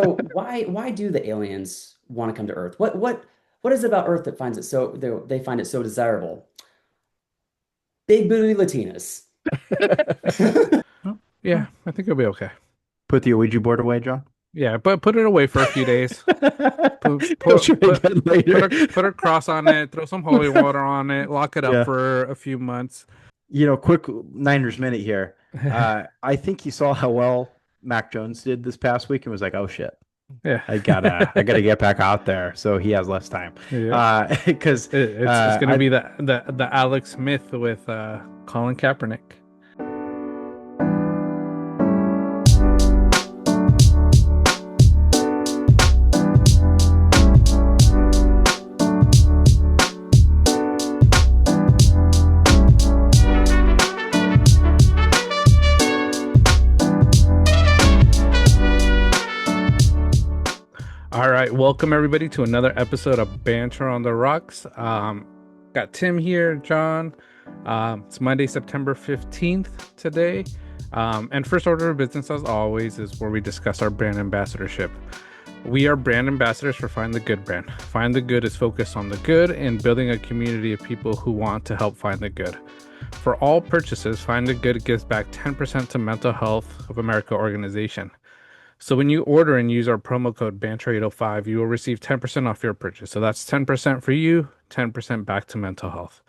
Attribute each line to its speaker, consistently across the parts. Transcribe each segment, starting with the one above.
Speaker 1: So why do the aliens want to come to Earth? What is it about Earth that finds it so they find it so desirable? Big booty Latinas.
Speaker 2: Oh, yeah, I think it'll be okay.
Speaker 3: Put the Ouija board away, John.
Speaker 2: Yeah, but put it away for a few days.
Speaker 3: He'll try again later.
Speaker 2: Put a cross on it, throw some holy water on it, lock it up
Speaker 3: Yeah.
Speaker 2: for a few months.
Speaker 3: Quick Niners minute here. I think he saw how well Mac Jones did this past week and was like, "Oh shit,
Speaker 2: Yeah.
Speaker 3: I gotta get back out there." So he has less time.
Speaker 2: Yep.
Speaker 3: Because
Speaker 2: It's gonna
Speaker 3: I
Speaker 2: be the Alex Smith with Colin Kaepernick. All right, welcome everybody to another episode of Banter on the Rocks. Got Tim here, John. It's Monday, September 15th today. And first order of business, as always, is where we discuss our brand ambassadorship. We are brand ambassadors for Find the Good brand. Find the Good is focused on the good and building a community of people who want to help find the good. For all purchases, Find the Good gives back 10% to Mental Health of America organization. So when you order and use our promo code Banter805, you will receive 10% off your purchase. So that's 10% for you, 10% back to mental health.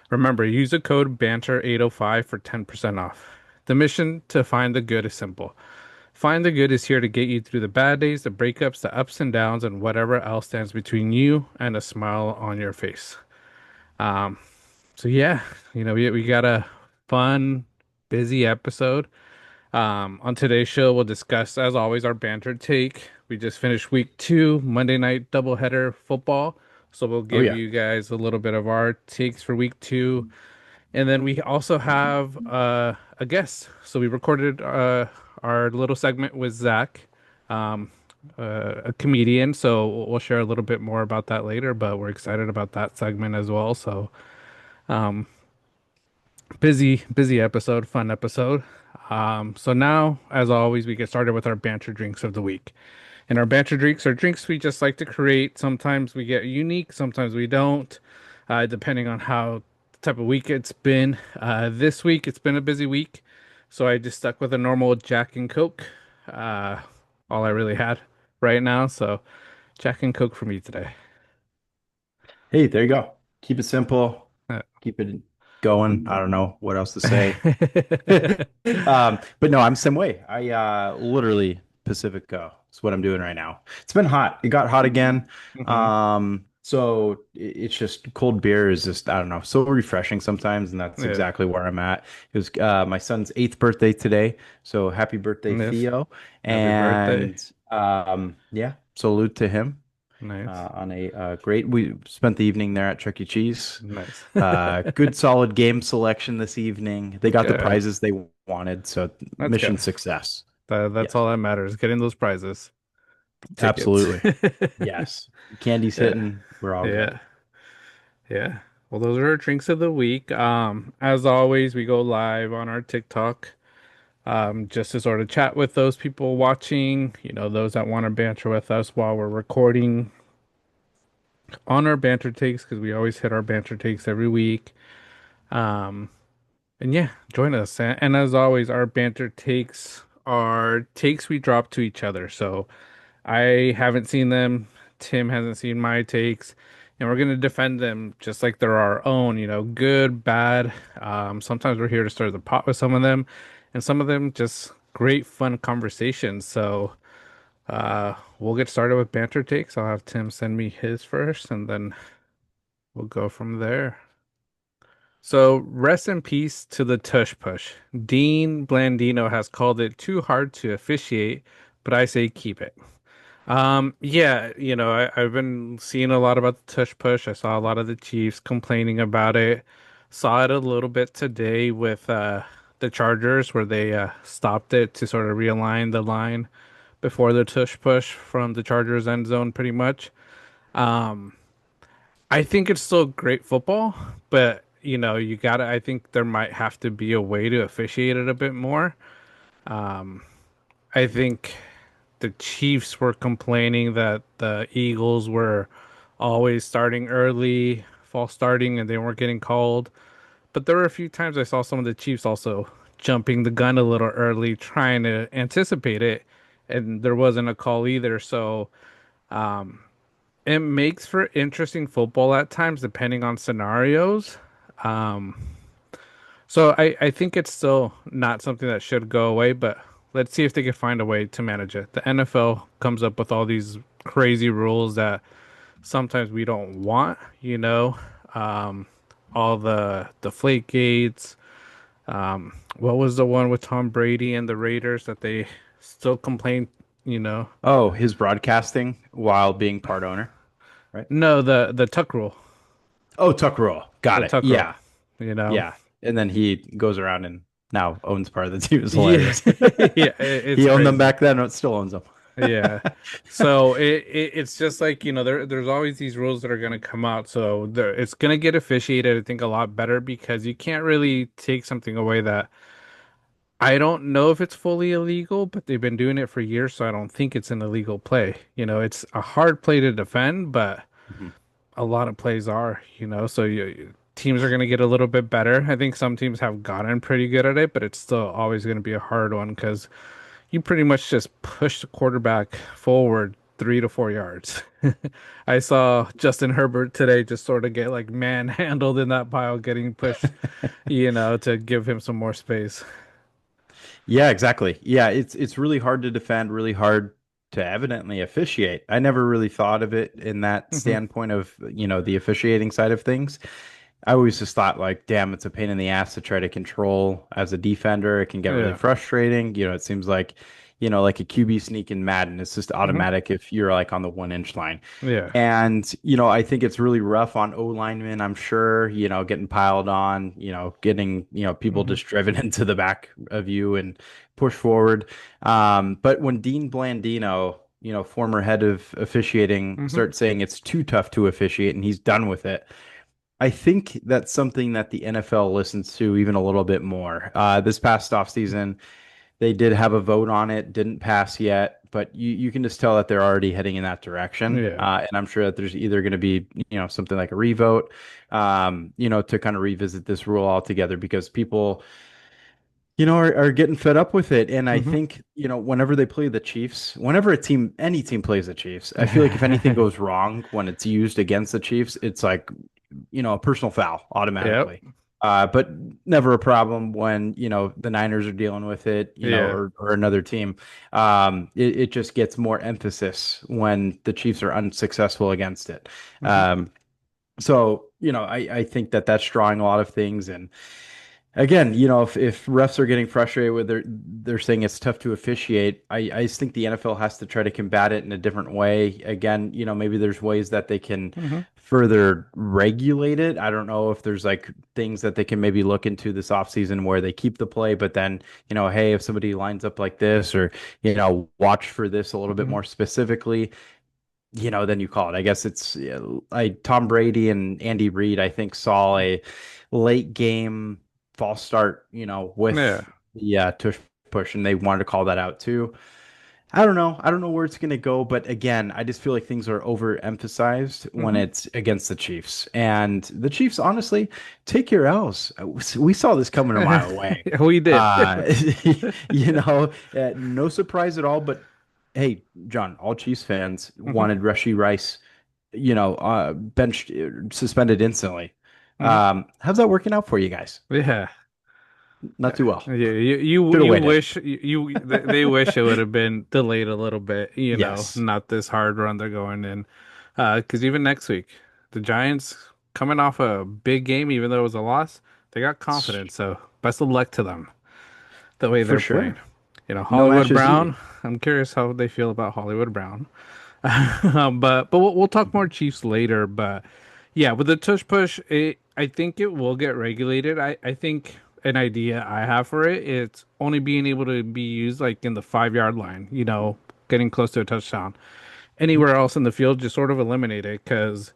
Speaker 2: Remember, use the code Banter805 for 10% off. The mission to find the good is simple. Find the good is here to get you through the bad days, the breakups, the ups and downs, and whatever else stands between you and a smile on your face. Um, so yeah, we got a fun, busy episode. On today's show, we'll discuss, as always, our banter take. We just finished week 2, Monday night doubleheader football. So we'll
Speaker 3: Oh
Speaker 2: give
Speaker 3: yeah.
Speaker 2: you guys a little bit of our takes for week 2. And then we also have a guest. So we recorded our little segment with Zach, um, a comedian. So we'll share a little bit more about that later, but we're excited about that segment as well. So um, busy episode, fun episode. So now, as always, we get started with our banter drinks of the week. And our banter drinks are drinks we just like to create. Sometimes we get unique, sometimes we don't, depending on how type of week it's been. This week, it's been a busy week, so I just stuck with a normal Jack and Coke. Uh, all I really had right now. So Jack and Coke for me today.
Speaker 3: Hey, there you go. Keep it simple.
Speaker 2: Uh,
Speaker 3: Keep it going. I don't know what else to say. But no, I'm the same way. I literally Pacifico is what I'm doing right now. It's been hot. It got hot again.
Speaker 2: mhm.
Speaker 3: So it's just cold beer is just, I don't know, so refreshing sometimes, and that's
Speaker 2: Yeah.
Speaker 3: exactly where I'm at. It was my son's eighth birthday today, so happy birthday,
Speaker 2: Yes.
Speaker 3: Theo.
Speaker 2: Happy birthday.
Speaker 3: And yeah, salute to him
Speaker 2: Nice.
Speaker 3: on a great. We spent the evening there at Chuck E. Cheese.
Speaker 2: Nice.
Speaker 3: Good solid game selection this evening. They got the
Speaker 2: Good.
Speaker 3: prizes they wanted, so
Speaker 2: That's
Speaker 3: mission
Speaker 2: good.
Speaker 3: success.
Speaker 2: That's
Speaker 3: Yes,
Speaker 2: all that matters, getting those prizes, tickets.
Speaker 3: absolutely. Yes. Candy's
Speaker 2: Yeah.
Speaker 3: hitting. We're all good.
Speaker 2: Yeah. Yeah. Well, those are our drinks of the week. As always, we go live on our TikTok, just to sort of chat with those people watching, those that want to banter with us while we're recording on our banter takes, because we always hit our banter takes every week. Um, and yeah, join us. And as always, our banter takes are takes we drop to each other. So I haven't seen them. Tim hasn't seen my takes, and we're going to defend them just like they're our own, good, bad. Sometimes we're here to stir the pot with some of them, and some of them just great, fun conversations. So we'll get started with banter takes. I'll have Tim send me his first, and then we'll go from there. So rest in peace to the tush push. Dean Blandino has called it too hard to officiate, but I say keep it. Yeah, I've been seeing a lot about the tush push. I saw a lot of the Chiefs complaining about it. Saw it a little bit today with the Chargers where they stopped it to sort of realign the line before the tush push from the Chargers end zone pretty much. Um, I think it's still great football, but I think there might have to be a way to officiate it a bit more. I think the Chiefs were complaining that the Eagles were always starting early, false starting, and they weren't getting called. But there were a few times I saw some of the Chiefs also jumping the gun a little early, trying to anticipate it, and there wasn't a call either. So it makes for interesting football at times, depending on scenarios. Um, so I think it's still not something that should go away, but let's see if they can find a way to manage it. The NFL comes up with all these crazy rules that sometimes we don't want, um, all the deflate gates. What was the one with Tom Brady and the Raiders that they still complain, you know?
Speaker 3: Oh, his broadcasting while being part owner, right?
Speaker 2: No, the tuck rule,
Speaker 3: Oh, Tuck Rule.
Speaker 2: the
Speaker 3: Got it.
Speaker 2: tuck rule,
Speaker 3: Yeah.
Speaker 2: you know?
Speaker 3: Yeah. And then he goes around and now owns part of the team. It's
Speaker 2: Yeah,
Speaker 3: hilarious.
Speaker 2: yeah, it's
Speaker 3: He owned them
Speaker 2: crazy.
Speaker 3: back then, it still owns them.
Speaker 2: Yeah. So it's just like, there's always these rules that are going to come out. So it's going to get officiated, I think, a lot better because you can't really take something away that I don't know if it's fully illegal, but they've been doing it for years, so I don't think it's an illegal play. It's a hard play to defend, but
Speaker 3: Mhm.
Speaker 2: a lot of plays are, so teams are going to get a little bit better. I think some teams have gotten pretty good at it, but it's still always going to be a hard one because you pretty much just push the quarterback forward 3 to 4 yards. I saw Justin Herbert today just sort of get like manhandled in that pile, getting pushed, to give him some more space.
Speaker 3: Yeah, exactly. Yeah, it's really hard to defend, really hard to evidently officiate. I never really thought of it in that
Speaker 2: Hmm.
Speaker 3: standpoint of, the officiating side of things. I always just thought like, damn, it's a pain in the ass to try to control as a defender. It can get really
Speaker 2: Yeah.
Speaker 3: frustrating. It seems like, like a QB sneak in Madden. It's just
Speaker 2: Hmm.
Speaker 3: automatic if you're like on the 1 inch line.
Speaker 2: Yeah.
Speaker 3: And, I think it's really rough on O linemen, I'm sure, getting piled on, getting, people
Speaker 2: Hmm.
Speaker 3: just driven into the back of you and push forward. But when Dean Blandino, former head of officiating,
Speaker 2: Hmm.
Speaker 3: starts saying it's too tough to officiate and he's done with it, I think that's something that the NFL listens to even a little bit more. This past offseason, they did have a vote on it, didn't pass yet, but you can just tell that they're already heading in that direction.
Speaker 2: Yeah.
Speaker 3: And I'm sure that there's either going to be, something like a revote, to kind of revisit this rule altogether because people, are getting fed up with it. And I
Speaker 2: Hmm.
Speaker 3: think, whenever they play the Chiefs, whenever any team plays the Chiefs, I feel like if anything goes wrong when it's used against the Chiefs, it's like, a personal foul
Speaker 2: Yep.
Speaker 3: automatically. But never a problem when, the Niners are dealing with it,
Speaker 2: Yeah.
Speaker 3: or another team. It just gets more emphasis when the Chiefs are unsuccessful against it.
Speaker 2: Hmm.
Speaker 3: So, I think that that's drawing a lot of things. And again, if refs are getting frustrated with they're saying it's tough to officiate, I just think the NFL has to try to combat it in a different way. Again, maybe there's ways that they can
Speaker 2: Hmm.
Speaker 3: further regulate it. I don't know if there's like things that they can maybe look into this offseason where they keep the play, but then, hey, if somebody lines up like this or, watch for this a little bit
Speaker 2: Hmm.
Speaker 3: more specifically, then you call it. I guess it's Tom Brady and Andy Reid, I think, saw a late game false start,
Speaker 2: Yeah.
Speaker 3: with the tush push, and they wanted to call that out too. I don't know. I don't know where it's going to go, but again, I just feel like things are overemphasized when
Speaker 2: Hmm.
Speaker 3: it's against the Chiefs. And the Chiefs, honestly, take your L's. We saw this coming a mile away.
Speaker 2: We did.
Speaker 3: Uh, no surprise at all. But hey, John, all Chiefs fans
Speaker 2: Hmm.
Speaker 3: wanted Rashee Rice, benched, suspended instantly.
Speaker 2: Hmm.
Speaker 3: How's that working out for you guys?
Speaker 2: Yeah.
Speaker 3: Not too well.
Speaker 2: Yeah, you
Speaker 3: Should have
Speaker 2: you
Speaker 3: waited.
Speaker 2: wish they wish it would have been delayed a little bit,
Speaker 3: Yes,
Speaker 2: not this hard run they're going in. Because even next week, the Giants coming off a big game, even though it was a loss, they got confidence. So best of luck to them, the way
Speaker 3: for
Speaker 2: they're playing.
Speaker 3: sure. No match
Speaker 2: Hollywood
Speaker 3: is easy.
Speaker 2: Brown. I'm curious how they feel about Hollywood Brown. But we'll talk more Chiefs later. But yeah, with the tush push, I think it will get regulated. I think an idea I have for it, it's only being able to be used like in the 5 yard line, getting close to a touchdown. Anywhere else in the field, just sort of eliminate it because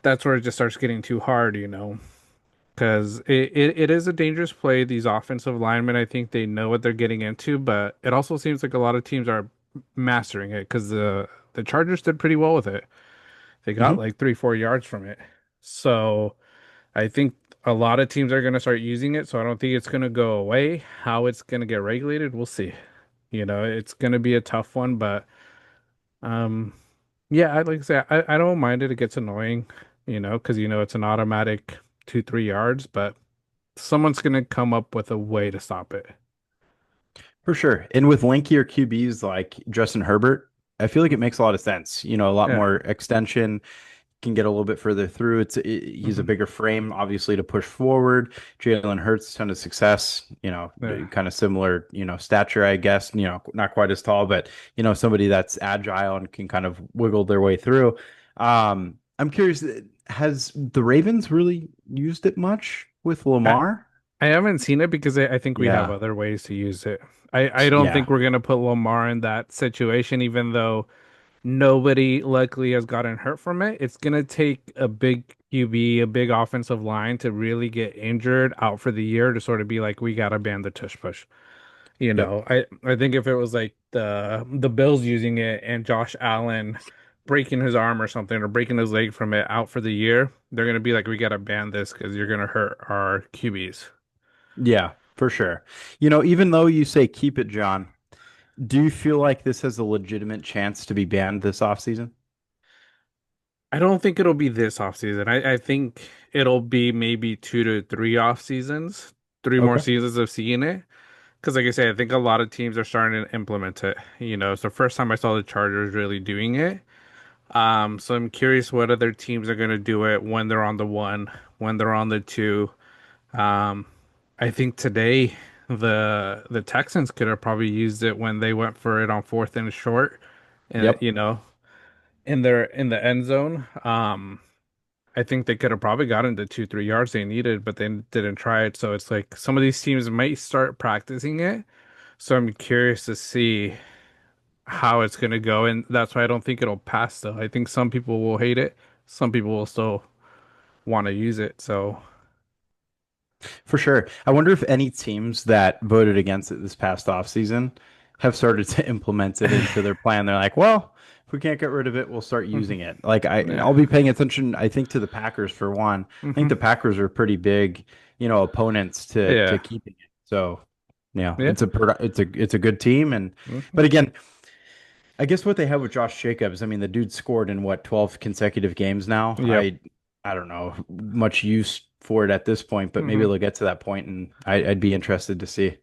Speaker 2: that's where it just starts getting too hard. Because it is a dangerous play. These offensive linemen, I think they know what they're getting into, but it also seems like a lot of teams are mastering it because the Chargers did pretty well with it. They got
Speaker 3: Hmm.
Speaker 2: like 3, 4 yards from it. So I think a lot of teams are going to start using it. So I don't think it's going to go away. How it's going to get regulated, we'll see. It's going to be a tough one, but um, yeah, like I say, I don't mind it. It gets annoying, because it's an automatic 2, 3 yards, but someone's going to come up with a way to stop it.
Speaker 3: For sure. And with lankier QBs like Justin Herbert, I feel like it makes a lot of sense. A lot
Speaker 2: Yeah.
Speaker 3: more extension, can get a little bit further through. He's a
Speaker 2: Hmm.
Speaker 3: bigger frame, obviously, to push forward. Jalen Hurts, ton of success,
Speaker 2: Yeah.
Speaker 3: kind of similar, stature, I guess, not quite as tall, but, somebody that's agile and can kind of wiggle their way through. I'm curious, has the Ravens really used it much with
Speaker 2: I,
Speaker 3: Lamar?
Speaker 2: I haven't seen it because I think we have
Speaker 3: Yeah.
Speaker 2: other ways to use it. I don't think
Speaker 3: Yeah.
Speaker 2: we're gonna put Lamar in that situation, even though nobody luckily has gotten hurt from it. It's gonna take a big QB, a big offensive line to really get injured out for the year to sort of be like, we gotta ban the tush push.
Speaker 3: Yep.
Speaker 2: I think if it was like the Bills using it and Josh Allen breaking his arm or something or breaking his leg from it out for the year, they're gonna be like, we gotta ban this because you're gonna hurt our QBs.
Speaker 3: Yeah, for sure. Even though you say keep it, John, do you feel like this has a legitimate chance to be banned this offseason?
Speaker 2: I don't think it'll be this off season. I think it'll be maybe 2 to 3 off seasons, 3 more
Speaker 3: Okay.
Speaker 2: seasons of seeing it. Because, like I say, I think a lot of teams are starting to implement it. It's the first time I saw the Chargers really doing it. So I'm curious what other teams are going to do it when they're on the one, when they're on the two. Um, I think today the Texans could have probably used it when they went for it on fourth and short, and
Speaker 3: Yep.
Speaker 2: in the end zone. I think they could have probably gotten the 2, 3 yards they needed, but they didn't try it. So it's like some of these teams might start practicing it. So I'm curious to see how it's going to go. And that's why I don't think it'll pass, though. I think some people will hate it, some people will still want to use it. So,
Speaker 3: For sure. I wonder if any teams that voted against it this past offseason have started to implement it into their plan. They're like, well, if we can't get rid of it, we'll start
Speaker 2: mhm.
Speaker 3: using it. Like
Speaker 2: Yeah.
Speaker 3: I'll be paying attention, I think, to the Packers for one. I think
Speaker 2: Hmm.
Speaker 3: the Packers are pretty big, opponents to
Speaker 2: Yeah.
Speaker 3: keeping it. So, yeah,
Speaker 2: Yeah.
Speaker 3: it's a good team. And
Speaker 2: Hmm.
Speaker 3: but again, I guess what they have with Josh Jacobs, I mean, the dude scored in what, 12 consecutive games now.
Speaker 2: Yep.
Speaker 3: I don't know much use for it at this point, but maybe
Speaker 2: Hmm.
Speaker 3: they'll get to that point and I'd be interested to see.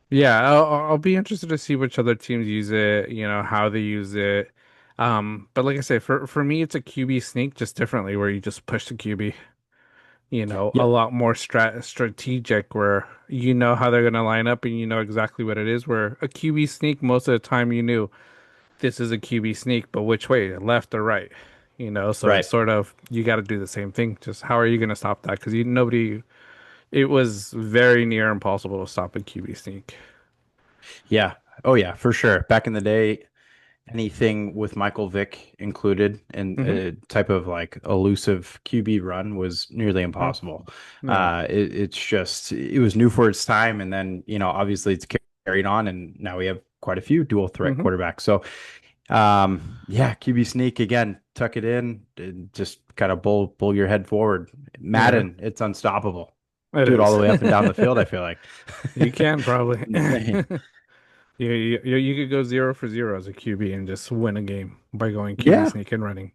Speaker 2: Yeah. I'll be interested to see which other teams use it, how they use it. But like I say, for me, it's a QB sneak just differently where you just push the QB. A
Speaker 3: Yep,
Speaker 2: lot more strategic where you know how they're going to line up and you know exactly what it is. Where a QB sneak, most of the time you knew this is a QB sneak, but which way, left or right? So it's
Speaker 3: right.
Speaker 2: sort of you got to do the same thing. Just how are you going to stop that? Because nobody, it was very near impossible to stop a QB sneak.
Speaker 3: Yeah. Oh yeah, for sure. Back in the day, anything with Michael Vick included and
Speaker 2: Hmm.
Speaker 3: a type of like elusive QB run was nearly impossible.
Speaker 2: Yeah.
Speaker 3: It's just it was new for its time, and then obviously it's carried on, and now we have quite a few dual threat
Speaker 2: Hmm.
Speaker 3: quarterbacks. So yeah, QB sneak again, tuck it in, and just kind of bull your head forward.
Speaker 2: Yeah.
Speaker 3: Madden, it's unstoppable.
Speaker 2: It
Speaker 3: Do it all
Speaker 2: is.
Speaker 3: the way up and down the field, I feel like.
Speaker 2: You can probably.
Speaker 3: Insane.
Speaker 2: You could go 0 for 0 as a QB and just win a game by going QB
Speaker 3: Yeah,
Speaker 2: sneak and running.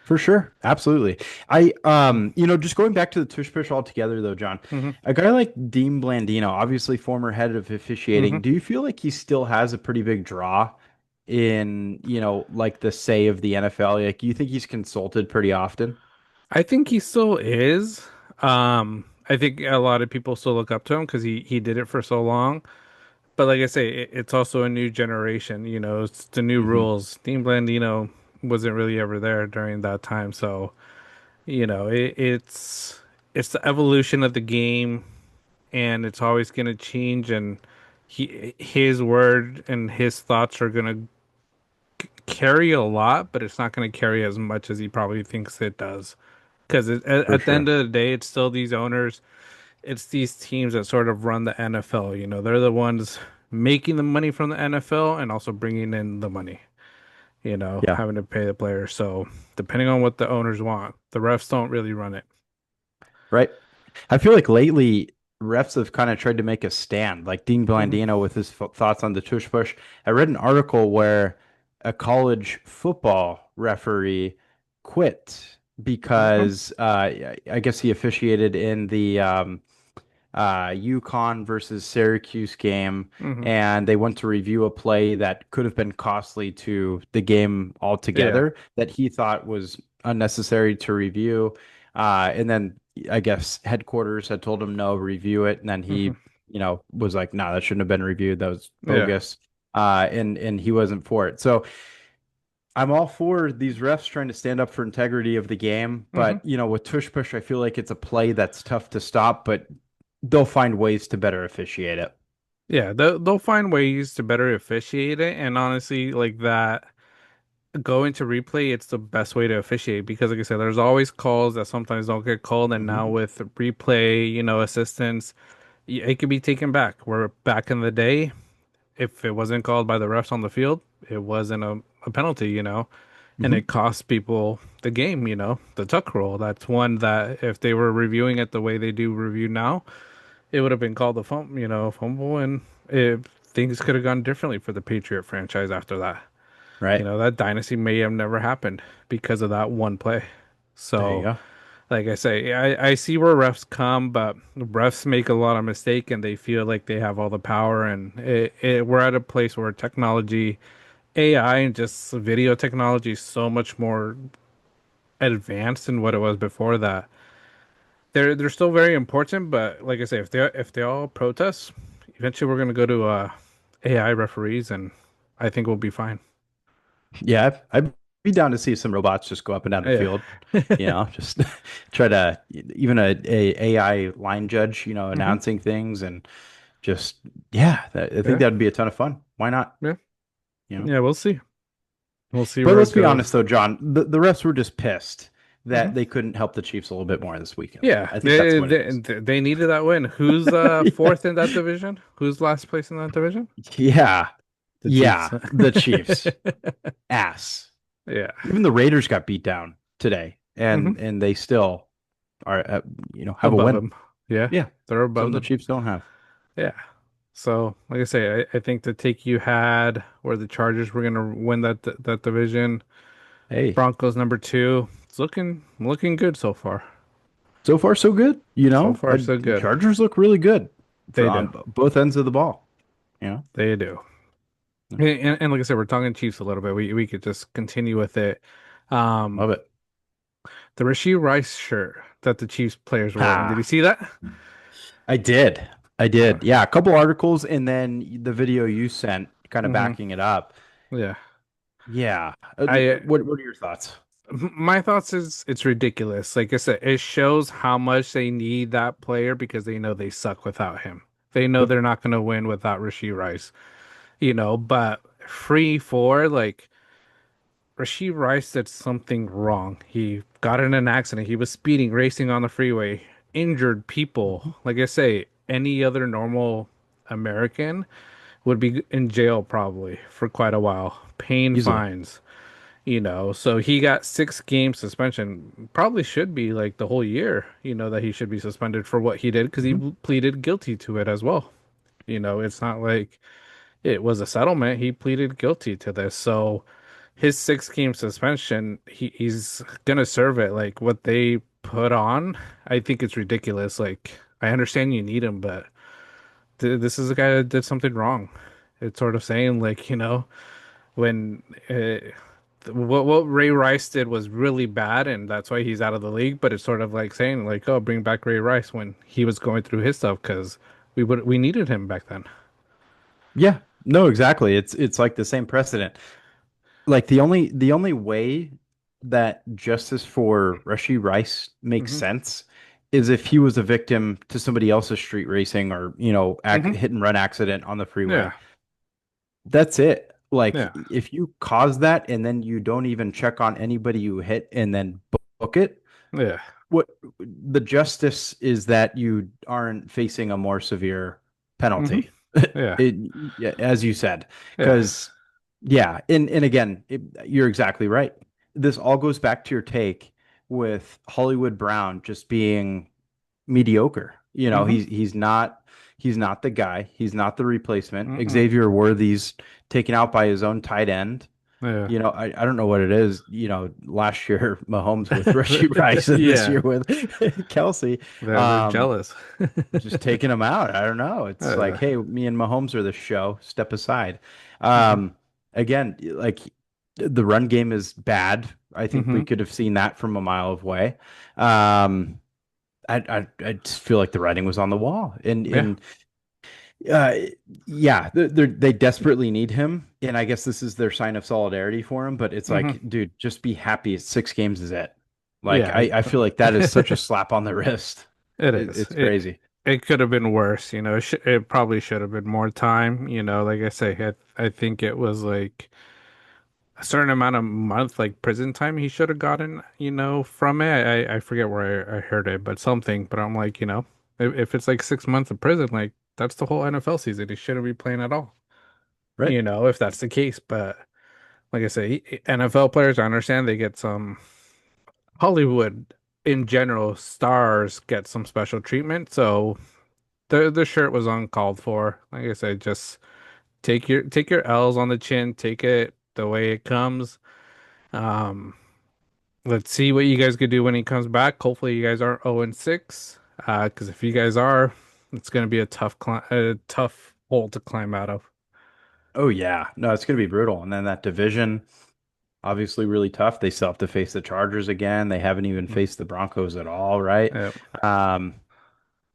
Speaker 3: for sure. Absolutely. Just going back to the tush push altogether though, John,
Speaker 2: Hmm.
Speaker 3: a guy like Dean Blandino, obviously former head of officiating,
Speaker 2: Hmm.
Speaker 3: do you feel like he still has a pretty big draw in, like the say of the NFL? Like, you think he's consulted pretty often?
Speaker 2: I think he still is. I think a lot of people still look up to him because he did it for so long. But like I say, it's also a new generation. It's the new
Speaker 3: Hmm.
Speaker 2: rules. Dean Blandino wasn't really ever there during that time, so it's the evolution of the game, and it's always going to change. And his word and his thoughts are going to carry a lot, but it's not going to carry as much as he probably thinks it does. Because
Speaker 3: For
Speaker 2: at the end
Speaker 3: sure.
Speaker 2: of the day, it's still these owners, it's these teams that sort of run the NFL. They're the ones making the money from the NFL and also bringing in the money,
Speaker 3: Yeah,
Speaker 2: having to pay the players. So depending on what the owners want, the refs don't really run it.
Speaker 3: right. I feel like lately refs have kind of tried to make a stand, like Dean
Speaker 2: Hmm.
Speaker 3: Blandino with his thoughts on the tush push. I read an article where a college football referee quit
Speaker 2: Okay.
Speaker 3: because I guess he officiated in the UConn versus Syracuse game,
Speaker 2: Hmm.
Speaker 3: and they went to review a play that could have been costly to the game
Speaker 2: Yeah.
Speaker 3: altogether that he thought was unnecessary to review. And then I guess headquarters had told him no, review it, and then
Speaker 2: Hmm.
Speaker 3: he, was like, "No, that shouldn't have been reviewed. That was
Speaker 2: Yeah.
Speaker 3: bogus." And he wasn't for it. So I'm all for these refs trying to stand up for integrity of the game,
Speaker 2: Hmm.
Speaker 3: but with tush push, I feel like it's a play that's tough to stop, but they'll find ways to better officiate it.
Speaker 2: Yeah. They'll find ways to better officiate it. And honestly, like that, going to replay, it's the best way to officiate because, like I said, there's always calls that sometimes don't get called. And now
Speaker 3: Hmm.
Speaker 2: with replay, assistance, it can be taken back. Where back in the day, if it wasn't called by the refs on the field, it wasn't a penalty, and it
Speaker 3: Hmm.
Speaker 2: cost people the game, the tuck rule. That's one that if they were reviewing it the way they do review now, it would have been called a fumble, and things could have gone differently for the Patriot franchise after that.
Speaker 3: Right.
Speaker 2: That dynasty may have never happened because of that one play.
Speaker 3: There you
Speaker 2: So,
Speaker 3: go.
Speaker 2: like I say, I see where refs come, but refs make a lot of mistake and they feel like they have all the power. And we're at a place where technology, AI, and just video technology is so much more advanced than what it was before that. They're still very important, but like I say, if they all protest, eventually we're gonna go to AI referees, and I think we'll be fine.
Speaker 3: Yeah, I'd be down to see some robots just go up and down the
Speaker 2: Yeah.
Speaker 3: field, just try to even a AI line judge,
Speaker 2: Hmm.
Speaker 3: announcing things and just, yeah, I think
Speaker 2: Yeah.
Speaker 3: that would be a ton of fun. Why not?
Speaker 2: Yeah.
Speaker 3: You know?
Speaker 2: Yeah. We'll see. We'll see
Speaker 3: But
Speaker 2: where it
Speaker 3: let's be
Speaker 2: goes.
Speaker 3: honest though, John, the refs were just pissed
Speaker 2: Hmm.
Speaker 3: that they couldn't help the Chiefs a little bit more this weekend.
Speaker 2: Yeah,
Speaker 3: I think that's
Speaker 2: they,
Speaker 3: what it
Speaker 2: they
Speaker 3: is.
Speaker 2: they needed that win. Who's
Speaker 3: Yeah.
Speaker 2: fourth in that division? Who's last place in that division?
Speaker 3: Yeah.
Speaker 2: The Chiefs.
Speaker 3: Yeah. The Chiefs. Ass.
Speaker 2: Yeah.
Speaker 3: Even the Raiders got beat down today,
Speaker 2: Hmm.
Speaker 3: and they still are, have a
Speaker 2: Above
Speaker 3: win.
Speaker 2: them. Yeah,
Speaker 3: Yeah.
Speaker 2: they're above
Speaker 3: Something the
Speaker 2: them.
Speaker 3: Chiefs don't have.
Speaker 2: Yeah. So, like I say, I think the take you had where the Chargers were gonna win that division.
Speaker 3: Hey,
Speaker 2: Broncos number two. It's looking good so far.
Speaker 3: so far so good.
Speaker 2: So far, so good.
Speaker 3: Chargers look really good for
Speaker 2: They
Speaker 3: on
Speaker 2: do.
Speaker 3: both ends of the ball. You know.
Speaker 2: They do. And like I said, we're talking Chiefs a little bit. We could just continue with it. Um,
Speaker 3: Love it.
Speaker 2: the Rasheed Rice shirt that the Chiefs players were wearing. Did you
Speaker 3: Ha.
Speaker 2: see that?
Speaker 3: I did. I
Speaker 2: Uh,
Speaker 3: did. Yeah, a couple articles and then the video you sent kind of
Speaker 2: hmm.
Speaker 3: backing it up.
Speaker 2: Yeah.
Speaker 3: Yeah.
Speaker 2: I
Speaker 3: What are your thoughts?
Speaker 2: My thoughts is it's ridiculous. Like I said, it shows how much they need that player because they know they suck without him. They know
Speaker 3: Yep.
Speaker 2: they're not going to win without Rasheed Rice, but free for like Rasheed Rice did something wrong. He got in an accident. He was speeding, racing on the freeway, injured people.
Speaker 3: Mhm.
Speaker 2: Like I say, any other normal American would be in jail probably for quite a while, paying
Speaker 3: Easily.
Speaker 2: fines. So he got 6 game suspension. Probably should be like the whole year, that he should be suspended for what he did because he
Speaker 3: Hmm.
Speaker 2: pleaded guilty to it as well. It's not like it was a settlement. He pleaded guilty to this. So his 6 game suspension, he's gonna serve it. Like what they put on, I think it's ridiculous. Like I understand you need him, but this is a guy that did something wrong. It's sort of saying like, when what Ray Rice did was really bad, and that's why he's out of the league. But it's sort of like saying like, oh, bring back Ray Rice when he was going through his stuff because we needed him back then.
Speaker 3: Yeah. No, exactly. It's like the same precedent. Like the only way that justice for Rashee Rice makes
Speaker 2: Hmm.
Speaker 3: sense is if he was a victim to somebody else's street racing or,
Speaker 2: Hmm.
Speaker 3: hit and run accident on the freeway.
Speaker 2: Yeah,
Speaker 3: That's it. Like
Speaker 2: yeah,
Speaker 3: if you cause that and then you don't even check on anybody you hit and then book it,
Speaker 2: yeah.
Speaker 3: what the justice is that you aren't facing a more severe
Speaker 2: Hmm.
Speaker 3: penalty.
Speaker 2: Yeah.
Speaker 3: It, yeah, as you said,
Speaker 2: Yeah.
Speaker 3: because yeah, and again, you're exactly right. This all goes back to your take with Hollywood Brown just being mediocre. You know,
Speaker 2: Mm-hmm.
Speaker 3: he's not the guy. He's not the replacement.
Speaker 2: Mm-mm.
Speaker 3: Xavier Worthy's taken out by his own tight end.
Speaker 2: Yeah.
Speaker 3: I don't know what it is. Last year Mahomes with Rashee Rice and this
Speaker 2: Yeah.
Speaker 3: year with Kelsey.
Speaker 2: They're
Speaker 3: Um,
Speaker 2: jealous.
Speaker 3: just taking him out. I don't know. It's like,
Speaker 2: Uh,
Speaker 3: hey, me and Mahomes are the show. Step aside.
Speaker 2: mm-hmm.
Speaker 3: Again, like the run game is bad. I think
Speaker 2: Mm-hmm.
Speaker 3: we could have seen that from a mile away. Um, I just feel like the writing was on the wall, and
Speaker 2: Yeah.
Speaker 3: and uh, yeah, they desperately need him, and I guess this is their sign of solidarity for him. But it's
Speaker 2: Mm-hmm.
Speaker 3: like, dude, just be happy. 6 games is it. Like
Speaker 2: Yeah.
Speaker 3: I feel like that is such a slap on the wrist.
Speaker 2: It is.
Speaker 3: It's crazy.
Speaker 2: It could have been worse, you know. It probably should have been more time, you know. Like I say, I think it was like a certain amount of month, like prison time, he should have gotten, you know, from it. I forget where I heard it, but something. But I'm like, you know, if it's like 6 months of prison, like that's the whole NFL season. He shouldn't be playing at all,
Speaker 3: Right.
Speaker 2: you know, if that's the case. But like I say, NFL players, I understand they get some Hollywood in general, stars get some special treatment. So the shirt was uncalled for. Like I said, just take your L's on the chin, take it the way it comes. Um, let's see what you guys could do when he comes back. Hopefully, you guys aren't 0-6. Because if you guys are, it's going to be a tough hole to climb out of.
Speaker 3: Oh yeah. No, it's gonna be brutal. And then that division, obviously really tough. They still have to face the Chargers again. They haven't even
Speaker 2: Mm.
Speaker 3: faced the Broncos at all, right?
Speaker 2: Yeah.
Speaker 3: Um,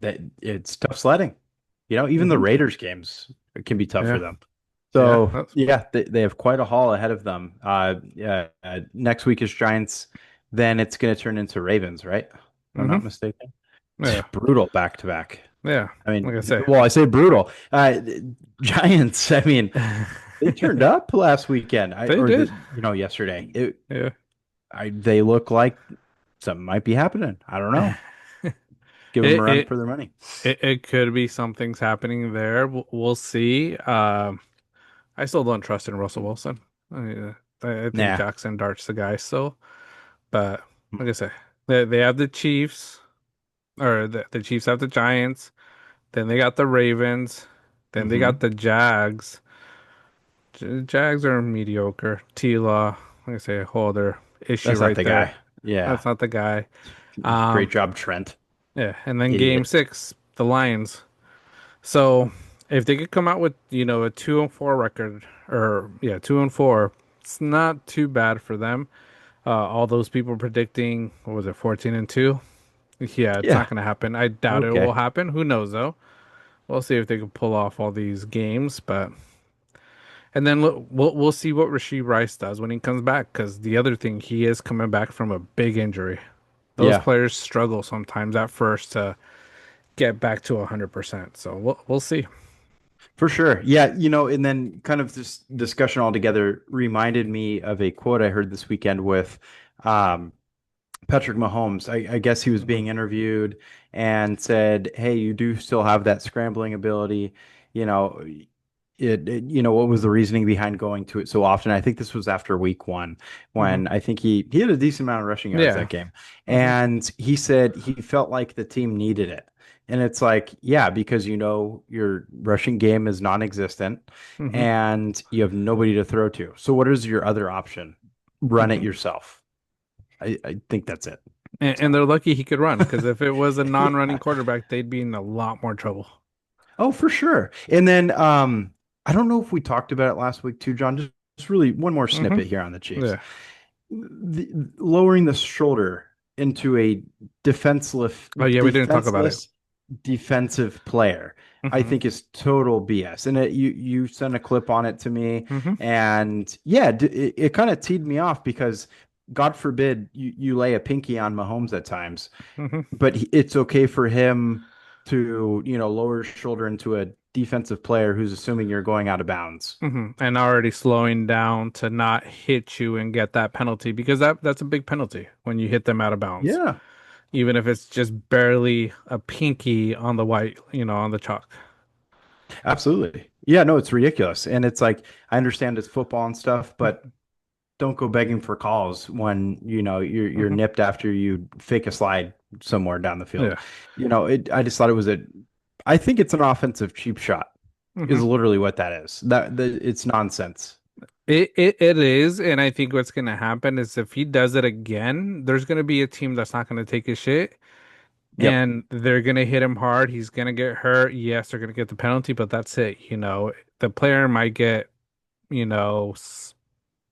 Speaker 3: that it's tough sledding. Even the
Speaker 2: Hmm.
Speaker 3: Raiders games can be tough for
Speaker 2: Yeah.
Speaker 3: them.
Speaker 2: Yeah.
Speaker 3: So yeah, they have quite a haul ahead of them. Yeah, next week is Giants. Then it's going to turn into Ravens, right? If I'm
Speaker 2: Hmm.
Speaker 3: not mistaken.
Speaker 2: Yeah.
Speaker 3: Brutal back to back.
Speaker 2: Yeah.
Speaker 3: I mean,
Speaker 2: Like I say.
Speaker 3: well, I say brutal. Giants. I mean, they turned up last weekend.
Speaker 2: They did.
Speaker 3: Yesterday.
Speaker 2: Yeah.
Speaker 3: They look like something might be happening. I don't know. Give them a
Speaker 2: It
Speaker 3: run
Speaker 2: it
Speaker 3: for their money.
Speaker 2: it could be something's happening there. We'll see. I still don't trust in Russell Wilson. I think
Speaker 3: Nah.
Speaker 2: Jackson Dart's the guy still. But like I say, they have the Chiefs, or the Chiefs have the Giants. Then they got the Ravens. Then they got
Speaker 3: Hmm.
Speaker 2: the Jags. Jags are mediocre. T-Law, like I say, a whole other issue
Speaker 3: That's not
Speaker 2: right
Speaker 3: the
Speaker 2: there.
Speaker 3: guy. Yeah.
Speaker 2: That's not the guy.
Speaker 3: Great
Speaker 2: Um,
Speaker 3: job, Trent.
Speaker 2: yeah, and then game
Speaker 3: Idiot.
Speaker 2: six, the Lions. So if they could come out with, you know, a 2-4 record, or yeah, 2-4, it's not too bad for them. All those people predicting, what was it, 14-2? Yeah, it's not
Speaker 3: Yeah.
Speaker 2: going to happen. I doubt it will
Speaker 3: Okay.
Speaker 2: happen. Who knows though? We'll see if they can pull off all these games, but and then look, we'll see what Rasheed Rice does when he comes back, because the other thing, he is coming back from a big injury. Those
Speaker 3: Yeah,
Speaker 2: players struggle sometimes at first to get back to 100%. So we'll see.
Speaker 3: for sure. Yeah, and then kind of this discussion altogether reminded me of a quote I heard this weekend with um, Patrick Mahomes. I guess he was
Speaker 2: Hmm.
Speaker 3: being interviewed and said, "Hey, you do still have that scrambling ability. You know, what was the reasoning behind going to it so often?" I think this was after week one
Speaker 2: Hmm.
Speaker 3: when I think he had a decent amount of rushing yards
Speaker 2: Yeah.
Speaker 3: that game,
Speaker 2: Hmm.
Speaker 3: and he said he felt like the team needed it. And it's like, yeah, because your rushing game is non-existent
Speaker 2: Hmm.
Speaker 3: and you have nobody to throw to. So what is your other option? Run it
Speaker 2: Hmm.
Speaker 3: yourself. I think that's it.
Speaker 2: And
Speaker 3: So
Speaker 2: they're lucky he could run, because if it was a non-running
Speaker 3: yeah.
Speaker 2: quarterback, they'd be in a lot more trouble.
Speaker 3: Oh, for sure. And then I don't know if we talked about it last week too, John. Just really one more
Speaker 2: Hmm.
Speaker 3: snippet here on the Chiefs.
Speaker 2: Yeah.
Speaker 3: Lowering the shoulder into a defenseless
Speaker 2: Oh yeah, we didn't talk about it.
Speaker 3: defenseless defensive player, I
Speaker 2: Hmm.
Speaker 3: think is total BS. And you sent a clip on it to me,
Speaker 2: Hmm.
Speaker 3: and yeah, it kind of teed me off because God forbid you lay a pinky on Mahomes at times,
Speaker 2: Hmm.
Speaker 3: but it's okay for him to lower his shoulder into a defensive player who's assuming you're going out of bounds.
Speaker 2: And already slowing down to not hit you and get that penalty, because that's a big penalty when you hit them out of bounds,
Speaker 3: Yeah.
Speaker 2: even if it's just barely a pinky on the white, you know, on the chalk.
Speaker 3: Absolutely. Yeah, no, it's ridiculous. And it's like I understand it's football and stuff, but don't go begging for calls when, you're
Speaker 2: Hmm.
Speaker 3: nipped after you fake a slide somewhere down the field.
Speaker 2: Yeah.
Speaker 3: I just thought it was I think it's an offensive cheap shot is
Speaker 2: Hmm.
Speaker 3: literally what that is. It's nonsense.
Speaker 2: It is, and I think what's gonna happen is if he does it again, there's gonna be a team that's not gonna take his shit,
Speaker 3: Yep,
Speaker 2: and they're gonna hit him hard. He's gonna get hurt. Yes, they're gonna get the penalty, but that's it. The player might get,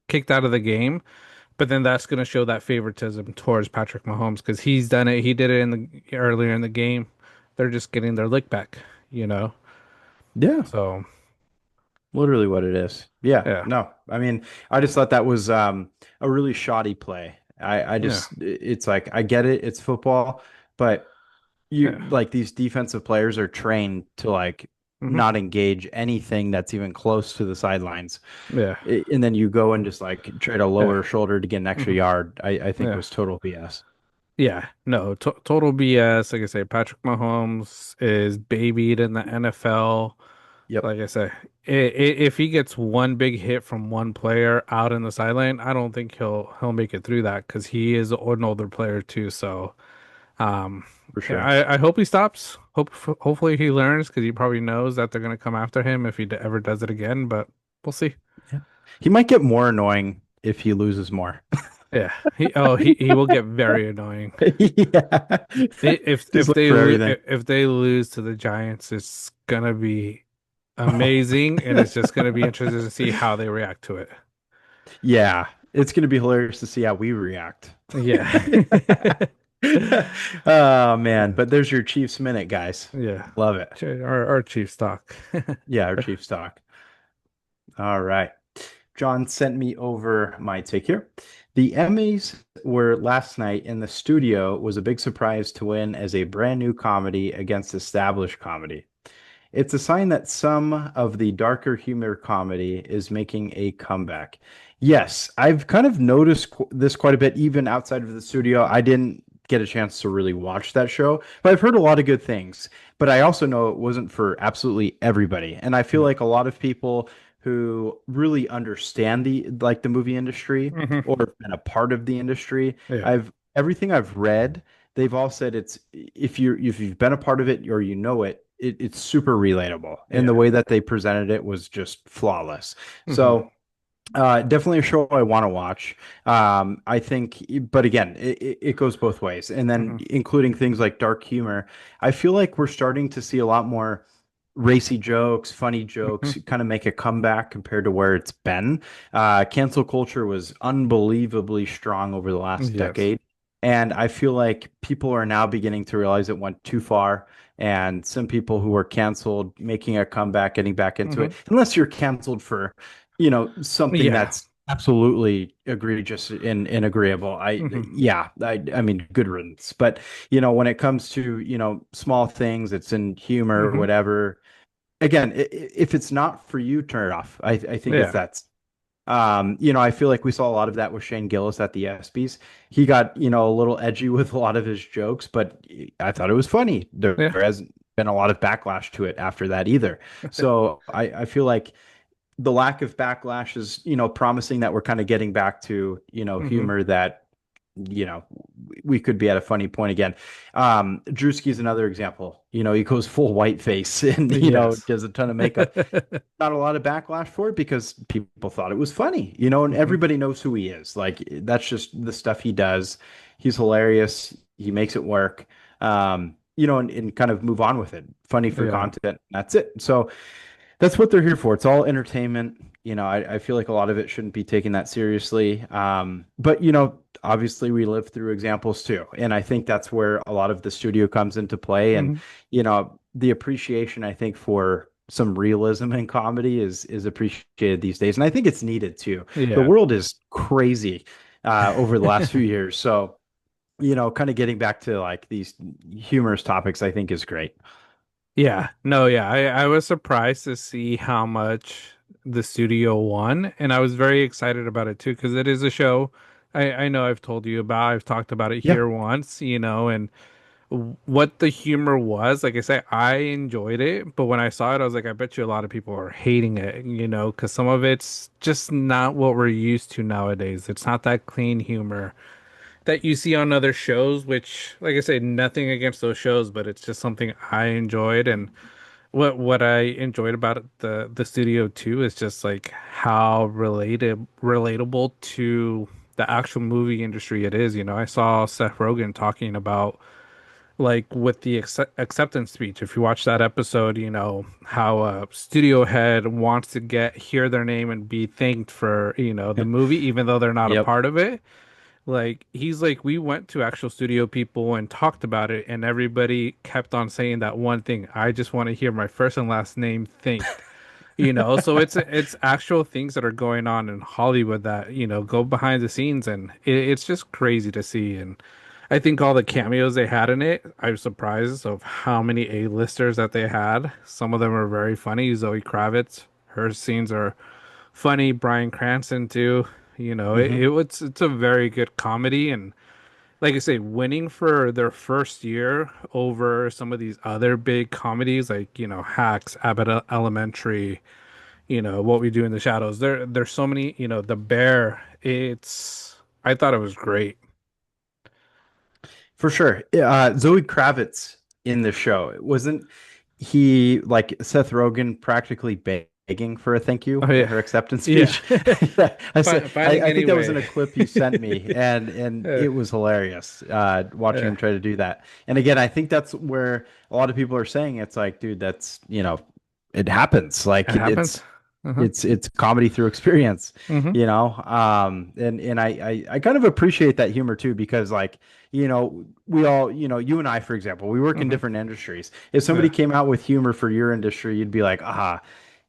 Speaker 2: kicked out of the game, but then that's gonna show that favoritism towards Patrick Mahomes because he's done it. He did it in the earlier in the game. They're just getting their lick back, you know.
Speaker 3: yeah,
Speaker 2: So
Speaker 3: literally what it is. Yeah,
Speaker 2: yeah,
Speaker 3: no, I mean, I just thought that was a really shoddy play.
Speaker 2: yeah,
Speaker 3: It's like I get it, it's football, but you
Speaker 2: yeah,
Speaker 3: like these defensive players are trained to like
Speaker 2: hmm,
Speaker 3: not engage anything that's even close to the sidelines.
Speaker 2: yeah,
Speaker 3: And then you go and just like try to
Speaker 2: yeah,
Speaker 3: lower shoulder to get an extra
Speaker 2: hmm,
Speaker 3: yard. I think
Speaker 2: yeah.
Speaker 3: was total BS.
Speaker 2: Yeah, no, to total BS. Like I say, Patrick Mahomes is babied in the NFL.
Speaker 3: Yep,
Speaker 2: Like I say, if he gets one big hit from one player out in the sideline, I don't think he'll make it through that because he is an older player too. So, um,
Speaker 3: for
Speaker 2: yeah,
Speaker 3: sure.
Speaker 2: I hope he stops. Hopefully he learns because he probably knows that they're gonna come after him if he ever does it again. But we'll see.
Speaker 3: Yeah. He might get more annoying if he loses more.
Speaker 2: Yeah, he will get very annoying.
Speaker 3: Yeah. Just look for everything.
Speaker 2: If they lose to the Giants, it's gonna be amazing, and it's just gonna be interesting to see how they react to it.
Speaker 3: Yeah, it's going to be hilarious to see how we react.
Speaker 2: Yeah.
Speaker 3: Oh man,
Speaker 2: Yeah.
Speaker 3: but there's your Chiefs minute, guys.
Speaker 2: Yeah.
Speaker 3: Love it.
Speaker 2: Our chief stock.
Speaker 3: Yeah, our Chiefs talk. All right. John sent me over my take here. The Emmys were last night, and the studio was a big surprise to win as a brand new comedy against established comedy. It's a sign that some of the darker humor comedy is making a comeback. Yes, I've kind of noticed this quite a bit, even outside of the studio. I didn't get a chance to really watch that show, but I've heard a lot of good things. But I also know it wasn't for absolutely everybody. And I feel
Speaker 2: No.
Speaker 3: like a lot of people who really understand the movie industry
Speaker 2: Hmm.
Speaker 3: or have been a part of the industry,
Speaker 2: Yeah.
Speaker 3: I've everything I've read, they've all said it's if you've been a part of it or you know it's super relatable, and the
Speaker 2: Yeah.
Speaker 3: way that they presented it was just flawless.
Speaker 2: Hmm.
Speaker 3: So definitely a show I want to watch. I think, but again, it goes both ways, and then
Speaker 2: Hmm.
Speaker 3: including things like dark humor. I feel like we're starting to see a lot more racy jokes, funny
Speaker 2: Hmm.
Speaker 3: jokes, kind of make a comeback compared to where it's been. Cancel culture was unbelievably strong over the last
Speaker 2: Yes.
Speaker 3: decade. And I feel like people are now beginning to realize it went too far. And some people who were canceled making a comeback, getting back into
Speaker 2: Hmm.
Speaker 3: it, unless you're canceled for, something
Speaker 2: Yeah.
Speaker 3: that's absolutely egregious and agreeable.
Speaker 2: Hmm.
Speaker 3: Yeah, I mean, good riddance. But, when it comes to, small things, it's in humor or
Speaker 2: Hmm.
Speaker 3: whatever. Again, if it's not for you, turn it off. I think it's
Speaker 2: Yeah.
Speaker 3: that. I feel like we saw a lot of that with Shane Gillis at the ESPYs. He got, a little edgy with a lot of his jokes, but I thought it was funny. There
Speaker 2: Yeah.
Speaker 3: hasn't been a lot of backlash to it after that either. So I feel like the lack of backlash is, promising that we're kind of getting back to,
Speaker 2: Hmm.
Speaker 3: humor that, you know, we could be at a funny point again. Drewski is another example. He goes full white face and,
Speaker 2: Yes.
Speaker 3: does a ton of makeup. Not a lot of backlash for it because people thought it was funny, and
Speaker 2: Hmm.
Speaker 3: everybody knows who he is. Like that's just the stuff he does. He's hilarious. He makes it work. And kind of move on with it. Funny for
Speaker 2: Yeah.
Speaker 3: content. That's it. So that's what they're here for. It's all entertainment. I feel like a lot of it shouldn't be taken that seriously. But obviously we live through examples too. And I think that's where a lot of the studio comes into play. And,
Speaker 2: Hmm.
Speaker 3: the appreciation I think for some realism in comedy is appreciated these days. And I think it's needed too. The
Speaker 2: Yeah.
Speaker 3: world is crazy over the last few years. So, kind of getting back to like these humorous topics, I think is great.
Speaker 2: Yeah, no, yeah. I was surprised to see how much the studio won, and I was very excited about it too, because it is a show I know I've told you about. I've talked about it
Speaker 3: Yeah.
Speaker 2: here once, and what the humor was. Like I say, I enjoyed it, but when I saw it, I was like, I bet you a lot of people are hating it, because some of it's just not what we're used to nowadays. It's not that clean humor that you see on other shows, which, like I say, nothing against those shows, but it's just something I enjoyed. And what I enjoyed about the studio too is just like how relatable to the actual movie industry it is. I saw Seth Rogen talking about like with the acceptance speech. If you watch that episode, how a studio head wants to hear their name and be thanked for, the movie, even though they're not a
Speaker 3: Yep.
Speaker 2: part of it. Like he's like, we went to actual studio people and talked about it, and everybody kept on saying that one thing. I just want to hear my first and last name thanked. So it's actual things that are going on in Hollywood that, go behind the scenes, and it's just crazy to see. And I think all the cameos they had in it, I was surprised of how many A-listers that they had. Some of them are very funny. Zoe Kravitz, her scenes are funny. Bryan Cranston too. It's a very good comedy, and like I say, winning for their first year over some of these other big comedies like, Hacks, Elementary, What We Do in the Shadows. There's so many, The Bear. I thought it was great.
Speaker 3: For sure. Zoe Kravitz in the show. It wasn't he like Seth Rogen practically begging for a thank you
Speaker 2: Oh
Speaker 3: in
Speaker 2: yeah.
Speaker 3: her acceptance
Speaker 2: Yeah.
Speaker 3: speech? I
Speaker 2: Finding
Speaker 3: think
Speaker 2: any
Speaker 3: that was in
Speaker 2: way.
Speaker 3: a clip you sent me, and
Speaker 2: Yeah.
Speaker 3: it was hilarious watching
Speaker 2: Yeah.
Speaker 3: him try to do that. And again, I think that's where a lot of people are saying it's like, dude, that's it happens.
Speaker 2: It
Speaker 3: Like
Speaker 2: happens. Uh-huh.
Speaker 3: it's comedy through experience,
Speaker 2: Hmm.
Speaker 3: and I kind of appreciate that humor too because like we all you and I, for example, we work in
Speaker 2: Hmm.
Speaker 3: different industries. If somebody
Speaker 2: Yeah.
Speaker 3: came out with humor for your industry, you'd be like, aha,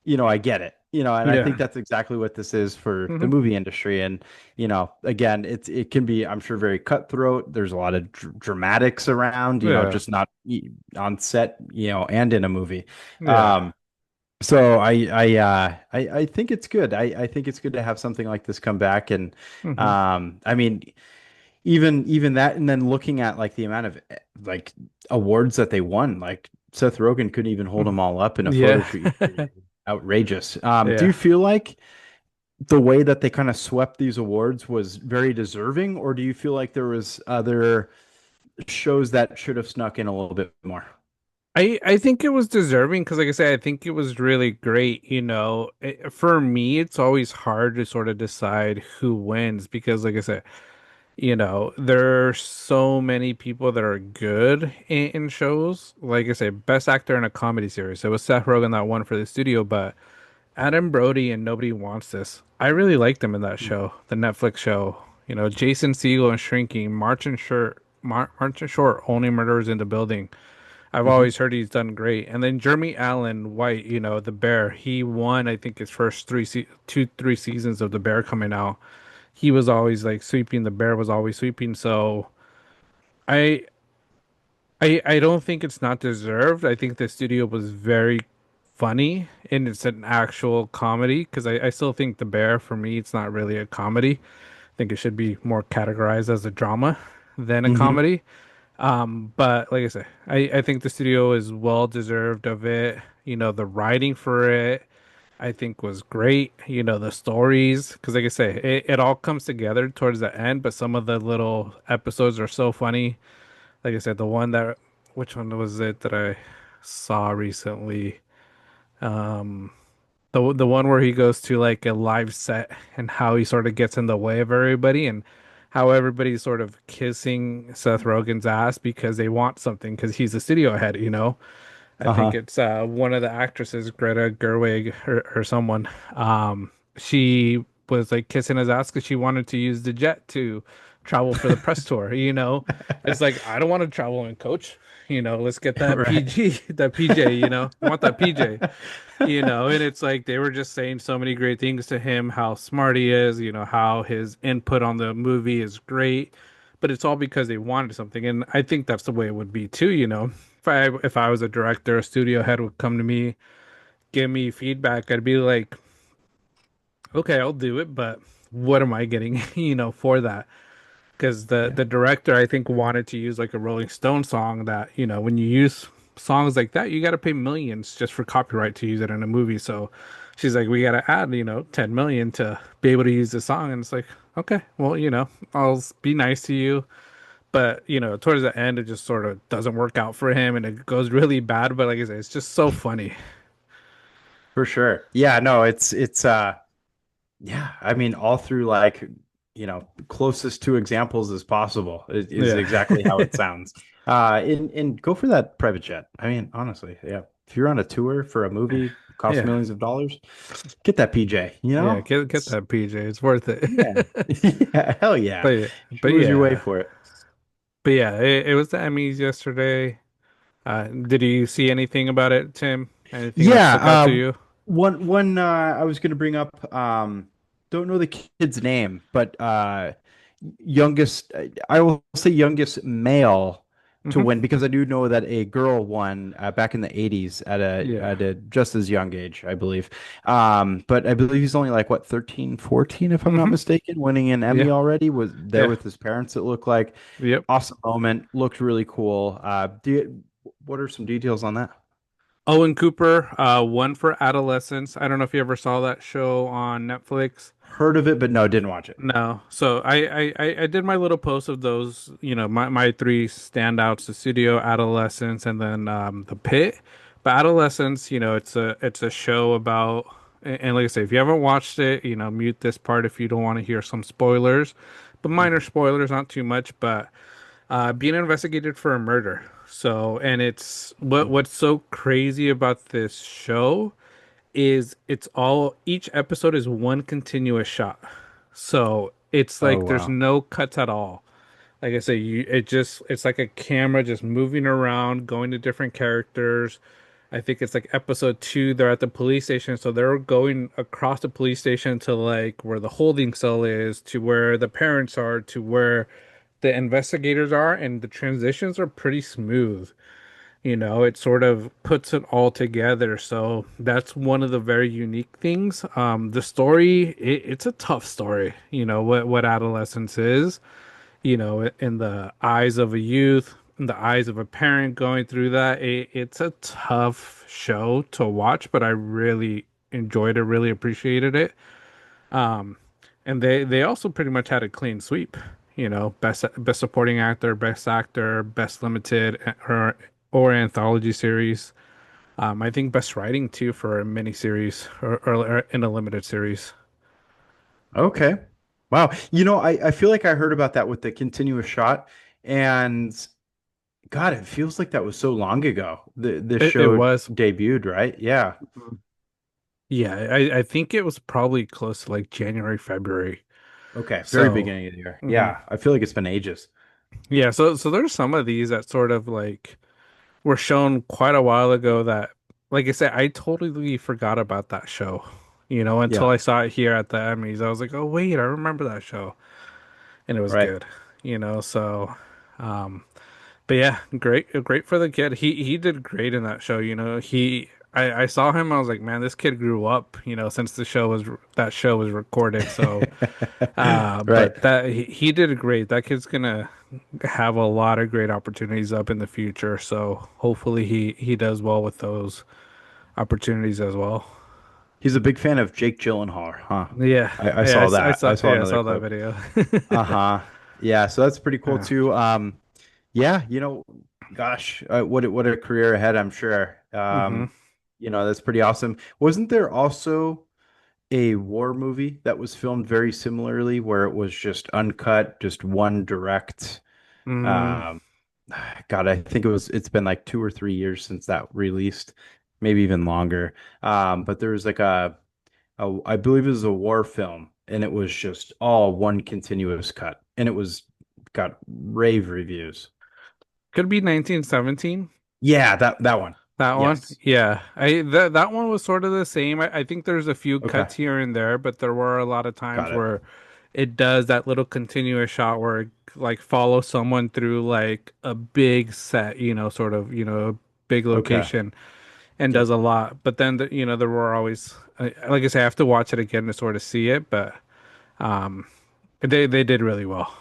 Speaker 3: I get it. And I think
Speaker 2: Yeah.
Speaker 3: that's exactly what this is for the
Speaker 2: Hmm.
Speaker 3: movie industry. And again, it can be, I'm sure, very cutthroat. There's a lot of dramatics around,
Speaker 2: Yeah.
Speaker 3: just not on set, and in a movie.
Speaker 2: Yeah.
Speaker 3: Um, so I think it's good. I think it's good to have something like this come back. And
Speaker 2: Hmm.
Speaker 3: I mean, even that, and then looking at like the amount of like awards that they won, like Seth Rogen couldn't even hold them all up in a photo
Speaker 2: Yeah.
Speaker 3: shoot yesterday. Outrageous. Do you
Speaker 2: Yeah.
Speaker 3: feel like the way that they kind of swept these awards was very deserving, or do you feel like there was other shows that should have snuck in a little bit more?
Speaker 2: I think it was deserving because, like I said, I think it was really great. For me, it's always hard to sort of decide who wins because, like I said, there are so many people that are good in shows. Like I said, best actor in a comedy series. It was Seth Rogen that won for the studio, but Adam Brody and Nobody Wants This. I really liked him in that show, the Netflix show. Jason Segel and Shrinking, Martin Short, Only Murders in the Building. I've
Speaker 3: Mm-hmm.
Speaker 2: always heard he's done great. And then Jeremy Allen White, the Bear, he won, I think, his first 3 seasons of the Bear coming out. He was always like sweeping. The Bear was always sweeping. So I, I don't think it's not deserved. I think the studio was very funny and it's an actual comedy because I still think The Bear, for me, it's not really a comedy. I think it should be more categorized as a drama than a
Speaker 3: Mm-hmm.
Speaker 2: comedy. But like I said, I think the studio is well deserved of it. The writing for it, I think was great. The stories, because like I say, it all comes together towards the end, but some of the little episodes are so funny. Like I said, which one was it that I saw recently? Um, the one where he goes to like a live set and how he sort of gets in the way of everybody and how everybody's sort of kissing Seth Rogen's ass because they want something because he's a studio head. I think
Speaker 3: Uh-huh.
Speaker 2: it's one of the actresses, Greta Gerwig or someone. She was like kissing his ass because she wanted to use the jet to travel for the press tour. It's like I don't want to travel in coach. Let's get that
Speaker 3: Right.
Speaker 2: PG, that PJ. I want that PJ. And it's like they were just saying so many great things to him, how smart he is, how his input on the movie is great, but it's all because they wanted something. And I think that's the way it would be too. If I was a director, a studio head would come to me, give me feedback, I'd be like, okay, I'll do it, but what am I getting, for that? because the
Speaker 3: Yeah,
Speaker 2: the director I think wanted to use like a Rolling Stone song that, when you use songs like that, you got to pay millions just for copyright to use it in a movie. So she's like, we got to add, 10 million to be able to use the song. And it's like, okay, well, I'll be nice to you. But, towards the end, it just sort of doesn't work out for him and it goes really bad. But like I said, it's just so funny.
Speaker 3: for sure. Yeah, no, it's yeah, I mean, all through like, closest to examples as possible is
Speaker 2: Yeah.
Speaker 3: exactly how it sounds. And go for that private jet. I mean, honestly, yeah. If you're on a tour for a movie, costs
Speaker 2: Yeah.
Speaker 3: millions of dollars, get that PJ, you
Speaker 2: Yeah.
Speaker 3: know?
Speaker 2: Get that PJ. It's worth
Speaker 3: Yeah.
Speaker 2: it.
Speaker 3: Yeah, hell yeah.
Speaker 2: But yeah, but
Speaker 3: Lose your way
Speaker 2: yeah,
Speaker 3: for it.
Speaker 2: but yeah, it was the Emmys yesterday. Did you see anything about it, Tim? Anything that
Speaker 3: Yeah,
Speaker 2: stuck out to you?
Speaker 3: one I was going to bring up don't know the kid's name, but youngest I will say youngest male to
Speaker 2: Hmm.
Speaker 3: win because I do know that a girl won back in the 80s at
Speaker 2: Yeah.
Speaker 3: a just as young age, I believe. But I believe he's only like what 13, 14 if I'm not
Speaker 2: Hmm.
Speaker 3: mistaken, winning an
Speaker 2: Yeah.
Speaker 3: Emmy already, was there
Speaker 2: Yeah.
Speaker 3: with his parents, it looked like.
Speaker 2: Yep.
Speaker 3: Awesome moment, looked really cool. What are some details on that?
Speaker 2: Owen Cooper, one for adolescence. I don't know if you ever saw that show on Netflix.
Speaker 3: Heard of it, but no, didn't watch it.
Speaker 2: No. So I did my little post of those, my three standouts, the studio, adolescence, and then the pit. But adolescence, it's a show about and like I say, if you haven't watched it, mute this part if you don't want to hear some spoilers. But minor
Speaker 3: Mhm.
Speaker 2: spoilers, not too much, but being investigated for a murder. So, and it's what's so crazy about this show is it's all each episode is one continuous shot. So it's
Speaker 3: Oh
Speaker 2: like there's
Speaker 3: wow.
Speaker 2: no cuts at all. Like I say, it's like a camera just moving around, going to different characters. I think it's like episode two, they're at the police station, so they're going across the police station to like where the holding cell is, to where the parents are, to where the investigators are, and the transitions are pretty smooth. It sort of puts it all together. So that's one of the very unique things. The story, it's a tough story. What adolescence is. In the eyes of a youth, in the eyes of a parent going through that, it's a tough show to watch. But I really enjoyed it, really appreciated it. Um, and they also pretty much had a clean sweep. Best supporting actor, best actor, best limited or anthology series. I think best writing too for a mini series or in a limited series.
Speaker 3: Okay. Wow. I feel like I heard about that with the continuous shot, and God, it feels like that was so long ago. This
Speaker 2: It
Speaker 3: show
Speaker 2: was.
Speaker 3: debuted, right? Yeah.
Speaker 2: Mhm. Yeah, I think it was probably close to like January, February.
Speaker 3: Okay. Very
Speaker 2: So,
Speaker 3: beginning of the year.
Speaker 2: mhm.
Speaker 3: Yeah. I feel like it's been ages.
Speaker 2: Yeah, so there's some of these that sort of like were shown quite a while ago that, like I said, I totally forgot about that show, until
Speaker 3: Yeah.
Speaker 2: I saw it here at the Emmys. I was like, oh wait, I remember that show. And it was
Speaker 3: Right.
Speaker 2: good, so um but yeah, great for the kid. He did great in that show, I saw him, I was like, man, this kid grew up, since that show was recorded. So
Speaker 3: Right.
Speaker 2: but that he did great. That kid's gonna have a lot of great opportunities up in the future. So hopefully he does well with those opportunities as well.
Speaker 3: He's a big fan of Jake Gyllenhaal, huh?
Speaker 2: Yeah,
Speaker 3: I
Speaker 2: yeah,
Speaker 3: saw
Speaker 2: I
Speaker 3: that.
Speaker 2: saw,
Speaker 3: I saw
Speaker 2: yeah, I
Speaker 3: another
Speaker 2: saw that
Speaker 3: clip.
Speaker 2: video.
Speaker 3: Uh-huh. Yeah, so that's pretty cool
Speaker 2: Yeah.
Speaker 3: too. Yeah, gosh, what a career ahead, I'm sure.
Speaker 2: Hmm.
Speaker 3: That's pretty awesome. Wasn't there also a war movie that was filmed very similarly where it was just uncut, just one direct
Speaker 2: Mm,
Speaker 3: um God, I think it's been like 2 or 3 years since that released, maybe even longer. But there was like I believe it was a war film, and it was just all one continuous cut, and it was got rave reviews.
Speaker 2: could be 1917.
Speaker 3: Yeah, that one.
Speaker 2: That one,
Speaker 3: Yes.
Speaker 2: yeah. That one was sort of the same. I think there's a few
Speaker 3: Okay.
Speaker 2: cuts here and there, but there were a lot of times
Speaker 3: Got it.
Speaker 2: where it does that little continuous shot where it like follows someone through like a big set, sort of, a big
Speaker 3: Okay.
Speaker 2: location and does
Speaker 3: Yep.
Speaker 2: a lot. But then there were always like I say, I have to watch it again to sort of see it, but um, they did really well.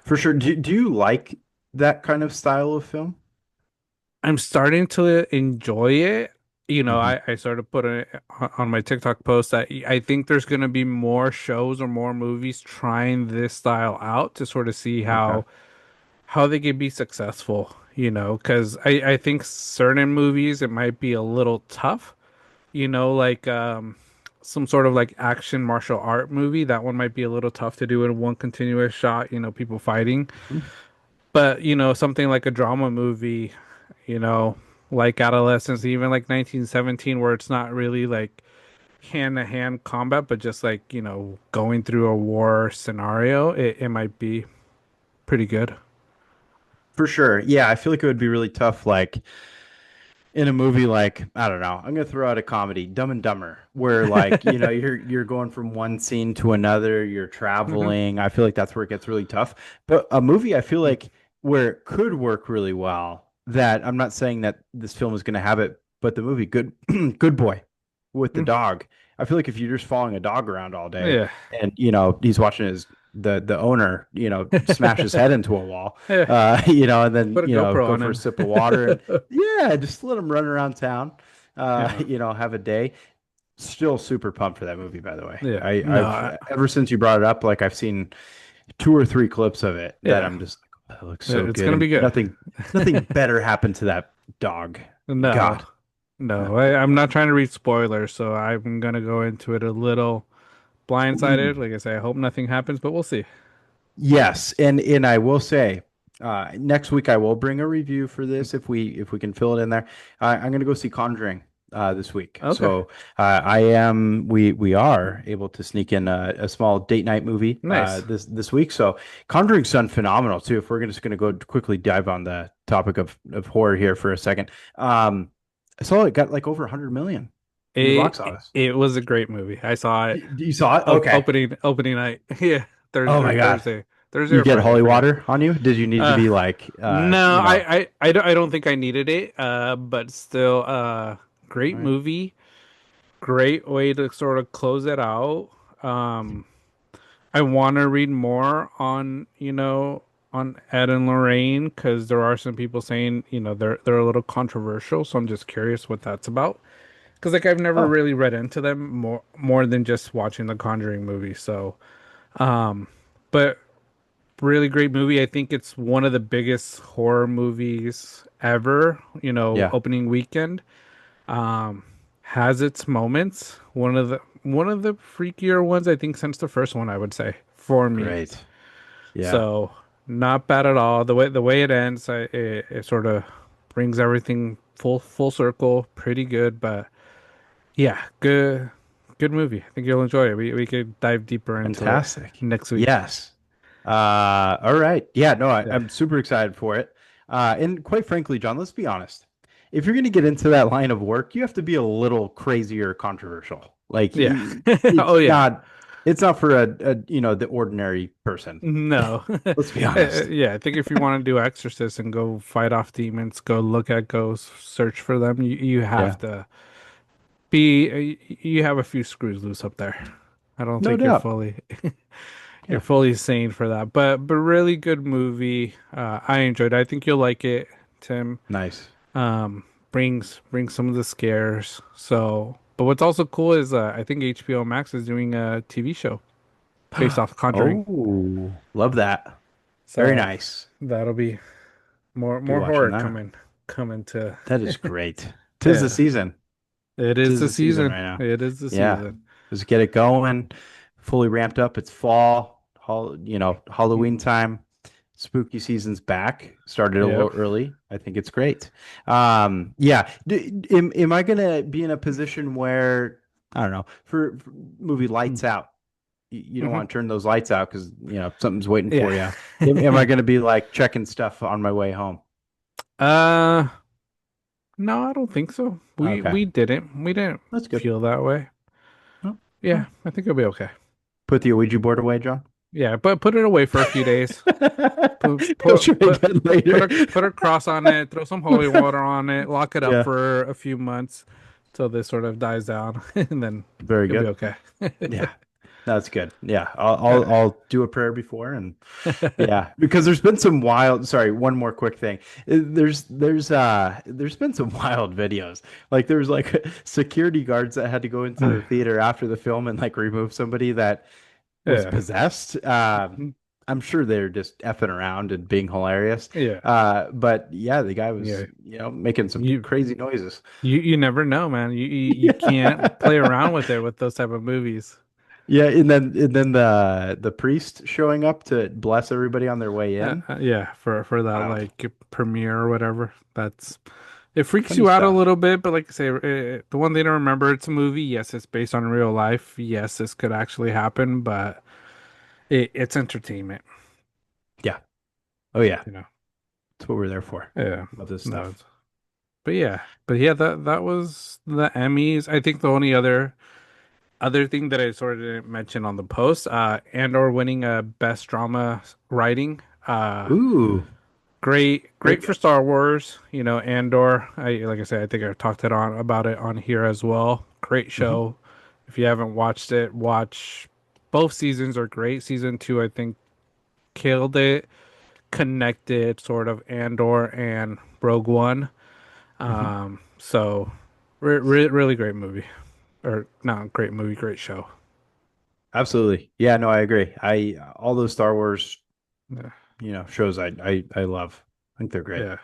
Speaker 3: For sure. Do you like that kind of style of film?
Speaker 2: I'm starting to enjoy it.
Speaker 3: Hmm.
Speaker 2: I sort of put it on my TikTok post that I think there's going to be more shows or more movies trying this style out to sort of see
Speaker 3: Okay.
Speaker 2: how they can be successful, because I think certain movies it might be a little tough, like some sort of like action martial art movie. That one might be a little tough to do in one continuous shot, people fighting.
Speaker 3: Mhm.
Speaker 2: But, something like a drama movie, you know, like Adolescence, even like 1917, where it's not really like hand-to-hand combat, but just like, going through a war scenario, it might be pretty good.
Speaker 3: For sure. Yeah, I feel like it would be really tough, like in a movie like, I don't know, I'm gonna throw out a comedy, Dumb and Dumber, where like, you're going from one scene to another, you're
Speaker 2: Hmm.
Speaker 3: traveling. I feel like that's where it gets really tough. But a movie I feel like where it could work really well, that I'm not saying that this film is gonna have it, but the movie Good Boy with the dog. I feel like if you're just following a dog around all day
Speaker 2: Yeah.
Speaker 3: and he's watching the owner, smash his head into a wall,
Speaker 2: Yeah.
Speaker 3: and then,
Speaker 2: Put a GoPro
Speaker 3: go
Speaker 2: on
Speaker 3: for a
Speaker 2: him.
Speaker 3: sip of water and yeah, just let him run around town.
Speaker 2: Yeah.
Speaker 3: Have a day. Still super pumped for that movie, by the way.
Speaker 2: Yeah. No,
Speaker 3: I've ever since you brought it up, like I've seen two or three clips of it that
Speaker 2: yeah.
Speaker 3: I'm just like, oh, that looks so
Speaker 2: It's
Speaker 3: good,
Speaker 2: gonna
Speaker 3: and
Speaker 2: be good.
Speaker 3: nothing better happened to that dog.
Speaker 2: No.
Speaker 3: God. Uh,
Speaker 2: No, I'm not trying to read spoilers, so I'm gonna go into it a little
Speaker 3: Ooh.
Speaker 2: blindsided. Like I say, I hope nothing happens, but we'll see.
Speaker 3: Yes, and I will say, next week I will bring a review for this if we can fill it in there. I'm going to go see Conjuring this week,
Speaker 2: Okay.
Speaker 3: so I am we are able to sneak in a small date night movie
Speaker 2: Nice.
Speaker 3: this week. So Conjuring's done phenomenal too. If we're just going to go quickly dive on the topic of horror here for a second, I saw it got like over 100 million in the box office.
Speaker 2: It was a great movie. I saw it
Speaker 3: You saw it? Okay.
Speaker 2: opening night. Yeah,
Speaker 3: Oh
Speaker 2: Thursday or
Speaker 3: my God.
Speaker 2: Thursday
Speaker 3: You
Speaker 2: or
Speaker 3: get
Speaker 2: Friday, I
Speaker 3: holy
Speaker 2: forget.
Speaker 3: water on you? Did you need to
Speaker 2: Uh,
Speaker 3: be like,
Speaker 2: no, I don't think I needed it. But still, great
Speaker 3: all right.
Speaker 2: movie. Great way to sort of close it out. Um, I want to read more on, on Ed and Lorraine because there are some people saying, they're a little controversial. So I'm just curious what that's about. Because like I've never
Speaker 3: Oh,
Speaker 2: really read into them more than just watching the Conjuring movie. So, but really great movie. I think it's one of the biggest horror movies ever.
Speaker 3: yeah.
Speaker 2: Opening weekend. Um, has its moments. One of the freakier ones I think since the first one. I would say for me.
Speaker 3: Great. Yeah.
Speaker 2: So not bad at all. The way it ends, it sort of brings everything full circle. Pretty good, but yeah, good movie. I think you'll enjoy it. We could dive deeper into it
Speaker 3: Fantastic.
Speaker 2: next week.
Speaker 3: Yes. All right. Yeah, no,
Speaker 2: Yeah.
Speaker 3: I'm super excited for it. And quite frankly, John, let's be honest. If you're going to get into that line of work, you have to be a little crazy or controversial. Like
Speaker 2: Yeah. Oh yeah.
Speaker 3: it's not for the ordinary person.
Speaker 2: No.
Speaker 3: Let's be honest.
Speaker 2: Yeah, I think if you want to do Exorcist and go fight off demons, go look at ghosts, search for them, you have
Speaker 3: Yeah,
Speaker 2: to you have a few screws loose up there. I don't
Speaker 3: no
Speaker 2: think you're
Speaker 3: doubt.
Speaker 2: fully you're
Speaker 3: Yeah,
Speaker 2: fully sane for that. But really good movie. I enjoyed it. I think you'll like it, Tim.
Speaker 3: nice.
Speaker 2: Brings some of the scares. So, but what's also cool is I think HBO Max is doing a TV show based off Conjuring.
Speaker 3: Oh, love that. Very
Speaker 2: So
Speaker 3: nice.
Speaker 2: that'll be
Speaker 3: Be
Speaker 2: more
Speaker 3: watching
Speaker 2: horror
Speaker 3: that.
Speaker 2: coming to
Speaker 3: That is great. Tis the
Speaker 2: yeah.
Speaker 3: season.
Speaker 2: It is
Speaker 3: Tis
Speaker 2: the
Speaker 3: the season
Speaker 2: season.
Speaker 3: right now.
Speaker 2: It is the
Speaker 3: Yeah.
Speaker 2: season.
Speaker 3: Just get it going. Fully ramped up. It's fall, Halloween
Speaker 2: Mhm.
Speaker 3: time. Spooky season's back. Started a
Speaker 2: Yep.
Speaker 3: little early. I think it's great. Yeah. Am I gonna be in a position where I don't know for movie Lights Out? You don't
Speaker 2: Hmm.
Speaker 3: want to turn those lights out because something's waiting
Speaker 2: Yeah.
Speaker 3: for you. Am I gonna be like checking stuff on my way home?
Speaker 2: uh no, I don't think so. We
Speaker 3: Okay,
Speaker 2: we didn't. We didn't
Speaker 3: that's good.
Speaker 2: feel that way.
Speaker 3: Oh,
Speaker 2: Yeah,
Speaker 3: oh.
Speaker 2: I think it'll be okay.
Speaker 3: Put the Ouija board away, John.
Speaker 2: Yeah, but put it away for a few days. Put
Speaker 3: He'll try
Speaker 2: put put
Speaker 3: again
Speaker 2: put
Speaker 3: later.
Speaker 2: a cross on it, throw some holy water on it, lock it up
Speaker 3: Yeah,
Speaker 2: for a few months till this sort of dies down, and then
Speaker 3: very
Speaker 2: you'll be
Speaker 3: good.
Speaker 2: okay.
Speaker 3: Yeah. That's good. Yeah, I'll
Speaker 2: Uh,
Speaker 3: I'll I'll do a prayer before and yeah, because there's been some wild. Sorry, one more quick thing. There's been some wild videos. Like there's like security guards that had to go into the theater after the film and like remove somebody that was
Speaker 2: yeah.
Speaker 3: possessed. I'm sure they're just effing around and being hilarious.
Speaker 2: Yeah.
Speaker 3: But yeah, the guy was,
Speaker 2: Yeah.
Speaker 3: making some
Speaker 2: You
Speaker 3: crazy noises.
Speaker 2: you never know, man. You can't play
Speaker 3: Yeah.
Speaker 2: around with it with those type of movies.
Speaker 3: Yeah, and then the priest showing up to bless everybody on their way in.
Speaker 2: Yeah, for that
Speaker 3: Wild.
Speaker 2: like premiere or whatever. That's it freaks
Speaker 3: Funny
Speaker 2: you out a
Speaker 3: stuff.
Speaker 2: little bit, but like I say, the one thing to remember, it's a movie. Yes, it's based on real life. Yes, this could actually happen, but it's entertainment,
Speaker 3: Yeah. Oh yeah.
Speaker 2: you know.
Speaker 3: That's what we're there for.
Speaker 2: Yeah.
Speaker 3: Love this
Speaker 2: No,
Speaker 3: stuff.
Speaker 2: but yeah, that was the Emmys. I think the only other thing that I sort of didn't mention on the post, Andor winning a best drama writing.
Speaker 3: Ooh, very
Speaker 2: Great for
Speaker 3: good.
Speaker 2: Star Wars. You know, Andor. Like I said, I think I talked it on about it on here as well. Great
Speaker 3: Hmm.
Speaker 2: show. If you haven't watched it, watch. Both seasons are great. Season two, I think, killed it. Connected sort of Andor and Rogue One.
Speaker 3: Hmm.
Speaker 2: So really great movie, or not great movie, great show.
Speaker 3: Absolutely. Yeah, no, I agree. I all those Star Wars,
Speaker 2: Yeah,
Speaker 3: shows I love. I think they're great.
Speaker 2: yeah.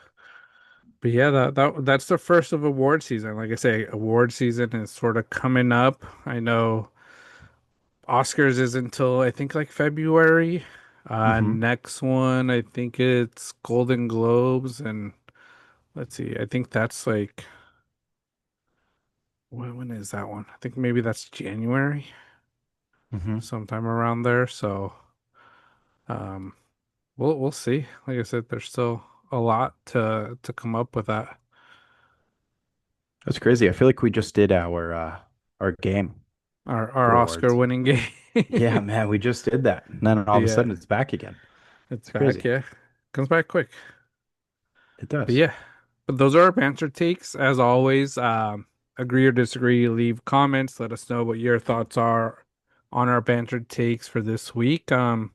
Speaker 2: But yeah, that's the first of award season. Like I say, award season is sort of coming up. I know Oscars is until I think like February.
Speaker 3: Hmm.
Speaker 2: Next one, I think it's Golden Globes, and let's see, I think that's like when is that one? I think maybe that's January,
Speaker 3: Hmm.
Speaker 2: sometime around there. So, um, we'll see. Like I said, there's still a lot to come up with that.
Speaker 3: That's crazy. I feel like we just did our game
Speaker 2: Our
Speaker 3: for
Speaker 2: Oscar
Speaker 3: awards.
Speaker 2: winning game.
Speaker 3: Yeah, man, we just did that. And then all of a
Speaker 2: Yeah,
Speaker 3: sudden it's back again.
Speaker 2: it's
Speaker 3: It's
Speaker 2: back.
Speaker 3: crazy.
Speaker 2: Yeah, comes back quick.
Speaker 3: It
Speaker 2: But
Speaker 3: does.
Speaker 2: yeah, but those are our banter takes. As always, agree or disagree, leave comments. Let us know what your thoughts are on our banter takes for this week. And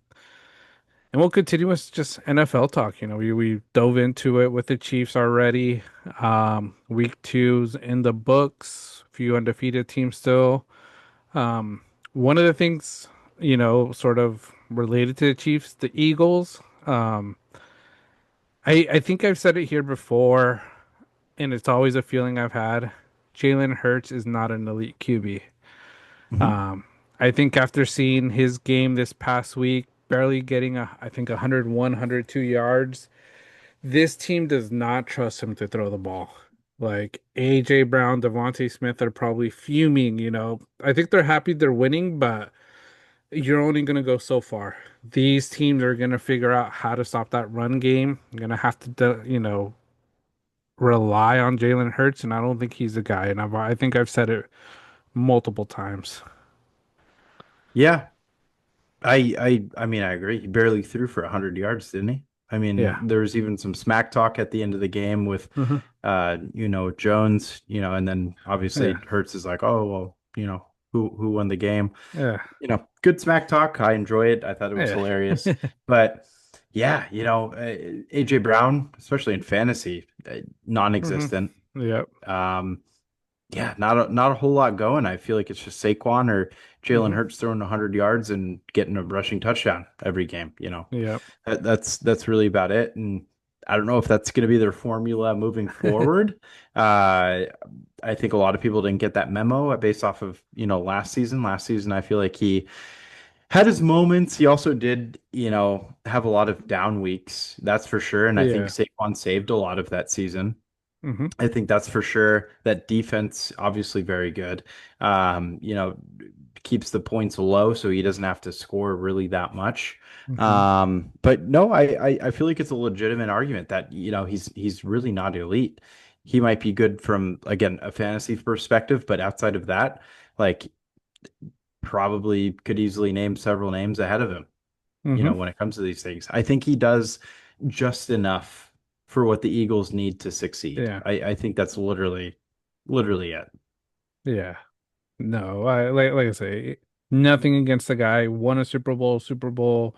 Speaker 2: we'll continue with just NFL talk. You know, we dove into it with the Chiefs already. Week two's in the books. Few undefeated teams still. Um, One of the things, sort of related to the Chiefs, the Eagles. I think I've said it here before, and it's always a feeling I've had. Jalen Hurts is not an elite QB.
Speaker 3: Hmm.
Speaker 2: Um, I think after seeing his game this past week, barely getting I think 101, 102 yards, this team does not trust him to throw the ball. Like AJ Brown, Devontae Smith are probably fuming, you know. I think they're happy they're winning, but you're only going to go so far. These teams are going to figure out how to stop that run game. You're going to have to, rely on Jalen Hurts, and I don't think he's the guy. And I think I've said it multiple times.
Speaker 3: Yeah. I mean, I agree. He barely threw for 100 yards, didn't he? I
Speaker 2: Yeah.
Speaker 3: mean, there was even some smack talk at the end of the game with
Speaker 2: Hmm.
Speaker 3: Jones, and then
Speaker 2: Yeah.
Speaker 3: obviously Hurts is like, "Oh, well, who won the game?"
Speaker 2: Yeah.
Speaker 3: Good smack talk. I enjoy it. I thought it was
Speaker 2: Yeah.
Speaker 3: hilarious. But yeah, AJ Brown, especially in fantasy,
Speaker 2: Hmm.
Speaker 3: non-existent.
Speaker 2: Yep.
Speaker 3: Um, yeah, not a whole lot going. I feel like it's just Saquon or Jalen
Speaker 2: Hmm.
Speaker 3: Hurts throwing 100 yards and getting a rushing touchdown every game.
Speaker 2: Yep.
Speaker 3: That's really about it. And I don't know if that's going to be their formula moving forward. Uh, I think a lot of people didn't get that memo based off of last season. Last season, I feel like he had his moments. He also did have a lot of down weeks. That's for sure. And I think
Speaker 2: Yeah.
Speaker 3: Saquon saved a lot of that season.
Speaker 2: Hmm.
Speaker 3: I think that's for sure. That defense, obviously very good. Keeps the points low, so he doesn't have to score really that much.
Speaker 2: Hmm.
Speaker 3: But no, I feel like it's a legitimate argument that he's really not elite. He might be good from again a fantasy perspective, but outside of that, like probably could easily name several names ahead of him
Speaker 2: Hmm.
Speaker 3: when it comes to these things. I think he does just enough for what the Eagles need to succeed.
Speaker 2: Yeah.
Speaker 3: I think that's literally it.
Speaker 2: Yeah. No, I like I say. Nothing against the guy. Won a Super Bowl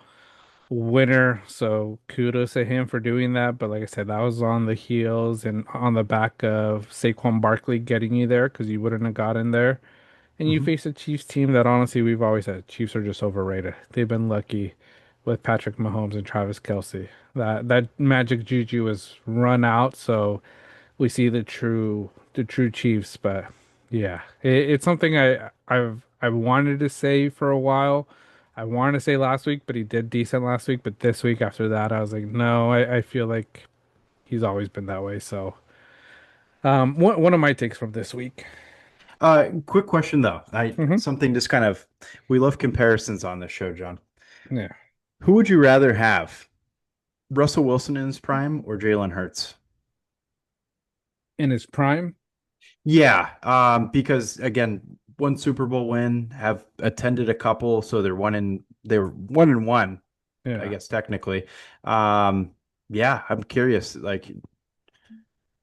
Speaker 2: winner. So kudos to him for doing that. But like I said, that was on the heels and on the back of Saquon Barkley getting you there because you wouldn't have gotten there. And you
Speaker 3: Mhm.
Speaker 2: face a Chiefs team that honestly we've always said Chiefs are just overrated. They've been lucky with Patrick Mahomes and Travis Kelce. That magic juju is run out, so we see the true Chiefs. But yeah, it's something I've wanted to say for a while. I wanted to say last week, but he did decent last week. But this week after that, I was like, no, I feel like he's always been that way. So, one of my takes from this week.
Speaker 3: Quick question though. I
Speaker 2: Hmm.
Speaker 3: something just kind of we love comparisons on this show, John.
Speaker 2: Yeah,
Speaker 3: Who would you rather have? Russell Wilson in his prime or Jalen Hurts?
Speaker 2: in his prime.
Speaker 3: Yeah, because again, one Super Bowl win, have attended a couple, so they're 1-1, I
Speaker 2: Yeah.
Speaker 3: guess technically. Um, yeah, I'm curious. Like,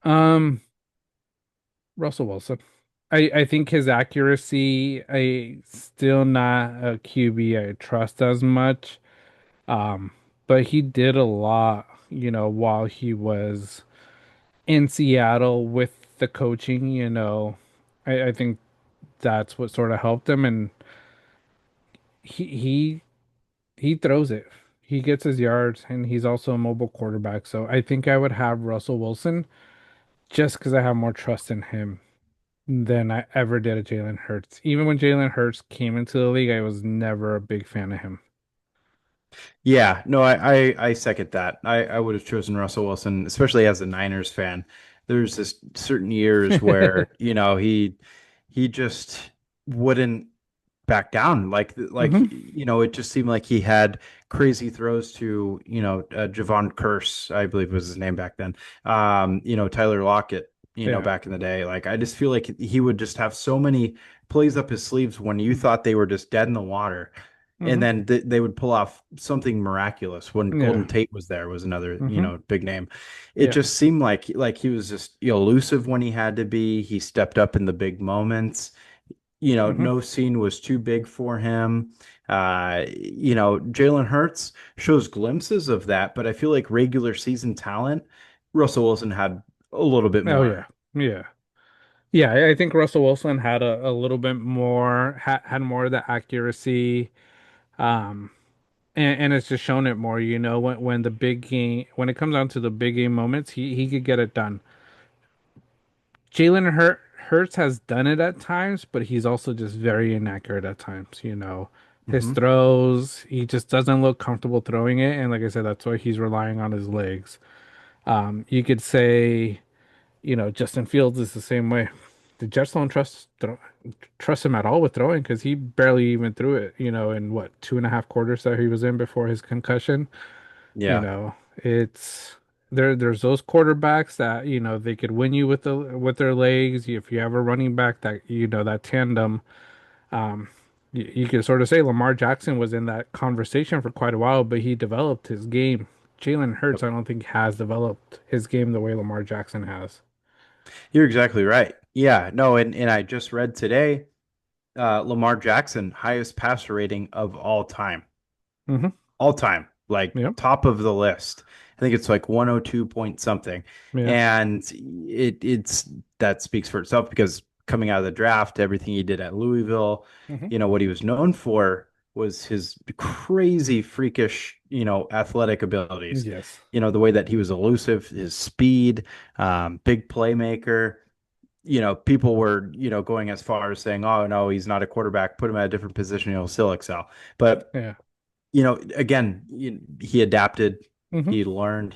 Speaker 2: Um, Russell Wilson. I think his accuracy, I still not a QB I trust as much. Um, but he did a lot, while he was in Seattle with the coaching, I think that's what sort of helped him and he he he throws it. He gets his yards and he's also a mobile quarterback. So I think I would have Russell Wilson just because I have more trust in him than I ever did at Jalen Hurts. Even when Jalen Hurts came into the league, I was never a big fan of him.
Speaker 3: yeah, no, I second that. I would have chosen Russell Wilson, especially as a Niners fan. There's this certain years where, he just wouldn't back down.
Speaker 2: Hmm.
Speaker 3: It just seemed like he had crazy throws to, Javon Curse, I believe was his name back then. Tyler Lockett,
Speaker 2: Yeah.
Speaker 3: back in the day. Like I just feel like he would just have so many plays up his sleeves when you thought they were just dead in the water. And
Speaker 2: Hmm.
Speaker 3: then they would pull off something miraculous when
Speaker 2: Yeah.
Speaker 3: Golden Tate was there, was another,
Speaker 2: Hmm.
Speaker 3: big name. It
Speaker 2: Yeah.
Speaker 3: just seemed like he was just elusive when he had to be. He stepped up in the big moments.
Speaker 2: Hmm.
Speaker 3: No scene was too big for him. Jalen Hurts shows glimpses of that, but I feel like regular season talent, Russell Wilson had a little bit
Speaker 2: Oh
Speaker 3: more.
Speaker 2: yeah. Yeah. Yeah, I think Russell Wilson had a little bit more had more of the accuracy. Um and it's just shown it more, when the big game when it comes down to the big game moments, he could get it done. Hurts has done it at times, but he's also just very inaccurate at times. His
Speaker 3: Hmm.
Speaker 2: throws, he just doesn't look comfortable throwing it, and like I said, that's why he's relying on his legs. You could say, Justin Fields is the same way. The Jets don't trust him at all with throwing because he barely even threw it, in what, 2.5 quarters that he was in before his concussion. You
Speaker 3: Yeah.
Speaker 2: know, it's there's those quarterbacks that, they could win you with their legs. If you have a running back that, that tandem, um, you could sort of say Lamar Jackson was in that conversation for quite a while, but he developed his game. Jalen Hurts, I don't think has developed his game the way Lamar Jackson has.
Speaker 3: You're exactly right. Yeah, no, and I just read today, Lamar Jackson, highest passer rating of
Speaker 2: Hmm.
Speaker 3: all time, like
Speaker 2: Yep.
Speaker 3: top of the list. I think it's like 102 point something.
Speaker 2: Yeah.
Speaker 3: And it's that speaks for itself because coming out of the draft, everything he did at Louisville,
Speaker 2: Hmm.
Speaker 3: what he was known for was his crazy freakish, athletic abilities.
Speaker 2: Yes.
Speaker 3: The way that he was elusive, his speed, big playmaker. People were, going as far as saying, "Oh no, he's not a quarterback. Put him at a different position, he'll still excel." But
Speaker 2: Yeah.
Speaker 3: again, he adapted,
Speaker 2: Hmm.
Speaker 3: he learned,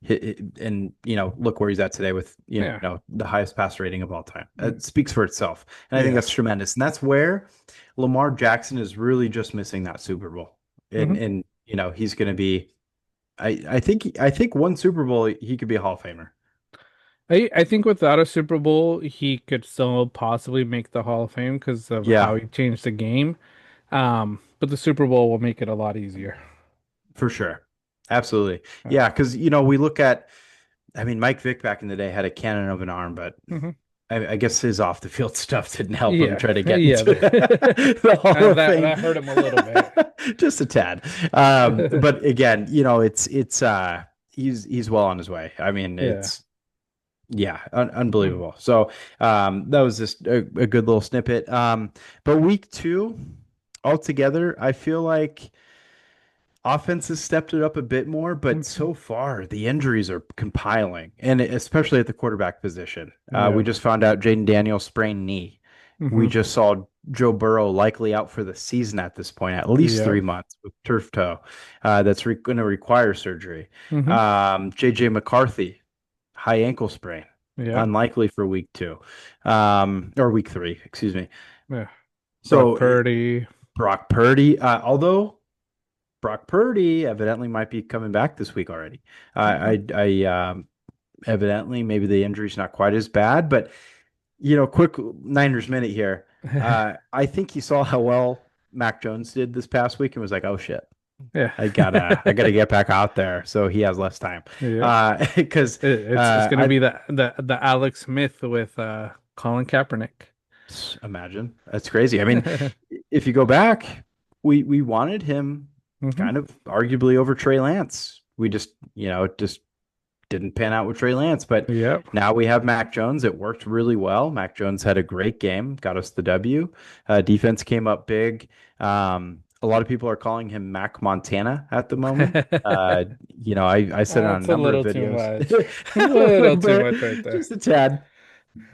Speaker 3: and look where he's at today with
Speaker 2: Yeah.
Speaker 3: the highest pass rating of all time.
Speaker 2: Mm.
Speaker 3: It speaks for itself, and I think
Speaker 2: Yeah.
Speaker 3: that's tremendous. And that's where Lamar Jackson is really just missing that Super Bowl, and
Speaker 2: Hmm.
Speaker 3: and he's going to be. I think one Super Bowl he could be a Hall of Famer.
Speaker 2: I think without a Super Bowl, he could still possibly make the Hall of Fame because of how
Speaker 3: Yeah,
Speaker 2: he changed the game. But the Super Bowl will make it a lot easier.
Speaker 3: for sure, absolutely.
Speaker 2: Uh,
Speaker 3: Yeah, because we look at. I mean, Mike Vick back in the day had a cannon of an arm, but
Speaker 2: mhm.
Speaker 3: I guess his off the field stuff didn't help him
Speaker 2: Yeah,
Speaker 3: try to get
Speaker 2: yeah.
Speaker 3: into the Hall of Fame.
Speaker 2: That hurt him a little bit.
Speaker 3: Just a tad. But again, he's well on his way. I mean,
Speaker 2: Yeah.
Speaker 3: it's yeah,
Speaker 2: Mhm.
Speaker 3: unbelievable. So that was just a good little snippet. But week two, altogether, I feel like offense has stepped it up a bit more, but
Speaker 2: Mhm.
Speaker 3: so far the injuries are compiling, and especially at the quarterback position. We
Speaker 2: Yeah.
Speaker 3: just found out Jaden Daniels sprained knee. We
Speaker 2: Hmm.
Speaker 3: just saw Joe Burrow likely out for the season at this point, at least
Speaker 2: Yeah.
Speaker 3: 3 months with turf toe. That's going to require surgery.
Speaker 2: Hmm.
Speaker 3: JJ McCarthy, high ankle sprain,
Speaker 2: Yeah.
Speaker 3: unlikely for week two, or week three, excuse me.
Speaker 2: Yeah. Brock
Speaker 3: So
Speaker 2: Purdy.
Speaker 3: Brock Purdy, although Brock Purdy evidently might be coming back this week already.
Speaker 2: Mhm.
Speaker 3: Evidently maybe the injury's not quite as bad, but quick Niners minute here. I think he saw how well Mac Jones did this past week and was like, "Oh shit,
Speaker 2: Yeah.
Speaker 3: I gotta get back out there." So he has less time.
Speaker 2: Yeah.
Speaker 3: Because
Speaker 2: It's gonna
Speaker 3: I
Speaker 2: be the Alex Smith with Colin Kaepernick.
Speaker 3: imagine that's crazy. I mean, if you go back, we wanted him
Speaker 2: Hmm.
Speaker 3: kind of arguably over Trey Lance. We just, it just didn't pan out with Trey Lance, but
Speaker 2: Yep.
Speaker 3: now we have Mac Jones. It worked really well. Mac Jones had a great game, got us the W. Defense came up big. A lot of people are calling him Mac Montana at the moment. I said it on a
Speaker 2: That's a
Speaker 3: number of
Speaker 2: little too
Speaker 3: videos,
Speaker 2: much. A
Speaker 3: a little
Speaker 2: little too
Speaker 3: bit,
Speaker 2: much right there.
Speaker 3: just a tad.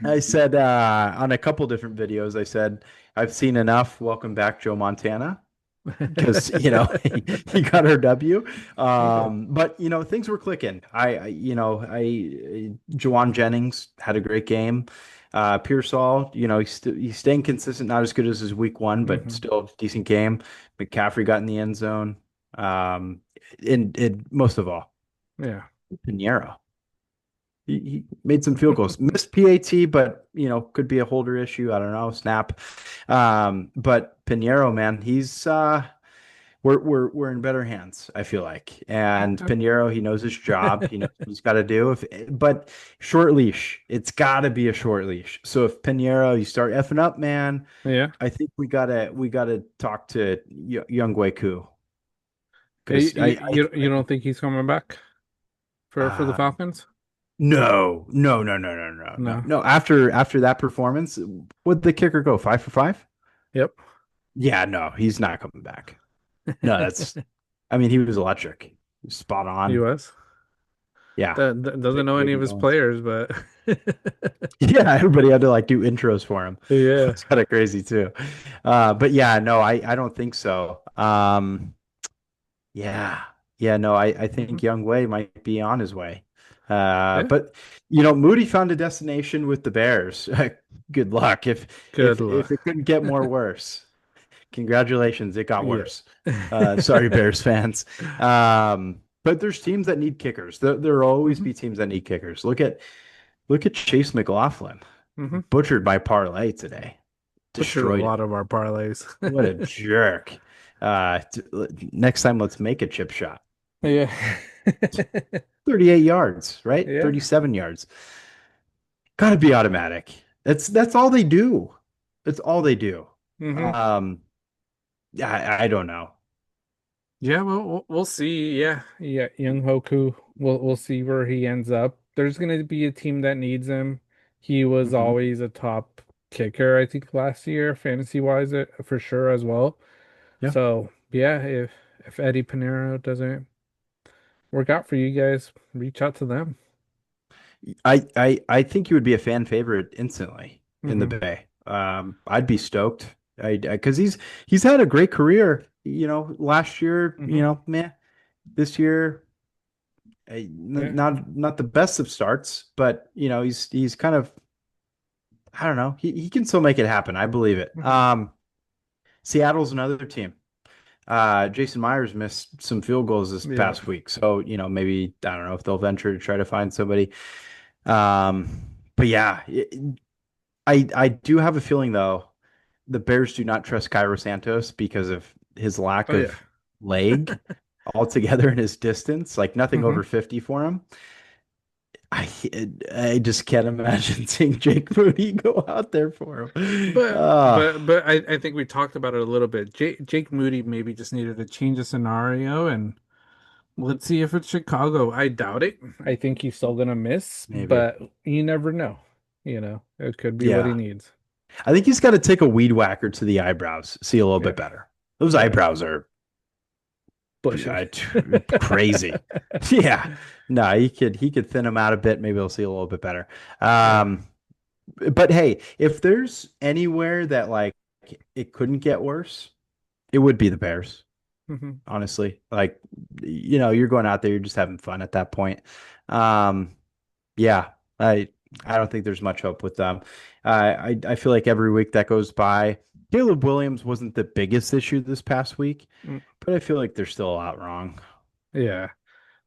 Speaker 3: I said on a couple different videos, I said, I've seen enough. Welcome back, Joe Montana, because he got our W.
Speaker 2: Yeah.
Speaker 3: But things were clicking. Jawan Jennings had a great game. Pearsall, he's staying consistent, not as good as his week one, but
Speaker 2: Hmm.
Speaker 3: still a decent game. McCaffrey got in the end zone. Um, and most of all,
Speaker 2: Yeah.
Speaker 3: Pinheiro. He made some field goals. Missed PAT, but could be a holder issue. I don't know. Snap. But Pinheiro, man, he's we're in better hands, I feel like. And Pinheiro, he knows his job. He knows what he's got to do. But short leash, it's got to be a short leash. So if Pinheiro, you start effing up, man,
Speaker 2: Yeah.
Speaker 3: I think we gotta talk to Young Ku
Speaker 2: You,
Speaker 3: because
Speaker 2: you don't think he's coming back for the
Speaker 3: uh,
Speaker 2: Falcons?
Speaker 3: no, no, no, no, no, no, no,
Speaker 2: No.
Speaker 3: no. After that performance, would the kicker go 5 for 5?
Speaker 2: Yep.
Speaker 3: Yeah, no, he's not coming back. No, that's. I mean, he was electric, spot
Speaker 2: He
Speaker 3: on.
Speaker 2: was.
Speaker 3: Yeah,
Speaker 2: That doesn't know any of
Speaker 3: J.K.
Speaker 2: his
Speaker 3: Dobbins.
Speaker 2: players, but
Speaker 3: Yeah, everybody had to like do intros for him.
Speaker 2: yeah.
Speaker 3: It's kind of crazy too. But yeah, no, I don't think so. Yeah, yeah, no, I
Speaker 2: Hmm.
Speaker 3: think Young Wei might be on his way.
Speaker 2: Yeah.
Speaker 3: But Moody found a destination with the Bears. Good luck. If
Speaker 2: Good
Speaker 3: if
Speaker 2: luck.
Speaker 3: if it couldn't get more worse, congratulations, it got
Speaker 2: Yeah.
Speaker 3: worse. Sorry, Bears fans. But there's teams that need kickers. There will always
Speaker 2: Hmm.
Speaker 3: be teams that need kickers. Look at Chase McLaughlin.
Speaker 2: Hmm.
Speaker 3: Butchered my parlay today.
Speaker 2: Butchered a
Speaker 3: Destroyed it.
Speaker 2: lot of our parlays.
Speaker 3: What a jerk. Next time, let's make a chip shot.
Speaker 2: Yeah.
Speaker 3: 38 yards, right?
Speaker 2: Yeah.
Speaker 3: 37 yards. Got to be automatic. That's all they do. That's all they do.
Speaker 2: Hmm.
Speaker 3: Um, I don't know.
Speaker 2: Yeah, well, we'll see. Yeah, yeah, Young Hoku. We'll see where he ends up. There's gonna be a team that needs him. He was
Speaker 3: Mhm.
Speaker 2: always a top kicker, I think, last year, fantasy wise, it for sure as well.
Speaker 3: Yeah.
Speaker 2: So yeah, if Eddie Pinero doesn't work out for you guys, reach out to them.
Speaker 3: I think he would be a fan favorite instantly in the
Speaker 2: Hmm.
Speaker 3: Bay. I'd be stoked. Because he's had a great career. Last year,
Speaker 2: Hmm.
Speaker 3: meh. This year,
Speaker 2: Yeah.
Speaker 3: not the best of starts, but he's kind of I don't know. He can still make it happen. I believe it.
Speaker 2: Hmm.
Speaker 3: Seattle's another team. Jason Myers missed some field goals this
Speaker 2: Yeah.
Speaker 3: past week, so maybe I don't know if they'll venture to try to find somebody. But yeah, I do have a feeling though the Bears do not trust Cairo Santos because of his lack
Speaker 2: Oh yeah.
Speaker 3: of leg altogether in his distance, like nothing over
Speaker 2: Hmm.
Speaker 3: 50 for him. I I just can't imagine seeing Jake Moody go out there for him.
Speaker 2: But I think we talked about it a little bit. Jake Moody maybe just needed to change the scenario, and let's see if it's Chicago. I doubt it. I think he's still gonna miss,
Speaker 3: Maybe.
Speaker 2: but you never know. It could be what he
Speaker 3: Yeah.
Speaker 2: needs.
Speaker 3: I think he's got to take a weed whacker to the eyebrows, see a little bit
Speaker 2: Yeah,
Speaker 3: better. Those
Speaker 2: yeah,
Speaker 3: eyebrows are
Speaker 2: bushy.
Speaker 3: crazy. Yeah. No, he could thin them out a bit. Maybe he'll see a little bit better.
Speaker 2: Yeah.
Speaker 3: Um, but hey, if there's anywhere that like it couldn't get worse, it would be the Bears.
Speaker 2: Hmm.
Speaker 3: Honestly, like you're going out there, you're just having fun at that point. Um, yeah, I don't think there's much hope with them. I feel like every week that goes by, Caleb Williams wasn't the biggest issue this past week,
Speaker 2: Mm,
Speaker 3: but I feel like there's still a lot wrong.
Speaker 2: yeah.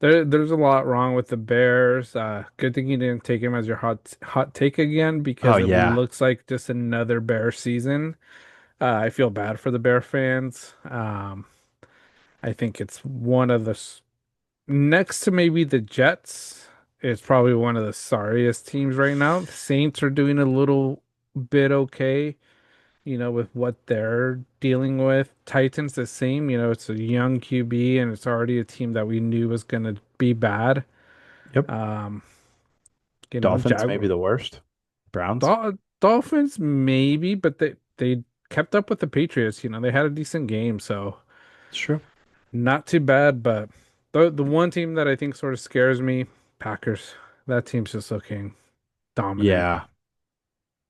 Speaker 2: There's a lot wrong with the Bears. Good thing you didn't take him as your hot take again
Speaker 3: Oh
Speaker 2: because it
Speaker 3: yeah.
Speaker 2: looks like just another Bear season. I feel bad for the Bear fans. I think it's one of next to maybe the Jets. It's probably one of the sorriest teams right now. The Saints are doing a little bit okay, with what they're dealing with. Titans the same, it's a young QB and it's already a team that we knew was going to be bad.
Speaker 3: Yep.
Speaker 2: Um,
Speaker 3: Dolphins may be
Speaker 2: Jaguar
Speaker 3: the worst. Browns.
Speaker 2: Dolphins maybe, but they kept up with the Patriots. They had a decent game, so
Speaker 3: It's true.
Speaker 2: not too bad. But the one team that I think sort of scares me, Packers. That team's just looking dominant.
Speaker 3: Yeah,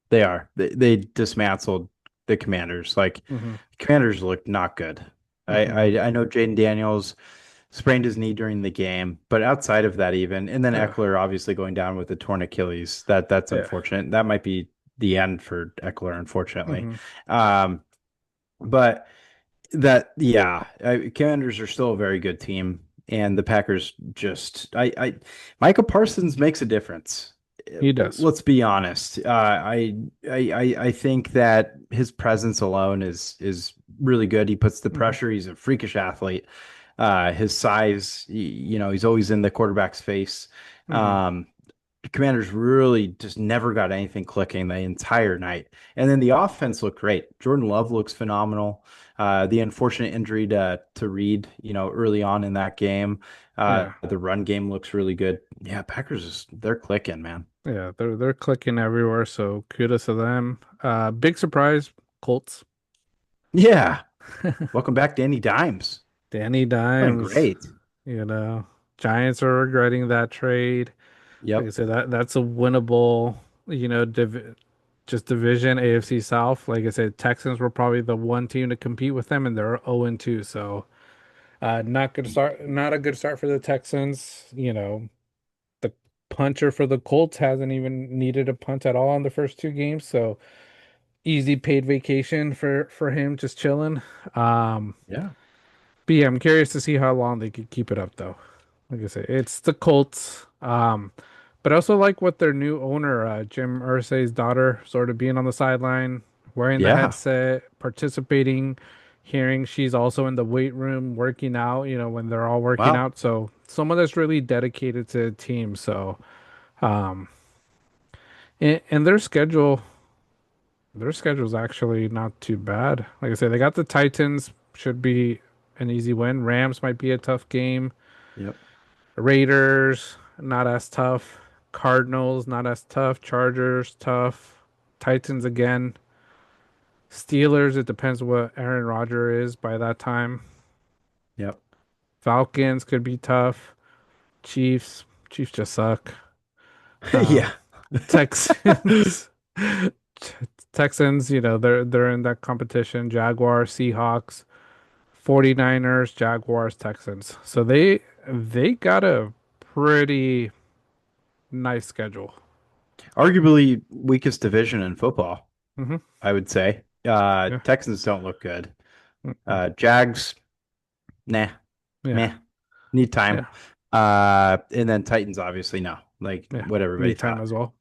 Speaker 3: they are. They dismantled the Commanders. Like
Speaker 2: Hmm.
Speaker 3: Commanders look not good. I
Speaker 2: Hmm.
Speaker 3: I, I know Jaden Daniels sprained his knee during the game, but outside of that, even and then
Speaker 2: Yeah,
Speaker 3: Eckler obviously going down with a torn Achilles. That's
Speaker 2: yeah.
Speaker 3: unfortunate. That might be the end for Eckler, unfortunately.
Speaker 2: Hmm.
Speaker 3: Um, but that yeah, Commanders are still a very good team, and the Packers just Micah Parsons makes a difference.
Speaker 2: He does.
Speaker 3: Let's be honest. I think that his presence alone is really good. He puts the
Speaker 2: Hmm.
Speaker 3: pressure. He's a freakish athlete. His size, he's always in the quarterback's face.
Speaker 2: Hmm.
Speaker 3: Um, the Commanders really just never got anything clicking the entire night. And then the offense looked great. Jordan Love looks phenomenal. The unfortunate injury to Reed, early on in that game.
Speaker 2: Yeah,
Speaker 3: The run game looks really good. Yeah, Packers they're clicking, man.
Speaker 2: yeah. They're clicking everywhere. So kudos to them. Big surprise, Colts.
Speaker 3: Yeah. Welcome back, Danny Dimes.
Speaker 2: Danny
Speaker 3: Playing
Speaker 2: Dimes.
Speaker 3: great.
Speaker 2: You know, Giants are regretting that trade. Like I
Speaker 3: Yep.
Speaker 2: said, that's a winnable, just division AFC South. Like I said, Texans were probably the one team to compete with them, and they're 0-2. So, not a good start for the Texans. The puncher for the Colts hasn't even needed a punt at all in the first two games. So, easy paid vacation for him, just chilling. Um,
Speaker 3: Yeah.
Speaker 2: but yeah, I'm curious to see how long they could keep it up, though. Like I say, it's the Colts. But I also like what their new owner, Jim Irsay's daughter, sort of being on the sideline, wearing the
Speaker 3: Yeah.
Speaker 2: headset, participating, hearing she's also in the weight room working out, when they're all working
Speaker 3: Wow.
Speaker 2: out. So someone that's really dedicated to the team. So, um, and their schedule's actually not too bad. Like I said, they got the Titans, should be an easy win. Rams might be a tough game.
Speaker 3: Yep.
Speaker 2: Raiders, not as tough. Cardinals, not as tough. Chargers, tough. Titans again. Steelers, it depends what Aaron Rodgers is by that time.
Speaker 3: Yep.
Speaker 2: Falcons could be tough. Chiefs just suck. Um,
Speaker 3: Yeah.
Speaker 2: Texans, Texans, they're in that competition. Jaguars, Seahawks, 49ers, Jaguars, Texans. So they got a pretty nice schedule.
Speaker 3: Arguably weakest division in football,
Speaker 2: Hmm.
Speaker 3: I would say.
Speaker 2: Yeah.
Speaker 3: Texans don't look good.
Speaker 2: Mm-mm.
Speaker 3: Jags, nah,
Speaker 2: Yeah.
Speaker 3: meh, need time.
Speaker 2: Yeah.
Speaker 3: And then Titans, obviously, no, like
Speaker 2: Yeah.
Speaker 3: what everybody
Speaker 2: Need time
Speaker 3: thought.
Speaker 2: as well.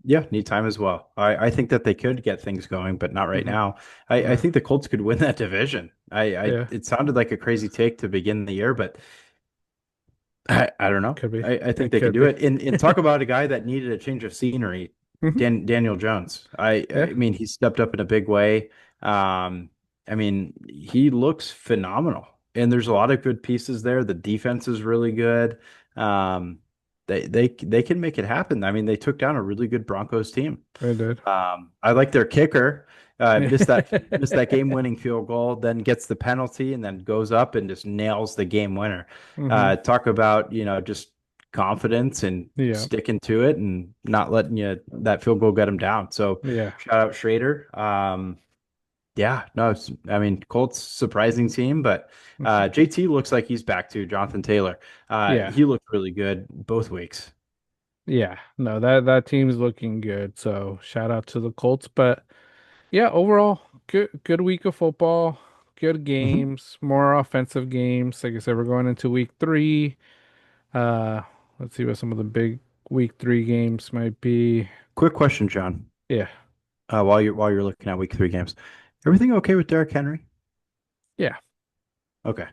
Speaker 3: Yeah, need time as well. I think that they could get things going, but not right
Speaker 2: Hmm.
Speaker 3: now. I
Speaker 2: Yeah.
Speaker 3: think the Colts could win that division.
Speaker 2: Yeah.
Speaker 3: It sounded like a crazy take to begin the year, but I I don't know.
Speaker 2: Could be.
Speaker 3: I think
Speaker 2: It
Speaker 3: they can
Speaker 2: could
Speaker 3: do
Speaker 2: be.
Speaker 3: it. And talk about a guy that needed a change of scenery,
Speaker 2: Hmm.
Speaker 3: Daniel Jones.
Speaker 2: Yeah,
Speaker 3: I mean, he stepped up in a big way. Um, I mean, he looks phenomenal. And there's a lot of good pieces there. The defense is really good. Um, they can make it happen. I mean, they took down a really good Broncos team.
Speaker 2: they did.
Speaker 3: I like their kicker. Missed that game-winning field goal, then gets the penalty, and then goes up and just nails the game winner.
Speaker 2: Hmm.
Speaker 3: Talk about, just confidence and
Speaker 2: Yeah,
Speaker 3: sticking to it and not letting you that field goal get him down. So
Speaker 2: yeah.
Speaker 3: shout out Schrader. Yeah, no, I mean, Colts surprising team, but
Speaker 2: Mhm.
Speaker 3: JT looks like he's back to Jonathan Taylor.
Speaker 2: Yeah,
Speaker 3: He looked really good both weeks.
Speaker 2: yeah. No, that team's looking good. So shout out to the Colts. But yeah, overall, good week of football. Good
Speaker 3: Mhm.
Speaker 2: games, more offensive games. Like I said, we're going into week three. Uh, let's see what some of the big week three games might be.
Speaker 3: Quick question, John.
Speaker 2: Yeah,
Speaker 3: While you're looking at week 3 games, everything okay with Derrick Henry?
Speaker 2: yeah.
Speaker 3: Okay,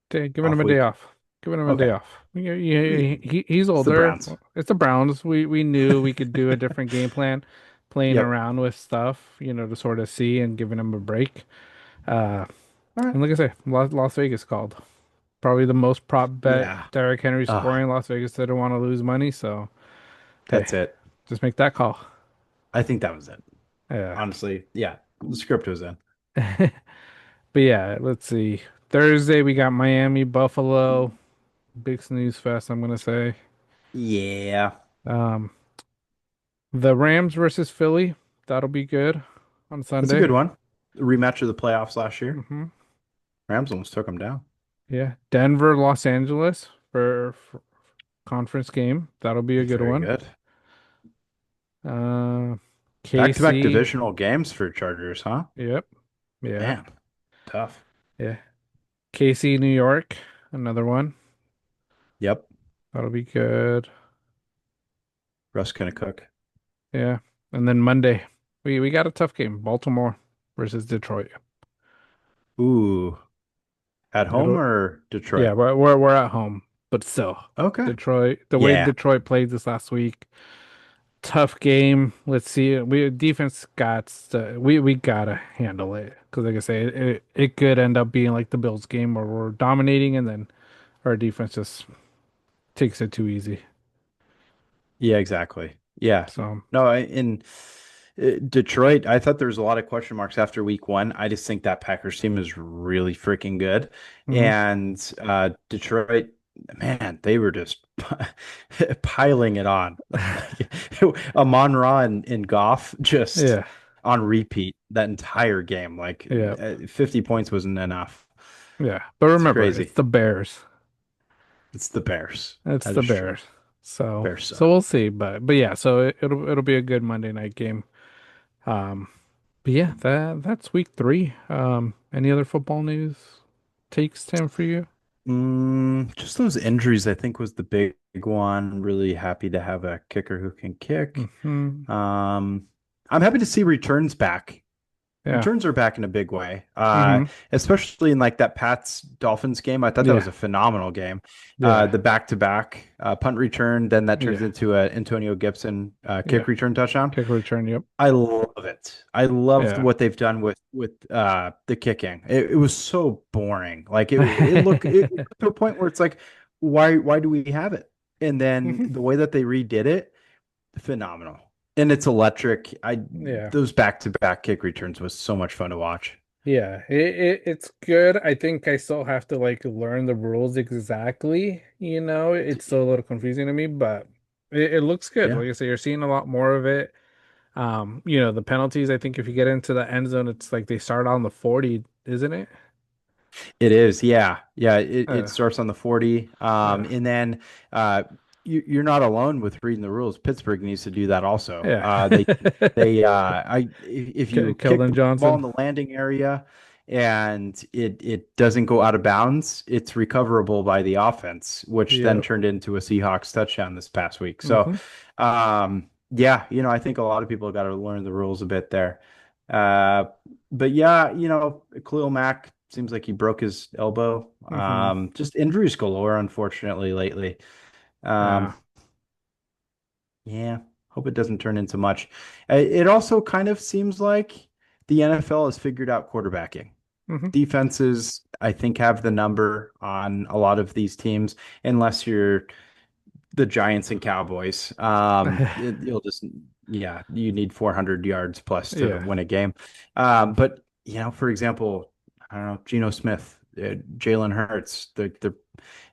Speaker 2: Giving him
Speaker 3: off
Speaker 2: a day
Speaker 3: week.
Speaker 2: off. Giving him a day
Speaker 3: Okay,
Speaker 2: off. He's
Speaker 3: it's the
Speaker 2: older.
Speaker 3: Browns.
Speaker 2: It's the Browns. We knew we could do a different game plan, playing
Speaker 3: Yep.
Speaker 2: around with stuff, to sort of see and giving him a break. Uh,
Speaker 3: All right.
Speaker 2: and like I say, Las Vegas called. Probably the most prop bet
Speaker 3: Yeah.
Speaker 2: Derrick Henry
Speaker 3: Uh,
Speaker 2: scoring in Las Vegas. They don't want to lose money, so hey,
Speaker 3: that's it.
Speaker 2: just make that call.
Speaker 3: I think that was it.
Speaker 2: Yeah.
Speaker 3: Honestly, yeah. The script was in.
Speaker 2: But yeah, let's see. Thursday we got Miami, Buffalo. Big snooze fest, I'm gonna say.
Speaker 3: Yeah.
Speaker 2: Um, the Rams versus Philly. That'll be good on
Speaker 3: That's a
Speaker 2: Sunday.
Speaker 3: good one. Rematch of the playoffs last year.
Speaker 2: Hmm.
Speaker 3: Rams almost took them down.
Speaker 2: Yeah. Denver, Los Angeles for conference game. That'll be a good
Speaker 3: Very
Speaker 2: one.
Speaker 3: good.
Speaker 2: Uh,
Speaker 3: Back-to-back
Speaker 2: KC.
Speaker 3: divisional games for Chargers, huh?
Speaker 2: Yep. Yeah.
Speaker 3: Man, tough.
Speaker 2: Yeah. KC, New York. Another one.
Speaker 3: Yep.
Speaker 2: That'll be good.
Speaker 3: Russ gonna cook.
Speaker 2: Yeah. And then Monday, we got a tough game. Baltimore versus Detroit.
Speaker 3: Ooh. At home
Speaker 2: It'll
Speaker 3: or
Speaker 2: Yeah,
Speaker 3: Detroit?
Speaker 2: we're at home, but still,
Speaker 3: Okay.
Speaker 2: Detroit. The way
Speaker 3: Yeah.
Speaker 2: Detroit played this last week, tough game. Let's see. We defense got we gotta handle it because, like I say, it could end up being like the Bills game where we're dominating and then our defense just takes it too easy.
Speaker 3: Yeah, exactly. Yeah.
Speaker 2: So,
Speaker 3: No, in Detroit, I thought there was a lot of question marks after week 1. I just think that Packers team is really freaking good.
Speaker 2: hmm.
Speaker 3: And Detroit, man, they were just piling it on. Like Amon-Ra and Goff just
Speaker 2: Yeah,
Speaker 3: on repeat that entire game. Like
Speaker 2: yeah,
Speaker 3: 50 points wasn't enough.
Speaker 2: yeah. But
Speaker 3: It's
Speaker 2: remember, it's
Speaker 3: crazy.
Speaker 2: the Bears.
Speaker 3: It's the Bears.
Speaker 2: It's
Speaker 3: That
Speaker 2: the
Speaker 3: is true.
Speaker 2: Bears. So
Speaker 3: Bears
Speaker 2: so
Speaker 3: suck.
Speaker 2: we'll see. But yeah, so it'll be a good Monday night game. Um, but yeah, that's week three. Any other football news takes, Tim, for you?
Speaker 3: Just those injuries, I think, was the big one. Really happy to have a kicker who can kick.
Speaker 2: Hmm.
Speaker 3: Um, I'm happy to see returns back.
Speaker 2: Yeah.
Speaker 3: Returns are back in a big way.
Speaker 2: Hmm.
Speaker 3: Especially in like that Pats Dolphins game. I thought that was
Speaker 2: Yeah.
Speaker 3: a phenomenal game.
Speaker 2: Yeah.
Speaker 3: The back-to-back punt return, then that turns
Speaker 2: Yeah.
Speaker 3: into a Antonio Gibson
Speaker 2: Yeah.
Speaker 3: kick return touchdown.
Speaker 2: Kick return. Yep.
Speaker 3: I love it. I loved
Speaker 2: Yeah.
Speaker 3: what they've done with the kicking. It was so boring. Like it got to a point where it's like, why do we have it? And then
Speaker 2: Hmm.
Speaker 3: the way that they redid it, phenomenal. And it's electric. I
Speaker 2: Yeah.
Speaker 3: Those back-to-back kick returns was so much fun to watch.
Speaker 2: Yeah. It's good. I think I still have to like learn the rules exactly. It's still a little confusing to me, but it looks good.
Speaker 3: Yeah.
Speaker 2: Like I say, you're seeing a lot more of it. The penalties, I think if you get into the end zone, it's like they start on the 40, isn't it?
Speaker 3: It is, yeah, yeah. It
Speaker 2: Uh,
Speaker 3: starts on the 40,
Speaker 2: yeah.
Speaker 3: and then uh, you're not alone with reading the rules. Pittsburgh needs to do that also.
Speaker 2: Yeah.
Speaker 3: If you kick
Speaker 2: Keldon
Speaker 3: the ball in
Speaker 2: Johnson.
Speaker 3: the landing area and it doesn't go out of bounds, it's recoverable by the offense, which then
Speaker 2: Yeah.
Speaker 3: turned into a Seahawks touchdown this past week. So,
Speaker 2: Hmm.
Speaker 3: yeah, I think a lot of people got to learn the rules a bit there. Uh, but yeah, Khalil Mack seems like he broke his elbow.
Speaker 2: Hmm.
Speaker 3: Just injuries galore, unfortunately, lately. Um,
Speaker 2: Yeah.
Speaker 3: yeah, hope it doesn't turn into much. It also kind of seems like the NFL has figured out quarterbacking.
Speaker 2: Hmm.
Speaker 3: Defenses, I think, have the number on a lot of these teams, unless you're the Giants and Cowboys. You'll just, yeah, you need 400 yards plus to
Speaker 2: Yeah.
Speaker 3: win a game. But, for example, I don't know, Geno Smith, Jalen Hurts, they're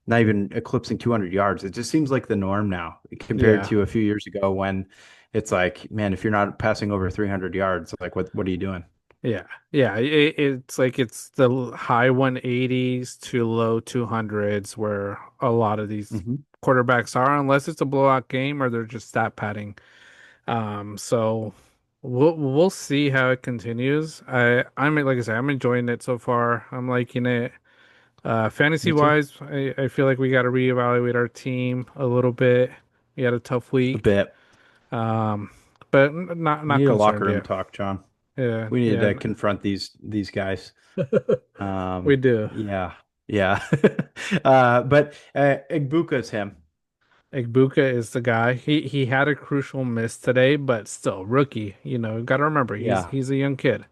Speaker 3: not even eclipsing 200 yards. It just seems like the norm now compared
Speaker 2: Yeah.
Speaker 3: to a few years ago when it's like, man, if you're not passing over 300 yards, like what are you doing?
Speaker 2: Yeah. Yeah. It's like it's the high 180s to low 200s where a lot of these
Speaker 3: Hmm.
Speaker 2: quarterbacks are, unless it's a blowout game or they're just stat padding. So we'll see how it continues. I'm like I said, I'm enjoying it so far. I'm liking it. Fantasy
Speaker 3: Me too.
Speaker 2: wise, I feel like we got to reevaluate our team a little bit. We had a tough
Speaker 3: A
Speaker 2: week.
Speaker 3: bit.
Speaker 2: Um, but
Speaker 3: We
Speaker 2: not
Speaker 3: need a locker
Speaker 2: concerned
Speaker 3: room
Speaker 2: yet.
Speaker 3: talk, John.
Speaker 2: Yeah,
Speaker 3: We need
Speaker 2: yeah,
Speaker 3: to confront these guys.
Speaker 2: we do.
Speaker 3: Yeah, yeah. But Igbuka's him.
Speaker 2: Igbuka is the guy. He had a crucial miss today, but still rookie. You know, got to remember
Speaker 3: Yeah.
Speaker 2: he's a young kid.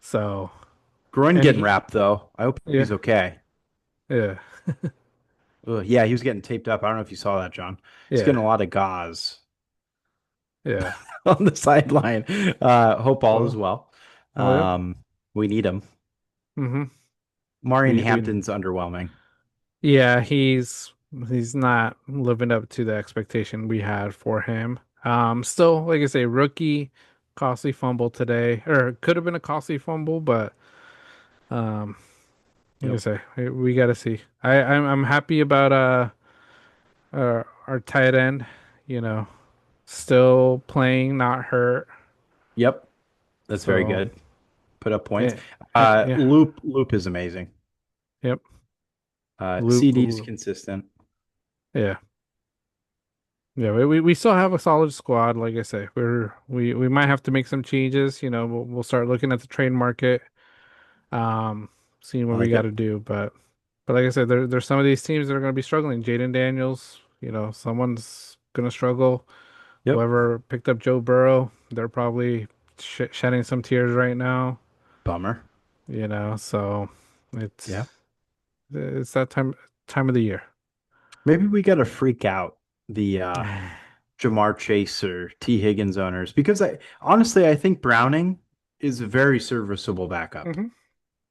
Speaker 2: So
Speaker 3: Groin
Speaker 2: and
Speaker 3: getting
Speaker 2: he
Speaker 3: wrapped though. I hope
Speaker 2: yeah
Speaker 3: he's okay.
Speaker 2: yeah
Speaker 3: Ugh, yeah, he was getting taped up. I don't know if you saw that, John. He's
Speaker 2: yeah
Speaker 3: getting a lot of gauze
Speaker 2: yeah.
Speaker 3: on the sideline. Hope all is
Speaker 2: Well,
Speaker 3: well.
Speaker 2: well, yep.
Speaker 3: Um, we need him.
Speaker 2: Hmm.
Speaker 3: Marion
Speaker 2: We
Speaker 3: Hampton's underwhelming.
Speaker 2: yeah, he's not living up to the expectation we had for him. Still, like I say, rookie, costly fumble today, or could have been a costly fumble, but um, like I
Speaker 3: Yep.
Speaker 2: say, we got to see. I'm happy about our tight end, you know, still playing, not hurt.
Speaker 3: Yep. That's very
Speaker 2: So
Speaker 3: good. Put up points.
Speaker 2: yeah, yeah,
Speaker 3: Loop is amazing.
Speaker 2: yep.
Speaker 3: CD's
Speaker 2: Loop,
Speaker 3: consistent.
Speaker 2: yeah. Yeah, we still have a solid squad. Like I say, we might have to make some changes. You know, we'll start looking at the trade market, um, seeing
Speaker 3: I
Speaker 2: what we
Speaker 3: like
Speaker 2: got
Speaker 3: it.
Speaker 2: to do. But like I said, there's some of these teams that are going to be struggling. Jaden Daniels, you know, someone's going to struggle.
Speaker 3: Yep.
Speaker 2: Whoever picked up Joe Burrow, they're probably shedding some tears right now.
Speaker 3: Bummer.
Speaker 2: You know, so
Speaker 3: Yeah.
Speaker 2: it's that time of the year.
Speaker 3: Maybe we got to freak out the Jamar Chase or T. Higgins owners because I honestly I think Browning is a very serviceable backup.
Speaker 2: Hmm.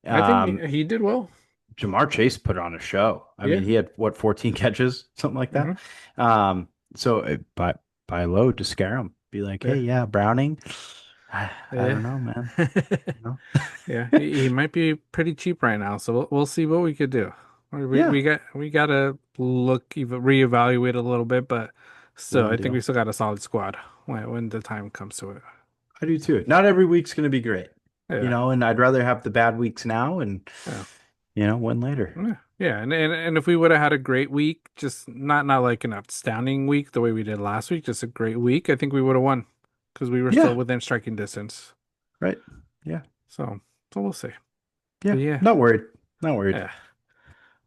Speaker 2: I think
Speaker 3: Um,
Speaker 2: he did well.
Speaker 3: Jamar Chase put on a show. I
Speaker 2: Yeah.
Speaker 3: mean, he had what 14 catches, something like that.
Speaker 2: Hmm.
Speaker 3: So buy low to scare him. Be like, hey,
Speaker 2: Yeah.
Speaker 3: yeah, Browning. I
Speaker 2: Yeah.
Speaker 3: don't know, man. You know?
Speaker 2: Yeah, he might be pretty cheap right now, so we'll see what we could do.
Speaker 3: Yeah,
Speaker 2: We gotta look even reevaluate a little bit, but still,
Speaker 3: will
Speaker 2: I think we
Speaker 3: do.
Speaker 2: still got a solid squad when the time comes to it.
Speaker 3: I do too. Not every week's going to be great,
Speaker 2: Yeah,
Speaker 3: and I'd rather have the bad weeks now and,
Speaker 2: yeah,
Speaker 3: win later.
Speaker 2: yeah, yeah. And if we would have had a great week, just not like an outstanding week the way we did last week, just a great week, I think we would have won because we were still
Speaker 3: Yeah,
Speaker 2: within striking distance.
Speaker 3: right. Yeah,
Speaker 2: So so we'll see. But
Speaker 3: yeah.
Speaker 2: yeah,
Speaker 3: Not worried. Not worried.
Speaker 2: yeah.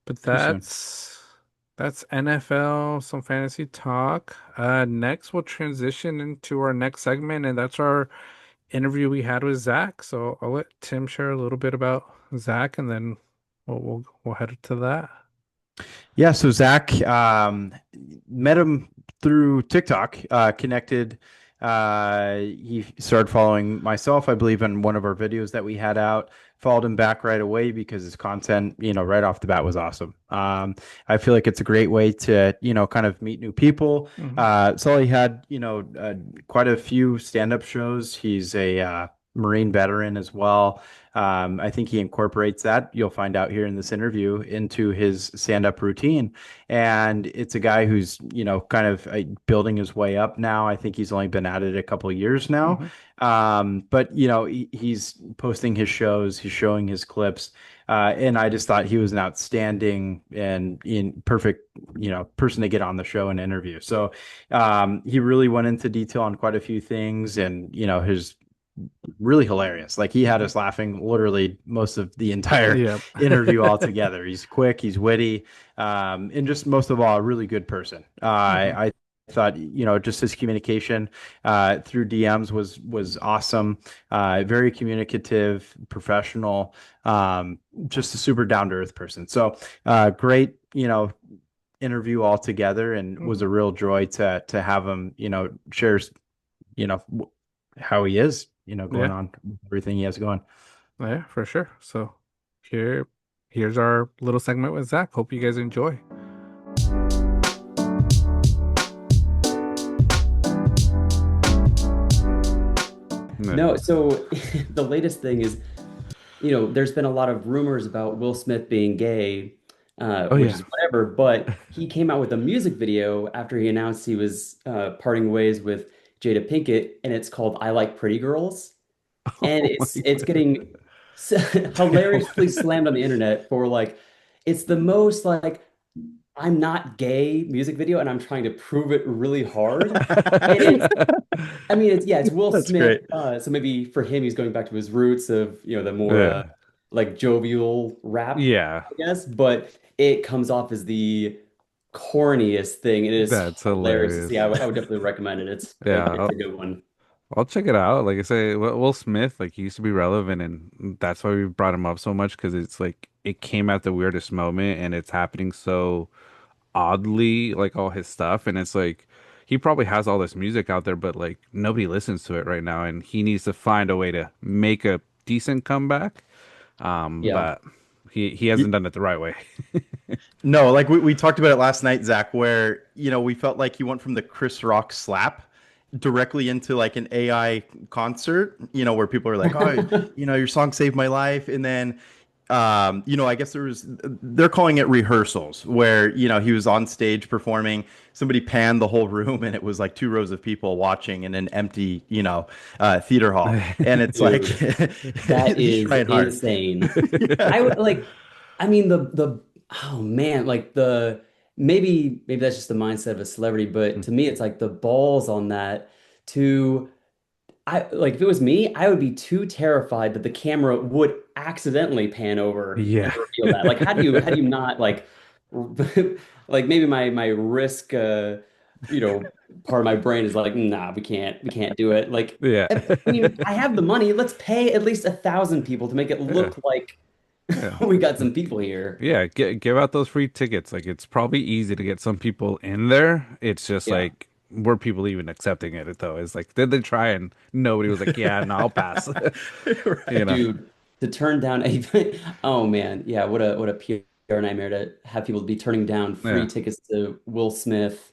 Speaker 2: But
Speaker 3: Too soon.
Speaker 2: that's NFL, some fantasy talk. Next we'll transition into our next segment, and that's our interview we had with Zach. So I'll let Tim share a little bit about Zach, and then we'll head to that.
Speaker 3: Yeah, so Zach met him through TikTok, connected. He started following myself, I believe, in one of our videos that we had out. Followed him back right away because his content, right off the bat was awesome. I feel like it's a great way to, kind of meet new people.
Speaker 2: Hmm.
Speaker 3: Sully had, quite a few stand-up shows. He's a Marine veteran as well. I think he incorporates that, you'll find out here in this interview, into his stand-up routine. And it's a guy who's, kind of building his way up now. I think he's only been at it a couple of years now.
Speaker 2: Hmm.
Speaker 3: But he's posting his shows, he's showing his clips. And I just thought he was an outstanding and in perfect, person to get on the show and interview. So he really went into detail on quite a few things, and his really hilarious. Like he had us laughing literally most of the entire
Speaker 2: Yep.
Speaker 3: interview altogether. He's quick, he's witty, and just most of all, a really good person.
Speaker 2: Mhm.
Speaker 3: I thought, just his communication through DMs was awesome. Very communicative, professional, just a super down to earth person. So great, interview altogether, and was
Speaker 2: Mhm.
Speaker 3: a real joy to have him, shares, how he is, going
Speaker 2: Yeah.
Speaker 3: on with everything he has going.
Speaker 2: Yeah, for sure. So here, here's our little segment with Zach. Hope you guys enjoy. Yeah.
Speaker 1: No, so the latest thing is, there's been a lot of rumors about Will Smith being gay,
Speaker 2: Oh
Speaker 1: which
Speaker 2: yeah.
Speaker 1: is whatever, but he came out with a music video after he announced he was parting ways with Jada Pinkett, and it's called I Like Pretty Girls. And
Speaker 2: Oh my
Speaker 1: it's
Speaker 2: God.
Speaker 1: getting hilariously slammed on the internet for like it's the most like I'm not gay music video and I'm trying to prove it really hard. And it's I mean it's yeah, it's Will
Speaker 3: That's
Speaker 1: Smith.
Speaker 3: great.
Speaker 1: So maybe for him he's going back to his roots of, the more
Speaker 2: Yeah.
Speaker 1: like jovial rap,
Speaker 2: Yeah.
Speaker 1: I guess, but it comes off as the corniest thing. It is
Speaker 2: That's
Speaker 1: hilarious to see. I
Speaker 2: hilarious.
Speaker 1: would, I would definitely recommend it.
Speaker 2: Yeah,
Speaker 1: It's a good one.
Speaker 2: I'll check it out. Like I say, Will Smith, like he used to be relevant, and that's why we brought him up so much because it's like it came at the weirdest moment, and it's happening so oddly, like all his stuff, and it's like he probably has all this music out there, but like nobody listens to it right now, and he needs to find a way to make a decent comeback.
Speaker 1: Yeah.
Speaker 2: But he hasn't done it the right way.
Speaker 3: No, like we talked about it last night, Zach, where, we felt like he went from the Chris Rock slap directly into like an AI concert, where people are like, oh, your song saved my life. And then, I guess they're calling it rehearsals where, he was on stage performing, somebody panned the whole room and it was like two rows of people watching in an empty, theater hall. And it's like,
Speaker 1: Dude, that
Speaker 3: he's
Speaker 1: is
Speaker 3: trying hard.
Speaker 1: insane.
Speaker 3: Yeah.
Speaker 1: I would like, I mean, the oh man, like maybe that's just the mindset of a celebrity, but to me, it's like the balls on that to I like if it was me, I would be too terrified that the camera would accidentally pan over and
Speaker 2: Yeah.
Speaker 1: reveal that. Like, how do you not like like maybe my risk you know part of my brain is like, nah, we can't do it. Like,
Speaker 2: Yeah.
Speaker 1: I mean, I have the money. Let's pay at least 1,000 people to make it
Speaker 2: Yeah.
Speaker 1: look like
Speaker 2: Yeah.
Speaker 1: we got some people here.
Speaker 2: Yeah, give out those free tickets. Like it's probably easy to get some people in there. It's just
Speaker 1: Yeah.
Speaker 2: like were people even accepting it though? It's like did they try and nobody was like, yeah, no, I'll pass. You know.
Speaker 3: Right.
Speaker 1: Dude, to turn down a oh man, yeah, what a PR nightmare to have people be turning down free
Speaker 2: Yeah.
Speaker 1: tickets to Will Smith.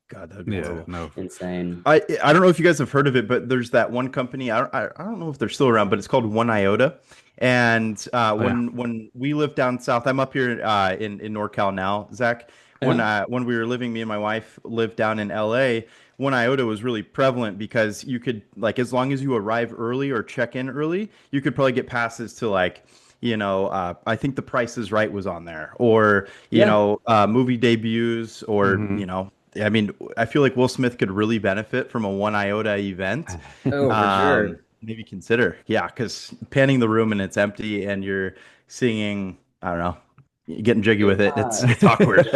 Speaker 3: God, that would be
Speaker 1: It's
Speaker 2: Yeah,
Speaker 3: horrible.
Speaker 2: no.
Speaker 1: insane.
Speaker 3: I don't know if you guys have heard of it, but there's that one company. I don't know if they're still around, but it's called One Iota. And
Speaker 2: Oh yeah.
Speaker 3: when we lived down south, I'm up here in NorCal now, Zach.
Speaker 1: Yeah.
Speaker 3: When we were living, me and my wife lived down in LA. One Iota was really prevalent because you could, like, as long as you arrive early or check in early, you could probably get passes to like, I think The Price is Right was on there, or
Speaker 1: Yeah.
Speaker 3: movie debuts, or
Speaker 2: Hmm.
Speaker 3: I mean, I feel like Will Smith could really benefit from a One Iota event.
Speaker 1: Oh, for sure.
Speaker 3: Maybe consider, yeah, because panning the room and it's empty and you're singing, I don't know, getting jiggy with
Speaker 1: Dude,
Speaker 3: it. It's awkward.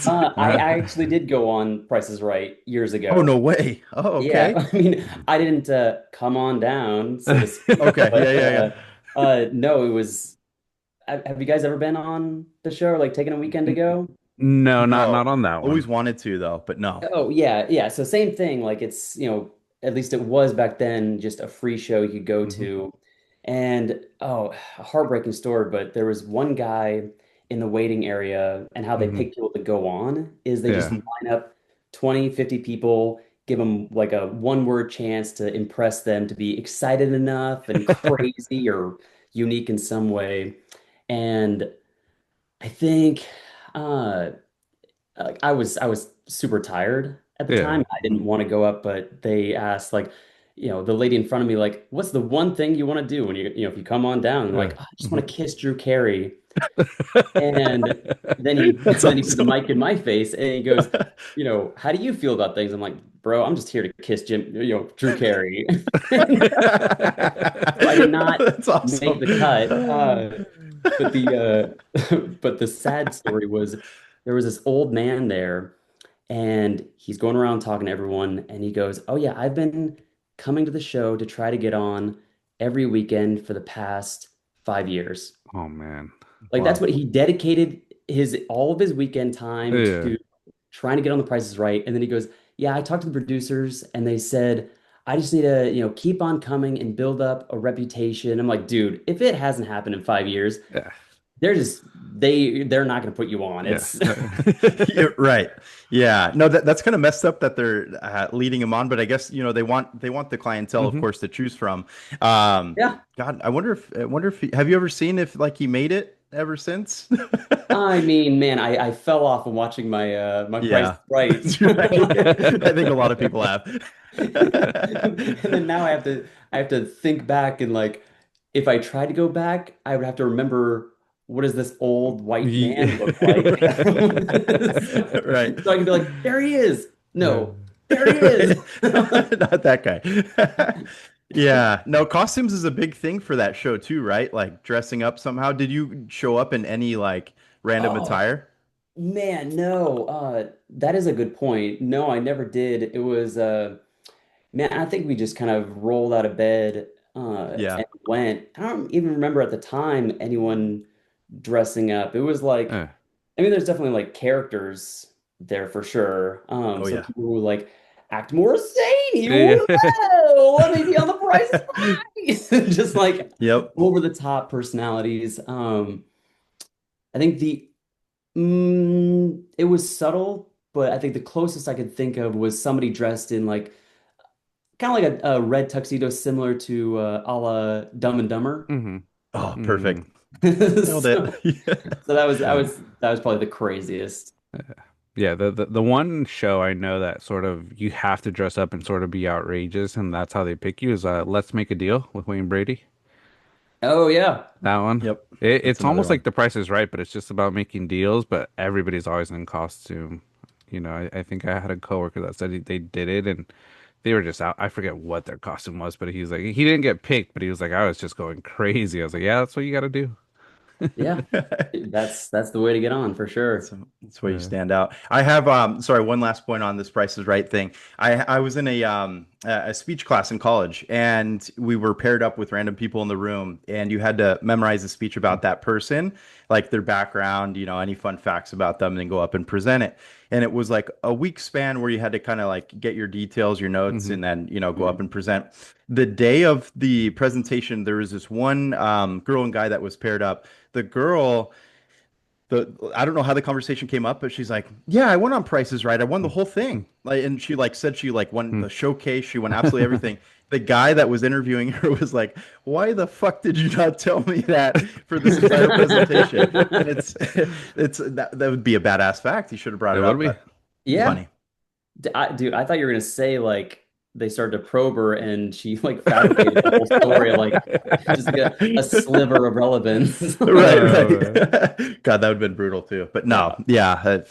Speaker 1: I actually did go on Price is Right years
Speaker 3: Oh,
Speaker 1: ago.
Speaker 3: no way. Oh,
Speaker 1: Yeah,
Speaker 3: okay.
Speaker 1: I mean, I didn't come on down, so to speak,
Speaker 3: Okay.
Speaker 1: but
Speaker 3: Yeah, yeah, yeah.
Speaker 1: no, it was. Have you guys ever been on the show or like taken a weekend to go?
Speaker 2: No, not
Speaker 3: No.
Speaker 2: on that
Speaker 3: Always
Speaker 2: one.
Speaker 3: wanted to though, but no.
Speaker 1: Oh yeah, yeah. So same thing. Like it's, at least it was back then, just a free show you could go
Speaker 3: Hmm.
Speaker 1: to. And a heartbreaking story, but there was one guy in the waiting area, and how they
Speaker 2: Hmm.
Speaker 1: pick people to go on is they just
Speaker 2: Yeah.
Speaker 1: line up 20, 50 people, give them like a one-word chance to impress them to be excited enough and crazy or unique in some way. And I think uh like I was super tired at the
Speaker 2: Yeah.
Speaker 1: time. I didn't want to go up, but they asked like, the lady in front of me, like, what's the one thing you want to do when if you come on down? And
Speaker 2: Yeah.
Speaker 1: like, "Oh, I just want
Speaker 2: Mhm.
Speaker 1: to kiss Drew Carey." And then he
Speaker 3: That's
Speaker 1: then he put the
Speaker 3: awesome.
Speaker 1: mic in my face and he goes, how do you feel about things? I'm like, bro, I'm just here to kiss Drew Carey. So I did not
Speaker 3: That's
Speaker 1: make
Speaker 3: awesome.
Speaker 1: the cut. But but the sad story was there was this old man there and he's going around talking to everyone and he goes, "Oh yeah, I've been coming to the show to try to get on every weekend for the past 5 years."
Speaker 2: Oh man.
Speaker 1: Like that's
Speaker 3: Wow.
Speaker 1: what he dedicated his all of his weekend time
Speaker 2: Yeah.
Speaker 1: to trying to get on the prices right. And then he goes, "Yeah, I talked to the producers and they said I just need to, keep on coming and build up a reputation." I'm like, dude, if it hasn't happened in 5 years,
Speaker 2: Yeah.
Speaker 1: they're not gonna put you on.
Speaker 2: Yeah.
Speaker 1: It's
Speaker 3: You're right. Yeah. No, that's kind of messed up that they're leading him on, but I guess they want the clientele, of
Speaker 2: Hmm.
Speaker 3: course, to choose from. Um,
Speaker 1: yeah.
Speaker 3: God, I wonder if have you ever seen if like he made it ever since?
Speaker 1: I mean, man, I fell off of watching my Price is
Speaker 3: Yeah,
Speaker 1: Right.
Speaker 3: that's right. I think a lot of people have.
Speaker 1: And then now I have to think back and like if I tried to go back, I would have to remember what does this old white man look like?
Speaker 3: Right.
Speaker 1: So I can be like, there he is.
Speaker 2: Uh,
Speaker 1: No, there he is.
Speaker 3: Not that guy. Yeah. No, costumes is a big thing for that show too, right? Like dressing up somehow. Did you show up in any like random
Speaker 1: Oh
Speaker 3: attire?
Speaker 1: man, no. That is a good point. No, I never did. It was man, I think we just kind of rolled out of bed
Speaker 3: Yeah.
Speaker 1: and went. I don't even remember at the time anyone dressing up. It was like,
Speaker 2: uh,
Speaker 1: I mean, there's definitely like characters there for sure.
Speaker 3: Oh
Speaker 1: Some
Speaker 3: yeah.
Speaker 1: people who like act more zany.
Speaker 2: yeah.
Speaker 1: Whoa, let me be on the Price is Right. Just like
Speaker 3: Yep.
Speaker 1: over the top personalities. I think it was subtle, but I think the closest I could think of was somebody dressed in like kind of like a red tuxedo similar to a la Dumb and Dumber.
Speaker 2: Hmm.
Speaker 3: Oh,
Speaker 2: Hmm.
Speaker 3: perfect. Nailed it.
Speaker 1: So, so that was probably the craziest.
Speaker 2: Yeah, the one show I know that sort of you have to dress up and sort of be outrageous, and that's how they pick you is Let's Make a Deal with Wayne Brady.
Speaker 1: Oh yeah.
Speaker 2: That one.
Speaker 3: Yep. That's
Speaker 2: It's
Speaker 3: another
Speaker 2: almost
Speaker 3: one.
Speaker 2: like The Price is Right, but it's just about making deals, but everybody's always in costume. I think I had a coworker that said they did it and they were just out. I forget what their costume was, but he's like, he didn't get picked, but he was like, I was just going crazy. I was like, yeah, that's what you got to do.
Speaker 1: Yeah. That's the way to get on for sure.
Speaker 3: So that's why you
Speaker 2: Yeah.
Speaker 3: stand out. I have sorry, one last point on this Price is Right thing. I was in a speech class in college and we were paired up with random people in the room and you had to memorize a speech about that person, like their background, any fun facts about them, and then go up and present it. And it was like a week span where you had to kind of like get your details, your notes,
Speaker 2: Hmm.
Speaker 3: and then, go up
Speaker 1: Mhm.
Speaker 3: and present. The day of the presentation, there was this one girl and guy that was paired up. The girl I don't know how the conversation came up, but she's like, "Yeah, I went on Prices Right. I won the whole thing." Like, and she like said she like won the showcase. She won absolutely everything. The guy that was interviewing her was like, "Why the fuck did you not tell me that for this entire presentation?" And it's it's that would be a badass fact. He should have brought
Speaker 2: It
Speaker 3: it
Speaker 2: would
Speaker 3: up,
Speaker 2: be.
Speaker 3: but
Speaker 1: Yeah.
Speaker 3: funny.
Speaker 1: Dude, I thought you were gonna say like they started to probe her and she like fabricated the whole story of like just like a sliver of relevance.
Speaker 3: Right, right.
Speaker 2: Man.
Speaker 3: God, that would have been brutal too. But no,
Speaker 1: Yeah.
Speaker 3: yeah,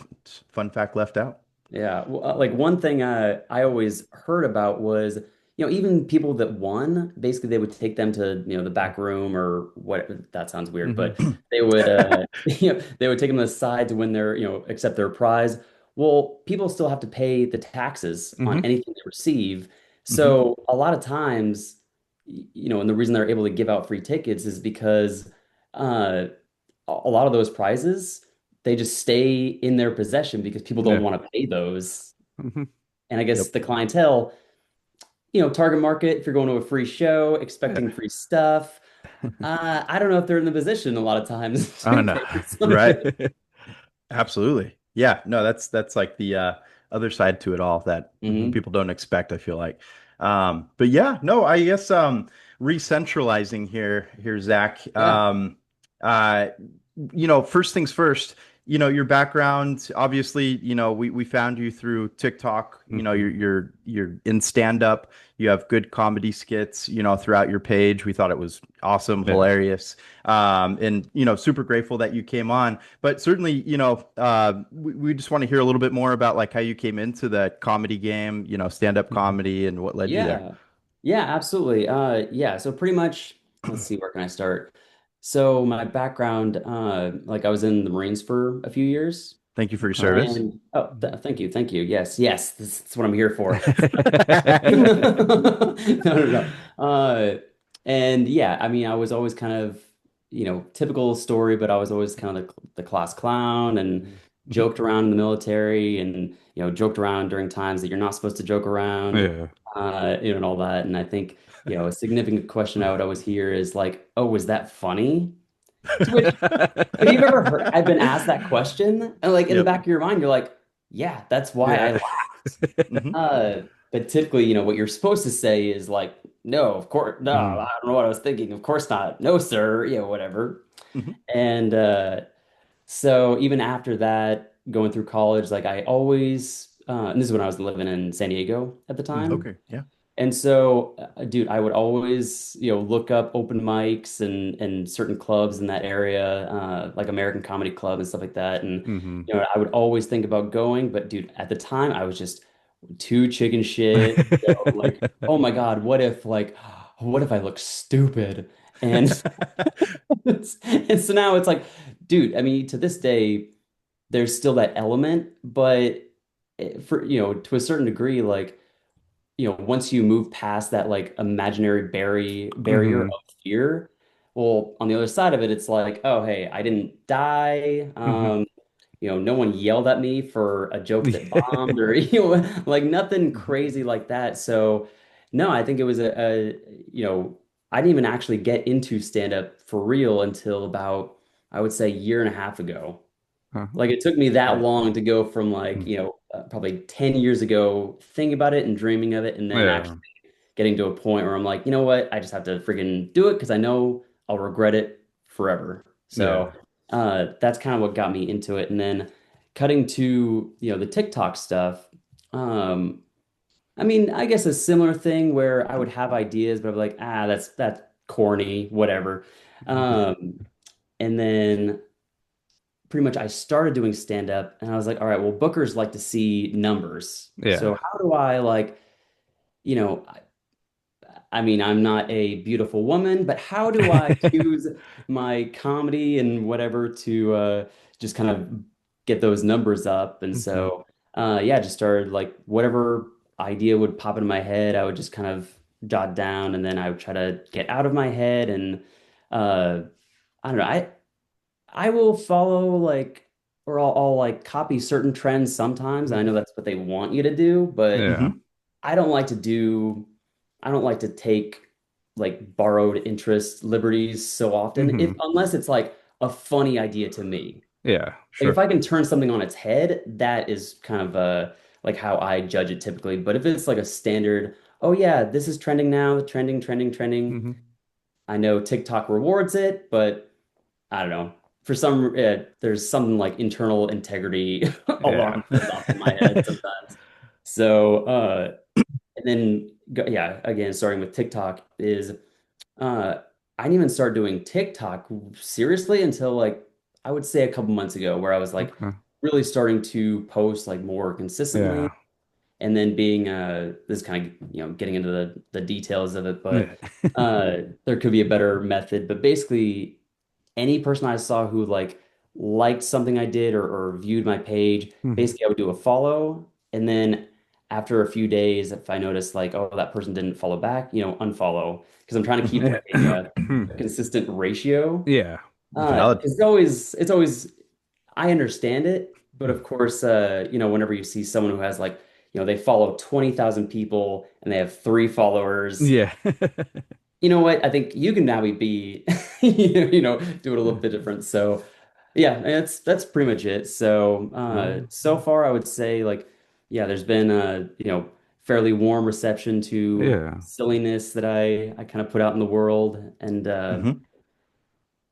Speaker 3: fun fact left out.
Speaker 1: Yeah. Well, like one thing I always heard about was, even people that won, basically they would take them to, the back room or what, that sounds weird,
Speaker 2: Hmm.
Speaker 1: but they would, they would take them to the side to win their, accept their prize. Well, people still have to pay the taxes on
Speaker 2: Hmm.
Speaker 1: anything they receive.
Speaker 3: Hmm.
Speaker 1: So a lot of times, and the reason they're able to give out free tickets is because uh, a lot of those prizes they just stay in their possession because people don't
Speaker 2: Yeah.
Speaker 1: want to pay those.
Speaker 2: Hmm.
Speaker 1: And I guess
Speaker 3: Yep.
Speaker 1: the clientele, target market, if you're going to a free show, expecting free stuff, I don't know if they're in the position a lot of times
Speaker 2: Oh
Speaker 1: to
Speaker 2: no.
Speaker 1: pay for some of
Speaker 3: Right.
Speaker 1: it.
Speaker 3: Absolutely. Yeah, no, that's like the other side to it all that
Speaker 1: Hmm.
Speaker 3: people don't expect, I feel like. But yeah, no, I guess re-centralizing here, Zach.
Speaker 1: Yeah.
Speaker 3: Uh, first things first, your background, obviously, we found you through TikTok.
Speaker 2: Hmm.
Speaker 3: You're in stand up. You have good comedy skits, throughout your page. We thought it was awesome,
Speaker 2: Yeah.
Speaker 3: hilarious. And super grateful that you came on. But certainly, we just want to hear a little bit more about like how you came into the comedy game, stand up
Speaker 2: Hmm.
Speaker 3: comedy and what led you there.
Speaker 1: Yeah. Yeah, absolutely. Yeah, so pretty much, let's see, where can I start? So my background, like I was in the Marines for a few years.
Speaker 3: Thank you for your
Speaker 2: Okay.
Speaker 3: service.
Speaker 1: And oh, th thank you, thank you. Yes, yes, this is what I'm here for. No, no, no. And yeah, I mean, I was always kind of, typical story, but I was always kind of the class clown and
Speaker 3: Mhm.
Speaker 1: joked around in the military and, joked around during times that you're not supposed to joke around,
Speaker 2: Yeah.
Speaker 1: and all that. And I think, a significant question I would always hear is like, oh, was that funny? To which, have you ever heard, I've been asked that question, and like in the
Speaker 3: Yep.
Speaker 1: back of your mind, you're like, yeah, that's why I
Speaker 2: Yeah.
Speaker 1: laughed.
Speaker 3: Hmm.
Speaker 1: But typically, what you're supposed to say is like, no, of course, no, I
Speaker 2: Mhm.
Speaker 1: don't know what I was thinking. Of course not. No, sir, whatever.
Speaker 3: Hmm.
Speaker 1: And so even after that, going through college, like I always, and this is when I was living in San Diego at the
Speaker 2: Mhm.
Speaker 1: time.
Speaker 3: Okay. Yeah.
Speaker 1: And so, dude, I would always, look up open mics and certain clubs in that area, like American Comedy Club and stuff like that. And,
Speaker 2: Mhm.
Speaker 1: I would always think about going, but dude, at the time I was just too chicken shit. Like, oh my God, what if I look stupid? And, and so now it's like, dude, I mean, to this day, there's still that element, but for, to a certain degree, like, once you move past that like imaginary barrier of
Speaker 2: Mhm.
Speaker 1: fear, well, on the other side of it, it's like, oh, hey, I didn't die.
Speaker 2: Mhm.
Speaker 1: No one yelled at me for a joke that bombed or like nothing
Speaker 3: Mhm.
Speaker 1: crazy like that. So, no, I think it was I didn't even actually get into stand up for real until about, I would say, a year and a half ago.
Speaker 2: Uh-huh.
Speaker 1: Like it took me that
Speaker 3: Right.
Speaker 1: long to go from like,
Speaker 2: Mhm.
Speaker 1: probably 10 years ago thinking about it and dreaming of it and then
Speaker 2: Yeah.
Speaker 1: actually getting to a point where I'm like, you know what? I just have to freaking do it because I know I'll regret it forever. So
Speaker 2: Yeah.
Speaker 1: that's kind of what got me into it. And then cutting to, the TikTok stuff. Um, I mean, I guess a similar thing where I would have ideas, but I'm like, that's corny, whatever.
Speaker 3: Mhm.
Speaker 1: Um, and then pretty much I started doing stand up and I was like, all right, well, bookers like to see numbers. So
Speaker 2: Yeah.
Speaker 1: how do I like, you know, I mean, I'm not a beautiful woman, but how do I use my comedy and whatever to just kind of get those numbers up? And
Speaker 2: Mhm.
Speaker 1: so, yeah, just started like whatever idea would pop into my head, I would just kind of jot down, and then I would try to get out of my head. And uh, I don't know, I will follow like, or I'll like copy certain trends sometimes. And I know that's what they want you to do, but
Speaker 2: Yeah.
Speaker 3: Mhm.
Speaker 1: I don't like to do, I don't like to take like borrowed interest liberties so often, if
Speaker 2: Mhm.
Speaker 1: unless it's like a funny idea to me.
Speaker 2: Yeah.
Speaker 1: Like if
Speaker 2: Sure.
Speaker 1: I can turn something on its head, that is kind of like how I judge it typically. But if it's like a standard, oh yeah, this is trending now, trending, trending, trending.
Speaker 2: Mhm.
Speaker 1: I know TikTok rewards it, but I don't know. For some, there's some like internal integrity alarm
Speaker 2: Yeah.
Speaker 1: goes off in my head sometimes. So, and then yeah, again, starting with TikTok is I didn't even start doing TikTok seriously until like I would say a couple months ago, where I was like
Speaker 2: Okay.
Speaker 1: really starting to post like more consistently,
Speaker 2: Yeah.
Speaker 1: and then being this is kind of getting into the details of it, but
Speaker 2: Yeah.
Speaker 1: there could be a better method. But basically, any person I saw who like liked something I did or viewed my page,
Speaker 2: Mhm.
Speaker 1: basically I would do a follow. And then after a few days, if I noticed like, oh, that person didn't follow back, unfollow. Because I'm trying to keep like a consistent ratio.
Speaker 2: Yeah. Okay.
Speaker 3: Valid.
Speaker 1: Because it's always I understand it, but
Speaker 2: Mm.
Speaker 1: of course, whenever you see someone who has like, they follow 20,000 people and they have three followers,
Speaker 2: Yeah.
Speaker 1: you know what? I think you can now be, do it a little bit different. So, yeah, that's pretty much it. So,
Speaker 2: Um,
Speaker 1: so far, I would say like, yeah, there's been fairly warm reception to
Speaker 2: yeah.
Speaker 1: silliness that I kind of put out in the world, and
Speaker 3: Hmm.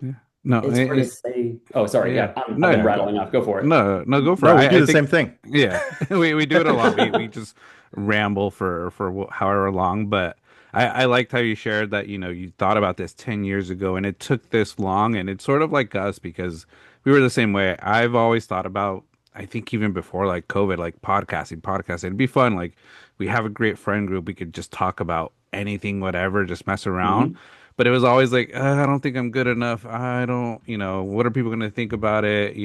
Speaker 2: Yeah. No,
Speaker 1: it's hard to say. Oh, sorry.
Speaker 2: yeah.
Speaker 1: Yeah, I've
Speaker 2: No,
Speaker 1: been
Speaker 2: yeah.
Speaker 1: rattling off. Go for it.
Speaker 2: No, go for it.
Speaker 3: No, we do
Speaker 2: I
Speaker 3: the
Speaker 2: think,
Speaker 3: same thing.
Speaker 2: yeah, we do it a lot. We just ramble for however long, but I liked how you shared that, you thought about this 10 years ago and it took this long, and it's sort of like us because we were the same way. I've always thought about, I think even before like COVID, like podcasting. It'd be fun. Like we have a great friend group. We could just talk about anything, whatever, just mess around.
Speaker 1: Hmm.
Speaker 2: But it was always like, I don't think I'm good enough. I don't, what are people going to think about it?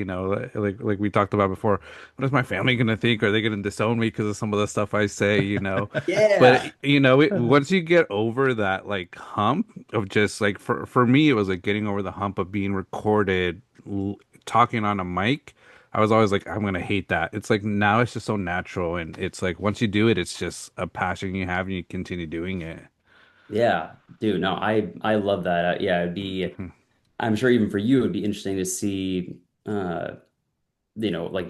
Speaker 2: Like we talked about before, what is my family going to think? Are they going to disown me because of some of the stuff I say, But,
Speaker 1: Yeah.
Speaker 2: once you get over that like hump of just like, for me, it was like getting over the hump of being recorded, talking on a mic. I was always like, I'm going to hate that. It's like now it's just so natural. And it's like once you do it, it's just a passion you have and you continue doing it.
Speaker 1: Yeah, dude, no, I love that. Yeah, it'd be.
Speaker 2: Hmm.
Speaker 1: I'm sure even for you, it'd be interesting to see, like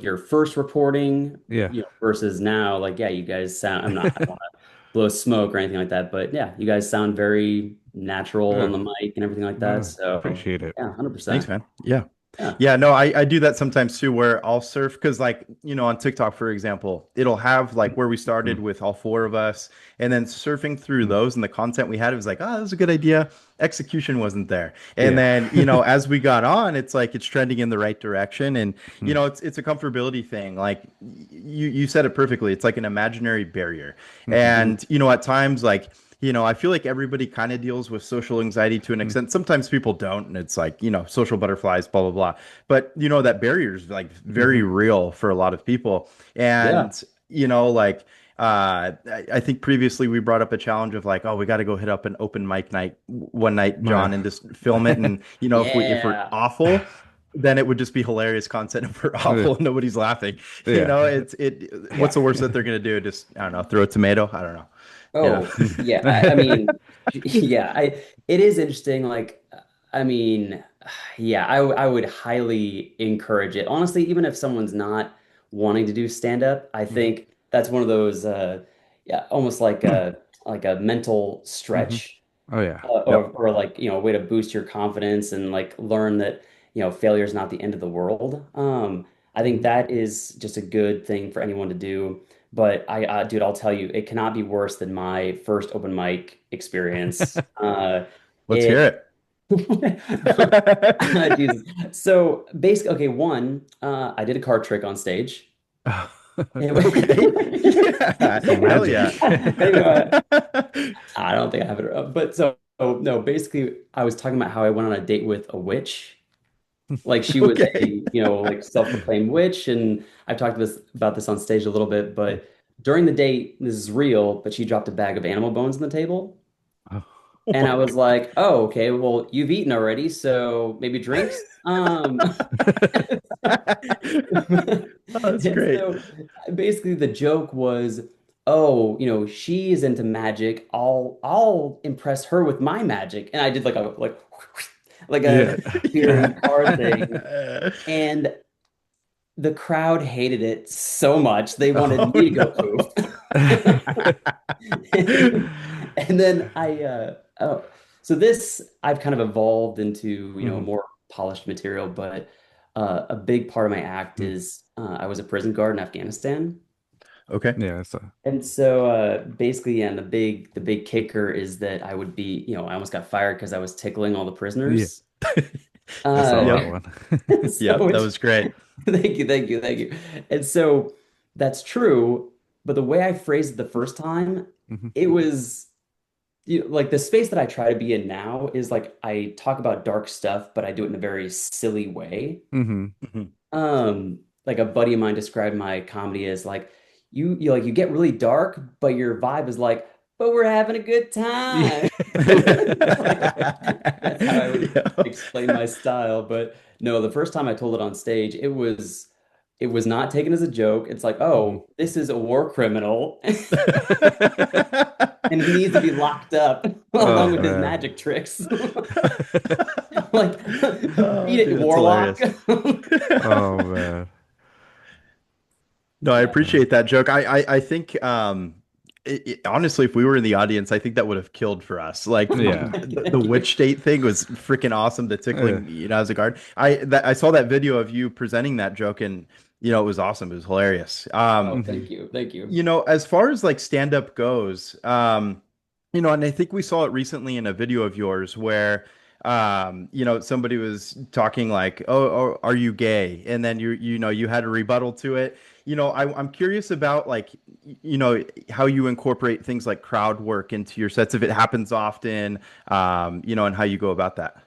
Speaker 1: your first reporting,
Speaker 2: Yeah.
Speaker 1: versus now. Like, yeah, you guys sound. I don't want to blow smoke or anything like that, but yeah, you guys sound very natural on
Speaker 2: Yeah.
Speaker 1: the mic and everything like that.
Speaker 2: No,
Speaker 1: So,
Speaker 2: appreciate it.
Speaker 1: yeah,
Speaker 3: Thanks,
Speaker 1: 100%.
Speaker 3: man. Yeah.
Speaker 1: Yeah.
Speaker 3: Yeah, no, I do that sometimes too, where I'll surf because, like, on TikTok, for example, it'll have like where we started
Speaker 2: Mm,
Speaker 3: with all four of us, and then surfing through
Speaker 2: mm.
Speaker 3: those and the content we had, it was like, oh, that was a good idea. Execution wasn't there. And
Speaker 2: Yeah.
Speaker 3: then, as we got on, it's like it's trending in the right direction. And,
Speaker 2: Mm,
Speaker 3: it's a comfortability thing. Like you said it perfectly. It's like an imaginary barrier.
Speaker 2: mhm.
Speaker 1: Hmm.
Speaker 3: And, at times, like, I feel like everybody kind of deals with social anxiety to an
Speaker 2: Mm,
Speaker 3: extent. Sometimes people don't, and it's like, social butterflies, blah, blah, blah. But, that barrier is like very
Speaker 2: mhm.
Speaker 3: real for a lot of people.
Speaker 1: Yeah.
Speaker 3: And, like, I think previously we brought up a challenge of like, oh, we got to go hit up an open mic night one night,
Speaker 2: Oh,
Speaker 3: John, and just film it. And, if we're
Speaker 1: Yeah.
Speaker 3: awful, then it would just be hilarious content. If we're
Speaker 2: yeah.
Speaker 3: awful and nobody's laughing,
Speaker 2: Yeah.
Speaker 3: what's the worst that they're going to do? Just, I don't know, throw a tomato? I don't know. Yeah.
Speaker 1: Oh, yeah. I mean, yeah, it is interesting. Like, I mean, yeah, I would highly encourage it. Honestly, even if someone's not wanting to do stand up, I
Speaker 3: Mhm.
Speaker 1: think that's one of those, yeah, almost like a mental
Speaker 2: Mhm.
Speaker 1: stretch,
Speaker 2: Oh yeah.
Speaker 1: or
Speaker 3: Yep.
Speaker 1: like, a way to boost your confidence and like learn that, failure is not the end of the world. I think
Speaker 3: Mhm.
Speaker 1: that is just a good thing for anyone to do. But dude, I'll tell you, it cannot be worse than my first open mic experience.
Speaker 3: Let's hear
Speaker 1: It,
Speaker 3: it.
Speaker 1: Jesus. So basically, okay, one, I did a card trick on stage.
Speaker 3: Okay. Yeah.
Speaker 2: So
Speaker 3: Hell
Speaker 2: magic.
Speaker 3: yeah.
Speaker 1: Anyway, I don't think I have it. But so, no, basically, I was talking about how I went on a date with a witch. Like she was a,
Speaker 3: Okay.
Speaker 1: like self-proclaimed witch, and I've talked about this on stage a little bit, but during the date, this is real, but she dropped a bag of animal bones on the table.
Speaker 2: Oh.
Speaker 1: And I
Speaker 3: Oh
Speaker 1: was like, oh, okay, well, you've eaten already, so maybe drinks.
Speaker 3: Oh, that's
Speaker 1: And
Speaker 3: great.
Speaker 1: so basically the joke was, oh, she's into magic. I'll impress her with my magic. And I did like a like
Speaker 2: Yeah.
Speaker 1: a disappearing card thing.
Speaker 3: Yeah.
Speaker 1: And the crowd hated it so much they
Speaker 3: Oh
Speaker 1: wanted me to go poof.
Speaker 3: no.
Speaker 1: And then so this I've kind of evolved into,
Speaker 2: Mhm.
Speaker 1: more polished material, but a big part of my act
Speaker 2: Mm.
Speaker 1: is I was a prison guard in Afghanistan.
Speaker 3: Okay.
Speaker 2: Yeah. So.
Speaker 1: And so basically, yeah, and the big kicker is that I would be, I almost got fired because I was tickling all the
Speaker 2: Yeah.
Speaker 1: prisoners.
Speaker 2: I saw
Speaker 1: Uh,
Speaker 2: that
Speaker 3: Yep.
Speaker 2: one.
Speaker 1: so
Speaker 3: Yep. That
Speaker 1: it's
Speaker 3: was great.
Speaker 1: thank you, thank you, thank you. And so that's true, but the way I phrased it the first time,
Speaker 2: Mhm.
Speaker 1: it was like the space that I try to be in now is like I talk about dark stuff, but I do it in a very silly way.
Speaker 2: Mhm.
Speaker 3: Mhm.
Speaker 1: Like a buddy of mine described my comedy as like you get really dark, but your vibe is like, but we're having a good
Speaker 2: Yeah.
Speaker 1: time. Like, that's how I would
Speaker 3: Yeah.
Speaker 1: explain my style. But no, the first time I told it on stage, it was not taken as a joke. It's like,
Speaker 2: Mhm.
Speaker 1: oh, this is a war criminal, and he needs to be locked up along
Speaker 2: Oh
Speaker 1: with his
Speaker 2: man.
Speaker 1: magic tricks. Like,
Speaker 3: Oh,
Speaker 1: beat it,
Speaker 3: dude, that's
Speaker 1: warlock.
Speaker 3: hilarious.
Speaker 2: Oh man.
Speaker 3: No, I
Speaker 1: Yeah.
Speaker 2: Yeah.
Speaker 3: appreciate that joke. I think Honestly, if we were in the audience, I think that would have killed for us. Like
Speaker 2: Yeah.
Speaker 3: the witch state thing was freaking awesome. The
Speaker 2: Yeah.
Speaker 3: tickling, as a guard. I saw that video of you presenting that joke, and it was awesome. It was hilarious.
Speaker 1: Oh,
Speaker 2: Hmm.
Speaker 1: thank you. Thank you.
Speaker 3: As far as like stand up goes, and I think we saw it recently in a video of yours where, somebody was talking like, oh, are you gay? And then you had a rebuttal to it. I'm curious about like, how you incorporate things like crowd work into your sets if it happens often, and how you go about that.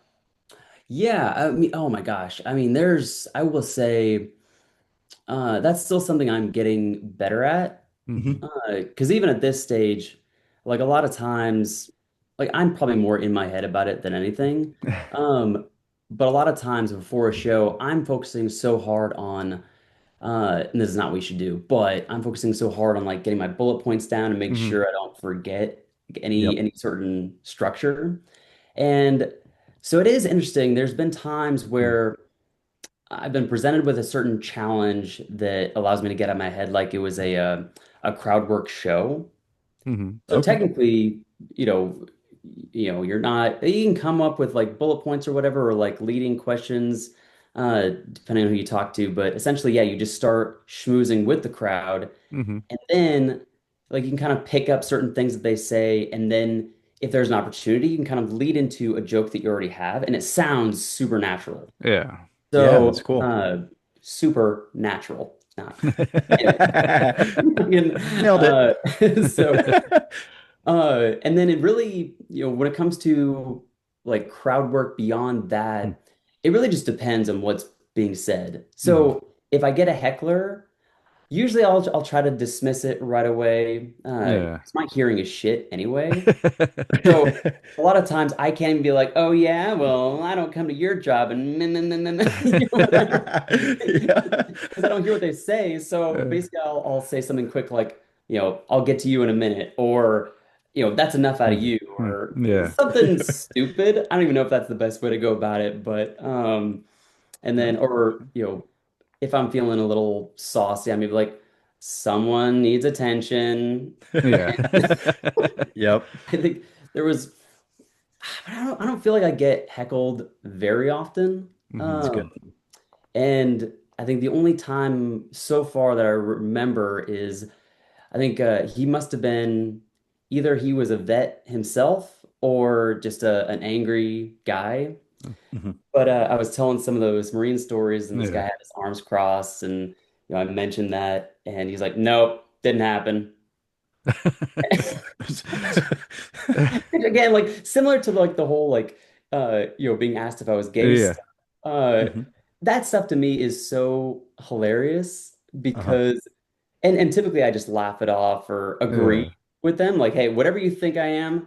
Speaker 1: Yeah, I mean, oh my gosh. I mean, I will say, that's still something I'm getting better at.
Speaker 3: Hmm.
Speaker 1: Because even at this stage, like a lot of times, like I'm probably more in my head about it than anything. Um, but a lot of times before a show, I'm focusing so hard on, and this is not what we should do, but I'm focusing so hard on like getting my bullet points down and make
Speaker 2: Hmm.
Speaker 1: sure I don't forget any
Speaker 3: Yep.
Speaker 1: any certain structure. And so it is interesting. There's been times where I've been presented with a certain challenge that allows me to get out of my head like it was a crowd work show.
Speaker 2: Hmm.
Speaker 1: So
Speaker 3: Okay.
Speaker 1: technically, you know, you're not, you can come up with like bullet points or whatever, or like leading questions, depending on who you talk to. But essentially, yeah, you just start schmoozing with the crowd.
Speaker 2: Hmm.
Speaker 1: And then like you can kind of pick up certain things that they say. And then if there's an opportunity, you can kind of lead into a joke that you already have. And it sounds super natural.
Speaker 2: Yeah.
Speaker 3: Yeah, that's
Speaker 1: So,
Speaker 3: cool.
Speaker 1: super natural. Not anyway.
Speaker 3: Nailed it.
Speaker 1: Uh, so, and then it really, when it comes to like crowd work beyond that, it really just depends on what's being said.
Speaker 3: Mhm.
Speaker 1: So, if I get a heckler, usually I'll try to dismiss it right away,
Speaker 2: Yeah.
Speaker 1: 'cause my hearing is shit anyway. So a lot of times I can't even be like, oh yeah, well, I don't come to your job and
Speaker 3: Yeah.
Speaker 1: because I don't hear what they say. So basically I'll say something quick like, I'll get to you in a minute, or that's enough out of you, or
Speaker 2: Yeah.
Speaker 1: something stupid. I don't even know if that's the best way to go about it, but and then
Speaker 3: No.
Speaker 1: or if I'm feeling a little saucy, I may be like, someone needs attention.
Speaker 2: Yeah.
Speaker 3: Yep.
Speaker 1: I think there was I don't feel like I get heckled very often.
Speaker 2: Hmm.
Speaker 3: That's
Speaker 1: Um,
Speaker 3: good.
Speaker 1: and I think the only time so far that I remember is I think he must have been either he was a vet himself or just an angry guy.
Speaker 3: Mhm.
Speaker 1: But I was telling some of those Marine stories, and this guy
Speaker 2: Yeah.
Speaker 1: had his arms crossed, and I mentioned that, and he's like, "Nope, didn't happen." Again, like similar to like the whole like being asked if I was gay
Speaker 2: Yeah.
Speaker 1: stuff. Uh
Speaker 3: Mhm.
Speaker 1: that stuff to me is so hilarious
Speaker 3: Uh-huh.
Speaker 1: because and typically I just laugh it off or agree
Speaker 2: Yeah.
Speaker 1: with them like, hey, whatever you think I am,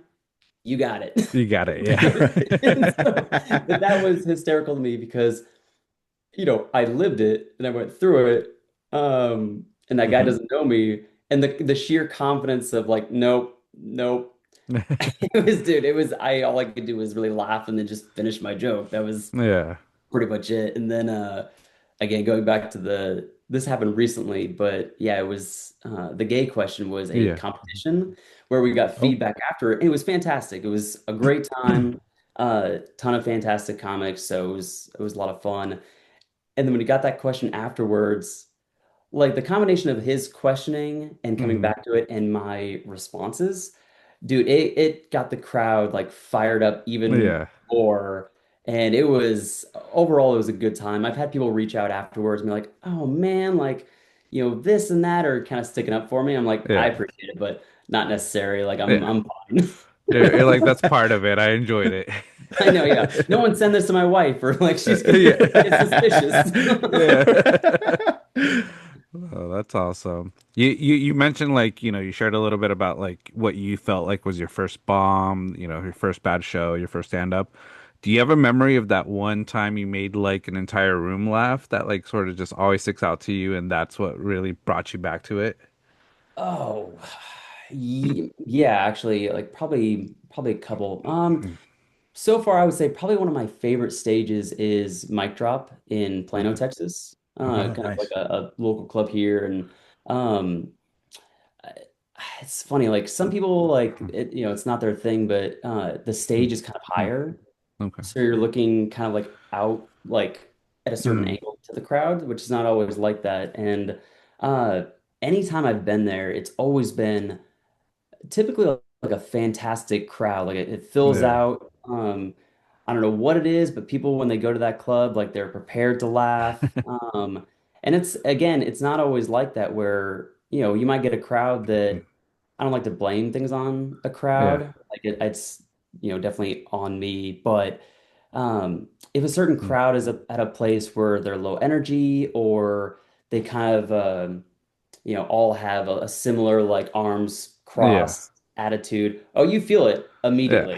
Speaker 1: you got it.
Speaker 2: You got it. Yeah.
Speaker 1: And so, but that was hysterical to me because I lived it and I went through it. And that guy
Speaker 3: Mhm.
Speaker 1: doesn't know me. And the sheer confidence of like, nope, nope. It was, dude, I all I could do was really laugh and then just finish my joke. That was
Speaker 2: Yeah.
Speaker 1: pretty much it. And then again, going back to this happened recently, but yeah, it was the gay question was a
Speaker 2: Yeah.
Speaker 1: competition where we got
Speaker 3: Oh.
Speaker 1: feedback after it. It was fantastic. It was a great time, ton of fantastic comics, so it was a lot of fun. And then when he got that question afterwards, like the combination of his questioning and coming
Speaker 2: Hmm.
Speaker 1: back to it and my responses, dude, it got the crowd like fired up even
Speaker 2: Yeah.
Speaker 1: more. And it was overall, it was a good time. I've had people reach out afterwards and be like, oh man, like, this and that are kind of sticking up for me. I'm like, I
Speaker 2: Yeah.
Speaker 1: appreciate it, but not necessary. Like
Speaker 2: Yeah.
Speaker 1: I'm fine.
Speaker 2: You're like, that's part of it. I enjoyed it.
Speaker 1: I know, yeah. No one send this to my wife or like she's gonna get suspicious.
Speaker 2: Yeah. Yeah. Oh, that's awesome. You mentioned like, you shared a little bit about like what you felt like was your first bomb, your first bad show, your first stand up. Do you have a memory of that one time you made like an entire room laugh that like sort of just always sticks out to you and that's what really brought you back to it?
Speaker 1: Oh, yeah, actually, like probably a couple. So far, I would say probably one of my favorite stages is Mic Drop in Plano,
Speaker 3: Okay.
Speaker 1: Texas.
Speaker 3: Uh-huh.
Speaker 1: Kind of like
Speaker 3: Nice.
Speaker 1: a local club here, and um, it's funny. Like some people like it, it's not their thing, but the stage is kind of
Speaker 2: Mhm.
Speaker 1: higher.
Speaker 2: Okay.
Speaker 1: So you're looking kind of like out like at a certain
Speaker 2: Mm.
Speaker 1: angle to the crowd, which is not always like that. And uh anytime I've been there, it's always been typically like a fantastic crowd. Like it fills
Speaker 2: Yeah.
Speaker 1: out. I don't know what it is, but people when they go to that club, like they're prepared to laugh. And it's again, it's not always like that where, you might get a crowd
Speaker 2: Mm.
Speaker 1: that I don't like to blame things on a
Speaker 2: Yeah.
Speaker 1: crowd. Like it's, definitely on me, but if a certain
Speaker 2: Mm.
Speaker 1: crowd is at a place where they're low energy or they kind of all have a similar like arms
Speaker 2: Yeah.
Speaker 1: crossed attitude. Oh, you feel it
Speaker 2: Yeah.
Speaker 1: immediately.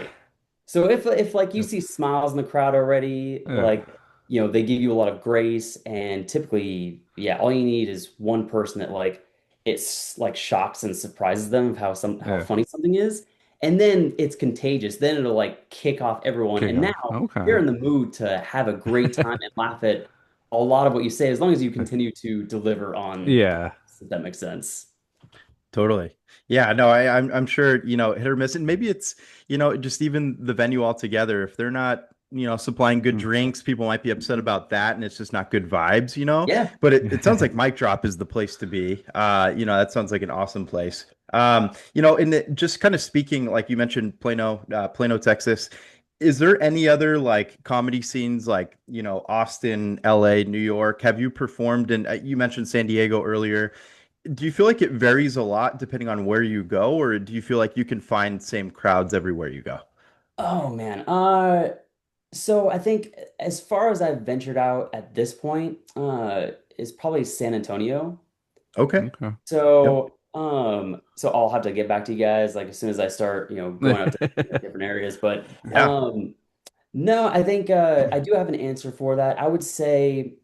Speaker 1: So if like you
Speaker 2: Yep.
Speaker 1: see smiles in the crowd already,
Speaker 2: Yeah.
Speaker 1: like they give you a lot of grace, and typically, yeah, all you need is one person that like it's like shocks and surprises them of how
Speaker 2: Yeah.
Speaker 1: funny something is, and then it's contagious. Then it'll like kick off everyone,
Speaker 2: Kick
Speaker 1: and
Speaker 2: off.
Speaker 1: now you're
Speaker 2: Okay.
Speaker 1: in the mood to have a great time and laugh at a lot of what you say, as long as you continue to deliver on the
Speaker 2: Yeah.
Speaker 1: points, if that makes sense.
Speaker 3: Totally. Yeah, no, I'm sure, hit or miss. And maybe it's, just even the venue altogether. If they're not, supplying good
Speaker 2: Mm.
Speaker 3: drinks, people might be upset about that and it's just not good vibes.
Speaker 1: Yeah.
Speaker 3: But it sounds like Mic Drop is the place to be. That sounds like an awesome place. Just kind of speaking, like you mentioned Plano, Texas. Is there any other like comedy scenes like, Austin, LA, New York? Have you performed in, you mentioned San Diego earlier. Do you feel like it varies a lot depending on where you go, or do you feel like you can find same crowds everywhere you go?
Speaker 1: Oh man. So I think as far as I've ventured out at this point, is probably San Antonio.
Speaker 3: Okay.
Speaker 2: Okay.
Speaker 3: Yep.
Speaker 1: So I'll have to get back to you guys like as soon as I start, going out to different areas. But
Speaker 3: Yeah.
Speaker 1: no, I think I do have an answer for that. I would say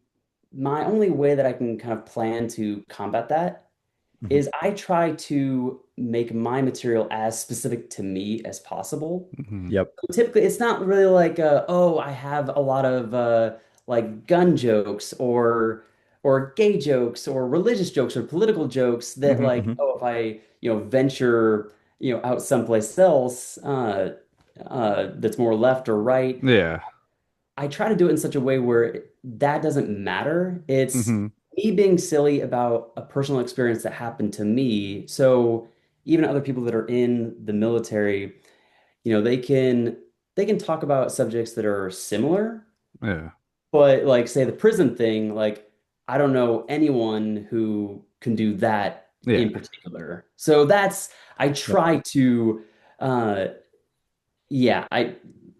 Speaker 1: my only way that I can kind of plan to combat that
Speaker 3: Mhm.
Speaker 1: is I try to make my material as specific to me as possible.
Speaker 2: Mhm.
Speaker 3: Yep.
Speaker 1: Typically, it's not really like, oh, I have a lot of like gun jokes or gay jokes or religious jokes or political jokes that
Speaker 3: Hmm.
Speaker 1: like,
Speaker 3: Hmm.
Speaker 1: oh, if I venture out someplace else that's more left or right,
Speaker 2: Yeah.
Speaker 1: I try to do it in such a way where that doesn't matter. It's
Speaker 2: Hmm.
Speaker 1: me being silly about a personal experience that happened to me. So even other people that are in the military, they can talk about subjects that are similar,
Speaker 2: Yeah.
Speaker 1: but like say the prison thing, like I don't know anyone who can do that
Speaker 2: Yeah.
Speaker 1: in particular. So I
Speaker 3: Yep.
Speaker 1: try to uh yeah,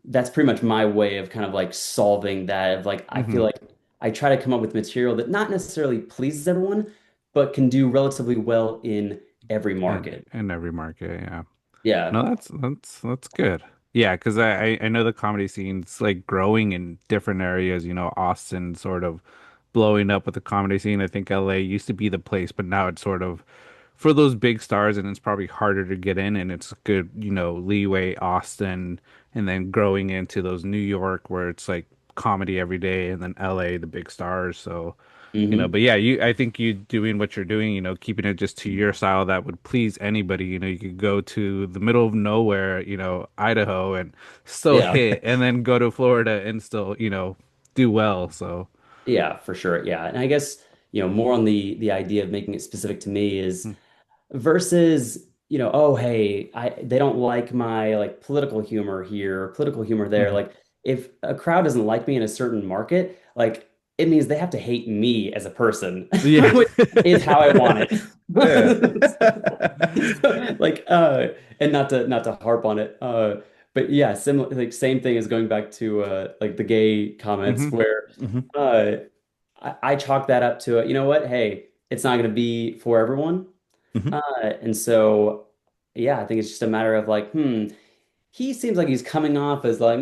Speaker 1: that's pretty much my way of kind of like solving that of like I feel
Speaker 2: Hmm.
Speaker 1: like I try to come up with material that not necessarily pleases everyone, but can do relatively well in every market.
Speaker 2: In every market, yeah.
Speaker 1: Yeah.
Speaker 2: No, that's good. Yeah, because I know the comedy scene's like growing in different areas. Austin sort of blowing up with the comedy scene. I think LA used to be the place, but now it's sort of for those big stars, and it's probably harder to get in. And it's good, leeway Austin, and then growing into those New York where it's like comedy every day, and then LA, the big stars. So.
Speaker 1: Hmm.
Speaker 2: But yeah, I think you doing what you're doing, keeping it just to your style that would please anybody. You could go to the middle of nowhere, Idaho and still
Speaker 1: Yeah.
Speaker 2: hit, and then go to Florida and still, do well. So,
Speaker 1: Yeah, for sure. Yeah. And I guess, more on the idea of making it specific to me is versus, oh, hey, they don't like my like political humor here, or political humor there.
Speaker 3: Hmm.
Speaker 1: Like if a crowd doesn't like me in a certain market, like it means they have to hate me as a person,
Speaker 2: yeah.
Speaker 1: which is how I want it.
Speaker 3: Yeah.
Speaker 1: Like and not to harp on it. But yeah, similar like same thing as going back to like the gay comments
Speaker 2: Hmm.
Speaker 1: where
Speaker 3: Hmm.
Speaker 1: uh I chalk that up to, you know what? Hey, it's not going to be for everyone.
Speaker 3: Hmm.
Speaker 1: And so, yeah, I think it's just a matter of like, he seems like he's coming off as like, a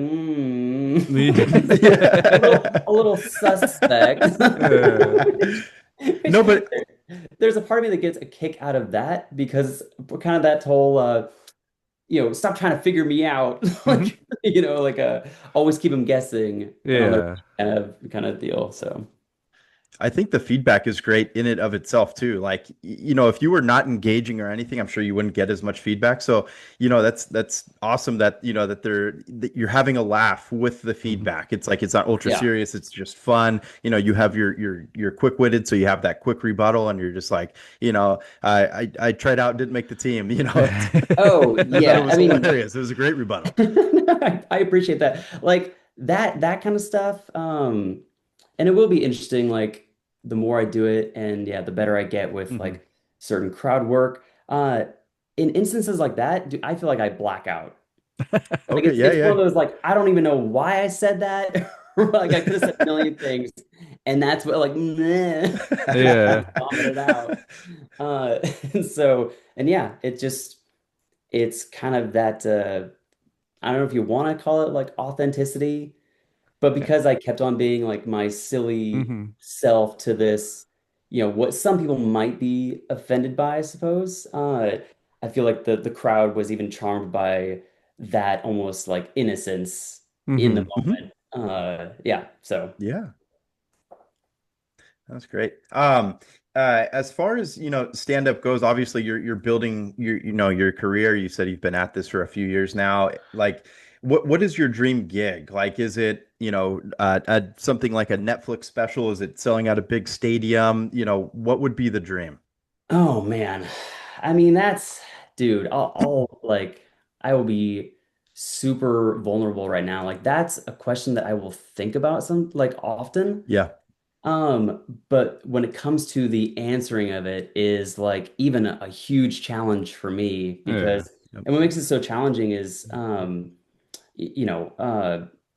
Speaker 3: Yeah.
Speaker 1: little suspect.
Speaker 2: Uh,
Speaker 1: Which,
Speaker 3: No, but
Speaker 1: there's a part of me that gets a kick out of that because kind of that whole, stop trying to figure me out,
Speaker 2: mhm.
Speaker 1: like, like always keep him guessing on the
Speaker 2: Yeah.
Speaker 1: kind of deal. So.
Speaker 3: I think the feedback is great in it of itself too. Like, if you were not engaging or anything, I'm sure you wouldn't get as much feedback. So, that's awesome that, that you're having a laugh with the
Speaker 2: Mhm.
Speaker 3: feedback. It's like it's not ultra
Speaker 1: Yeah.
Speaker 3: serious, it's just fun. You have your quick-witted, so you have that quick rebuttal and you're just like, I tried out, didn't make the team,
Speaker 1: Oh,
Speaker 3: I thought it
Speaker 1: yeah. I
Speaker 3: was
Speaker 1: mean,
Speaker 3: hilarious. It was a great rebuttal.
Speaker 1: I appreciate that. Like that kind of stuff. And it will be interesting, like the more I do it, and yeah, the better I get with
Speaker 3: Hmm.
Speaker 1: like certain crowd work. In instances like that, I feel like I black out. Like
Speaker 3: Okay, yeah,
Speaker 1: it's one of
Speaker 3: yeah.
Speaker 1: those like I don't even know why I said that. Like I could have said a million things, and that's what like meh, just kind of
Speaker 2: Yeah.
Speaker 1: vomit it out. Uh, and so and yeah, it's kind of that I don't know if you want to call it like authenticity, but
Speaker 2: Yeah.
Speaker 1: because I kept on being like my silly
Speaker 2: Hmm.
Speaker 1: self to this, what some people might be offended by, I suppose. I feel like the crowd was even charmed by that almost like innocence in the
Speaker 2: Hmm.
Speaker 1: moment. Yeah, so
Speaker 3: Yeah. That's great. As far as stand up goes, obviously you're building your career. You said you've been at this for a few years now. Like, what is your dream gig? Like, is it something like a Netflix special? Is it selling out a big stadium? What would be the dream?
Speaker 1: oh man. I mean, dude, I'll like I will be super vulnerable right now. Like that's a question that I will think about some like often.
Speaker 3: Yeah.
Speaker 1: But when it comes to the answering of it is like even a huge challenge for me
Speaker 2: Yeah.
Speaker 1: because,
Speaker 3: Yep.
Speaker 1: and what makes it so challenging is,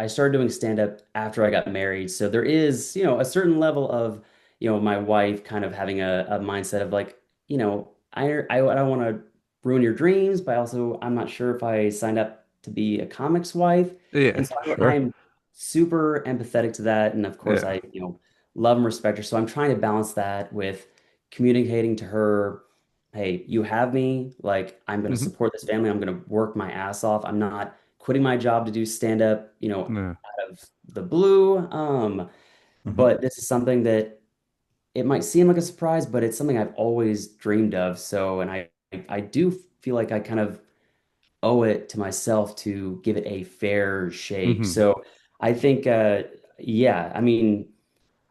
Speaker 1: I started doing stand up after I got married. So there is, a certain level of, my wife kind of having a mindset of like, I don't want to ruin your dreams, but also I'm not sure if I signed up to be a comic's wife.
Speaker 2: Yeah.
Speaker 1: And so
Speaker 3: Sure.
Speaker 1: I'm super empathetic to that. And of course,
Speaker 2: Yeah.
Speaker 1: I love and respect her. So I'm trying to balance that with communicating to her, hey, you have me. Like, I'm going to
Speaker 2: Hmm.
Speaker 1: support this family. I'm going to work my ass off. I'm not quitting my job to do stand up,
Speaker 2: Yeah.
Speaker 1: out of the blue.
Speaker 3: Hmm.
Speaker 1: But this is something that it might seem like a surprise, but it's something I've always dreamed of. So, and I do feel like I kind of owe it to myself to give it a fair shake.
Speaker 2: Hmm.
Speaker 1: So I think, yeah, I mean,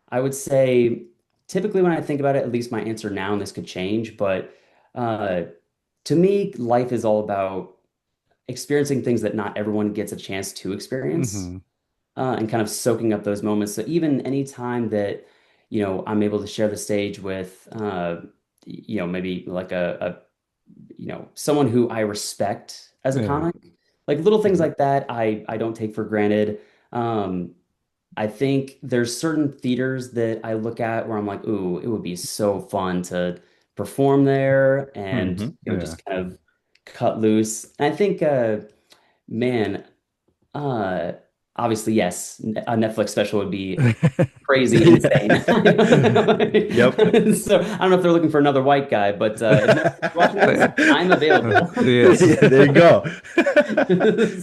Speaker 1: I would say typically when I think about it, at least my answer now, and this could change, but uh, to me, life is all about experiencing things that not everyone gets a chance to experience,
Speaker 2: Hmm.
Speaker 1: and kind of soaking up those moments. So even any time that, I'm able to share the stage with, maybe like someone who I respect as a
Speaker 2: Yeah.
Speaker 1: comic, like little things
Speaker 3: Hmm.
Speaker 1: like that, I don't take for granted. Um, I think there's certain theaters that I look at where I'm like, ooh, it would be so fun to perform there and,
Speaker 3: Hmm.
Speaker 2: Yeah.
Speaker 1: just kind of cut loose. And I think, man, uh, obviously, yes, a Netflix special would be crazy insane.
Speaker 3: Yeah. Yep.
Speaker 1: So I don't know if they're looking for another white guy, but if Netflix is watching this, I'm available.
Speaker 2: Yeah.
Speaker 3: Yeah, there you go.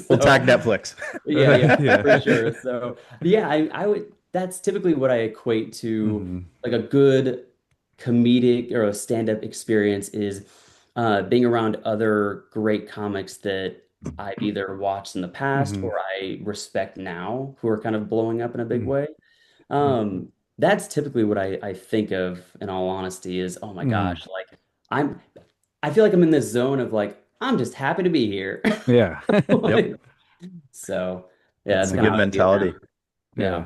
Speaker 3: We'll tag
Speaker 1: So
Speaker 3: Netflix.
Speaker 1: yeah, yeah, for
Speaker 2: Yeah.
Speaker 1: sure. So yeah, I would that's typically what I equate to
Speaker 2: Hmm.
Speaker 1: like a good comedic or a stand-up experience is being around other great comics that I've either watched in the past
Speaker 2: Hmm.
Speaker 1: or I respect now who are kind of blowing up in a big
Speaker 2: Hmm.
Speaker 1: way. That's typically what I think of in all honesty is, oh my
Speaker 2: Hmm.
Speaker 1: gosh, like I'm I feel like I'm in this zone of like I'm just happy to be here.
Speaker 2: Yeah.
Speaker 3: Yep.
Speaker 1: Like, so yeah,
Speaker 3: That's
Speaker 1: that's
Speaker 3: a
Speaker 1: kind of
Speaker 3: good
Speaker 1: how I see it now.
Speaker 3: mentality.
Speaker 2: Yeah.
Speaker 1: Yeah.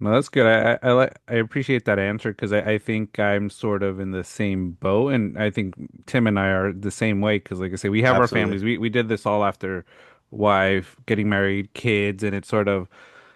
Speaker 2: No, that's good. I appreciate that answer because I think I'm sort of in the same boat, and I think Tim and I are the same way because, like I say, we have our
Speaker 3: Absolutely.
Speaker 2: families. We did this all after wife getting married, kids, and it's sort of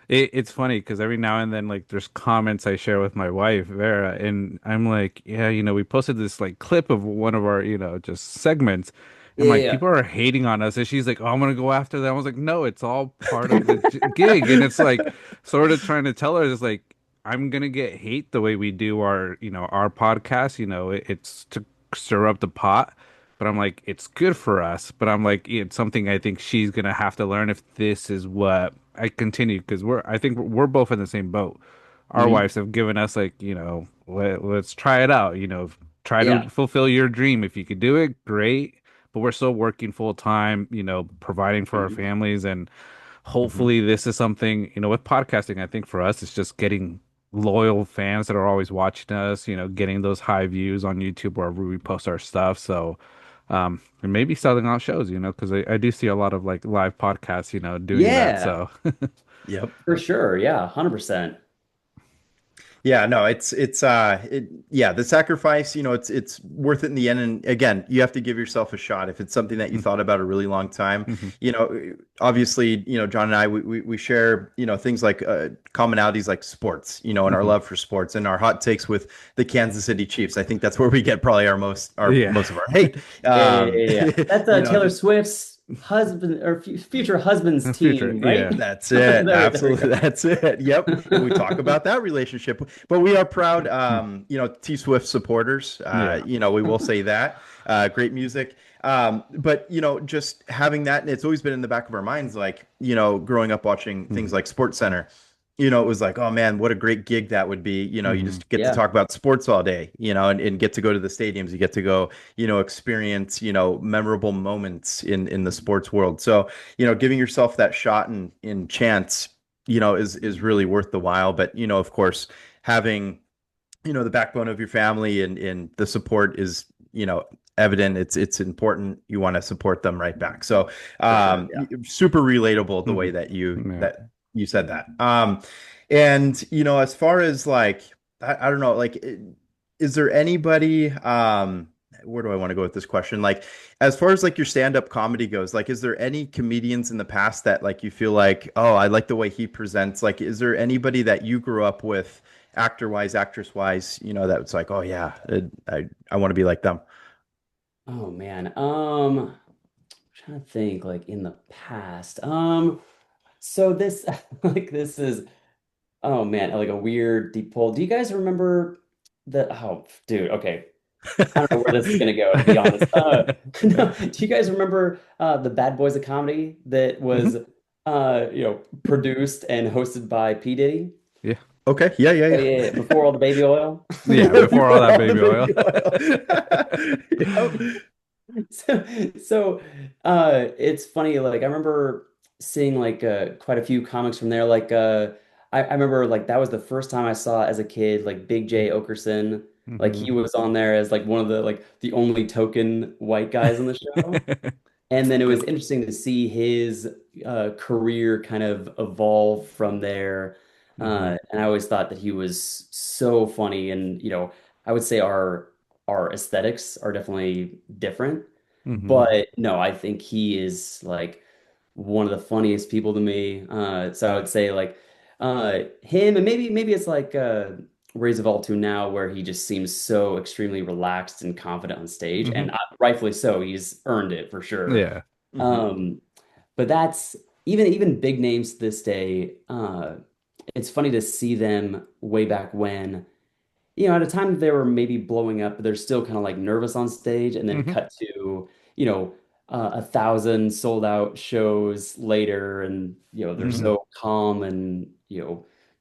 Speaker 2: it's funny because every now and then, like, there's comments I share with my wife, Vera, and I'm like, yeah, we posted this like clip of one of our, just segments. And like
Speaker 1: Yeah.
Speaker 2: people are hating on us, and she's like, "Oh, I'm gonna go after that." I was like, "No, it's all part of the gig," and it's like, sort of trying to tell her is like, I'm gonna get hate the way we do our, our podcast. It's to stir up the pot, but I'm like, it's good for us. But I'm like, it's something I think she's gonna have to learn if this is what I continue because I think we're both in the same boat. our
Speaker 1: Hmm.
Speaker 2: wives have given us like, let's try it out, try to
Speaker 1: Yeah.
Speaker 2: fulfill your dream. If you could do it, great. But we're still working full time, providing for our
Speaker 1: Mhm.
Speaker 2: families. And
Speaker 3: Mhm.
Speaker 2: hopefully this is something, with podcasting, I think for us, it's just getting loyal fans that are always watching us, getting those high views on YouTube wherever we post our stuff. So, and maybe selling out shows, because I do see a lot of like live podcasts, doing that.
Speaker 1: Yeah,
Speaker 2: So,
Speaker 3: Yep.
Speaker 1: for sure. Yeah, 100%.
Speaker 3: Yeah, no, yeah, the sacrifice, it's worth it in the end. And again, you have to give yourself a shot. If it's something that you thought about a really long time,
Speaker 2: mhm,
Speaker 3: obviously, John and I, we share, things like commonalities like sports, and our
Speaker 2: mhm.
Speaker 3: love for sports and our hot takes with the Kansas City Chiefs. I think that's where we get probably our
Speaker 2: Yeah,
Speaker 3: most of our hate.
Speaker 1: Yeah. That's Taylor
Speaker 3: Just
Speaker 1: Swift's husband or future husband's
Speaker 2: future.
Speaker 1: team, right?
Speaker 2: Yeah.
Speaker 3: that's it.
Speaker 1: There we
Speaker 3: Absolutely.
Speaker 1: go.
Speaker 3: That's it. Yep. And we talk about that relationship. But we are proud, T Swift supporters.
Speaker 2: Yeah.
Speaker 3: We will say that. Great music. But, just having that, and it's always been in the back of our minds, like, growing up watching things
Speaker 2: Mhm,
Speaker 3: like Sports Center. It was like, oh man, what a great gig that would be. You
Speaker 2: mhm,
Speaker 3: just get to
Speaker 1: Yeah,
Speaker 3: talk about sports all day, and get to go to the stadiums. You get to go, experience, memorable moments in the sports world. So, giving yourself that shot and chance, is really worth the while. But, of course, having, the backbone of your family and the support is, evident. It's important. You want to support them right back. So,
Speaker 1: for sure. Yeah.
Speaker 3: super relatable the way
Speaker 2: mhm.
Speaker 3: that you
Speaker 2: Yeah.
Speaker 3: that you said that. And, as far as like, I don't know, like, is there anybody, where do I want to go with this question? Like, as far as like your stand-up comedy goes, like, is there any comedians in the past that like you feel like, oh, I like the way he presents? Like, is there anybody that you grew up with, actor wise, actress wise, that's like, oh yeah, I want to be like them.
Speaker 1: Oh man. Trying to think like in the past. So this like this is oh man, like a weird deep pull. Do you guys remember oh dude, okay. I don't know where this is gonna go, to be honest. No, do you guys remember the Bad Boys of Comedy that was
Speaker 3: Mhm.
Speaker 1: produced and hosted by P. Diddy?
Speaker 2: Yeah.
Speaker 3: Okay. Yeah. Yeah.
Speaker 1: Oh yeah, yeah, before all the baby oil.
Speaker 2: Yeah. Before all
Speaker 3: Before
Speaker 2: that
Speaker 3: all the
Speaker 2: baby oil.
Speaker 3: baby oil. Yep.
Speaker 1: So it's funny, like I remember seeing like quite a few comics from there. Like I remember like that was the first time I saw as a kid like Big J Okerson. Like he
Speaker 2: Hmm.
Speaker 1: was on there as like one of the like the only token white guys on the show. And then it was
Speaker 3: Yep.
Speaker 1: interesting to see his career kind of evolve from there.
Speaker 2: Hmm.
Speaker 1: And I always thought that he was so funny. And, I would say our aesthetics are definitely different.
Speaker 2: Hmm.
Speaker 1: But no, I think he is like one of the funniest people to me. So I would say like him, and maybe it's like Rays of All Two now, where he just seems so extremely relaxed and confident on stage,
Speaker 2: Hmm.
Speaker 1: and rightfully so. He's earned it for sure.
Speaker 2: Yeah.
Speaker 3: Hmm.
Speaker 1: Um, but that's even big names to this day. It's funny to see them way back when, at a time they were maybe blowing up, but they're still kind of like nervous on stage, and then
Speaker 2: Hmm.
Speaker 1: cut to, you know, 1,000 sold out shows later, and they're
Speaker 2: Hmm.
Speaker 1: so calm and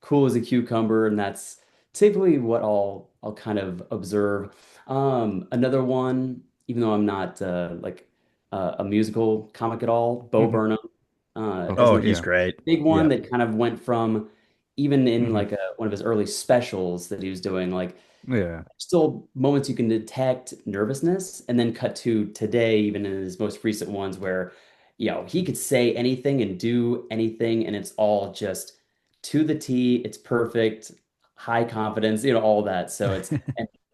Speaker 1: cool as a cucumber, and that's typically what I'll kind of observe. Another one, even though I'm not like a musical comic at all, Bo
Speaker 2: Hmm.
Speaker 1: Burnham is
Speaker 2: Okay.
Speaker 3: Oh,
Speaker 1: another
Speaker 3: he's
Speaker 2: Yeah.
Speaker 3: great.
Speaker 1: big one
Speaker 3: Yeah.
Speaker 1: that kind of went from even in
Speaker 2: Hmm.
Speaker 1: like one of his early specials that he was doing, like
Speaker 2: Yeah.
Speaker 1: still moments you can detect nervousness, and then cut to today, even in his most recent ones where, he could say anything and do anything, and it's all just to the T. It's perfect, high confidence, all that. So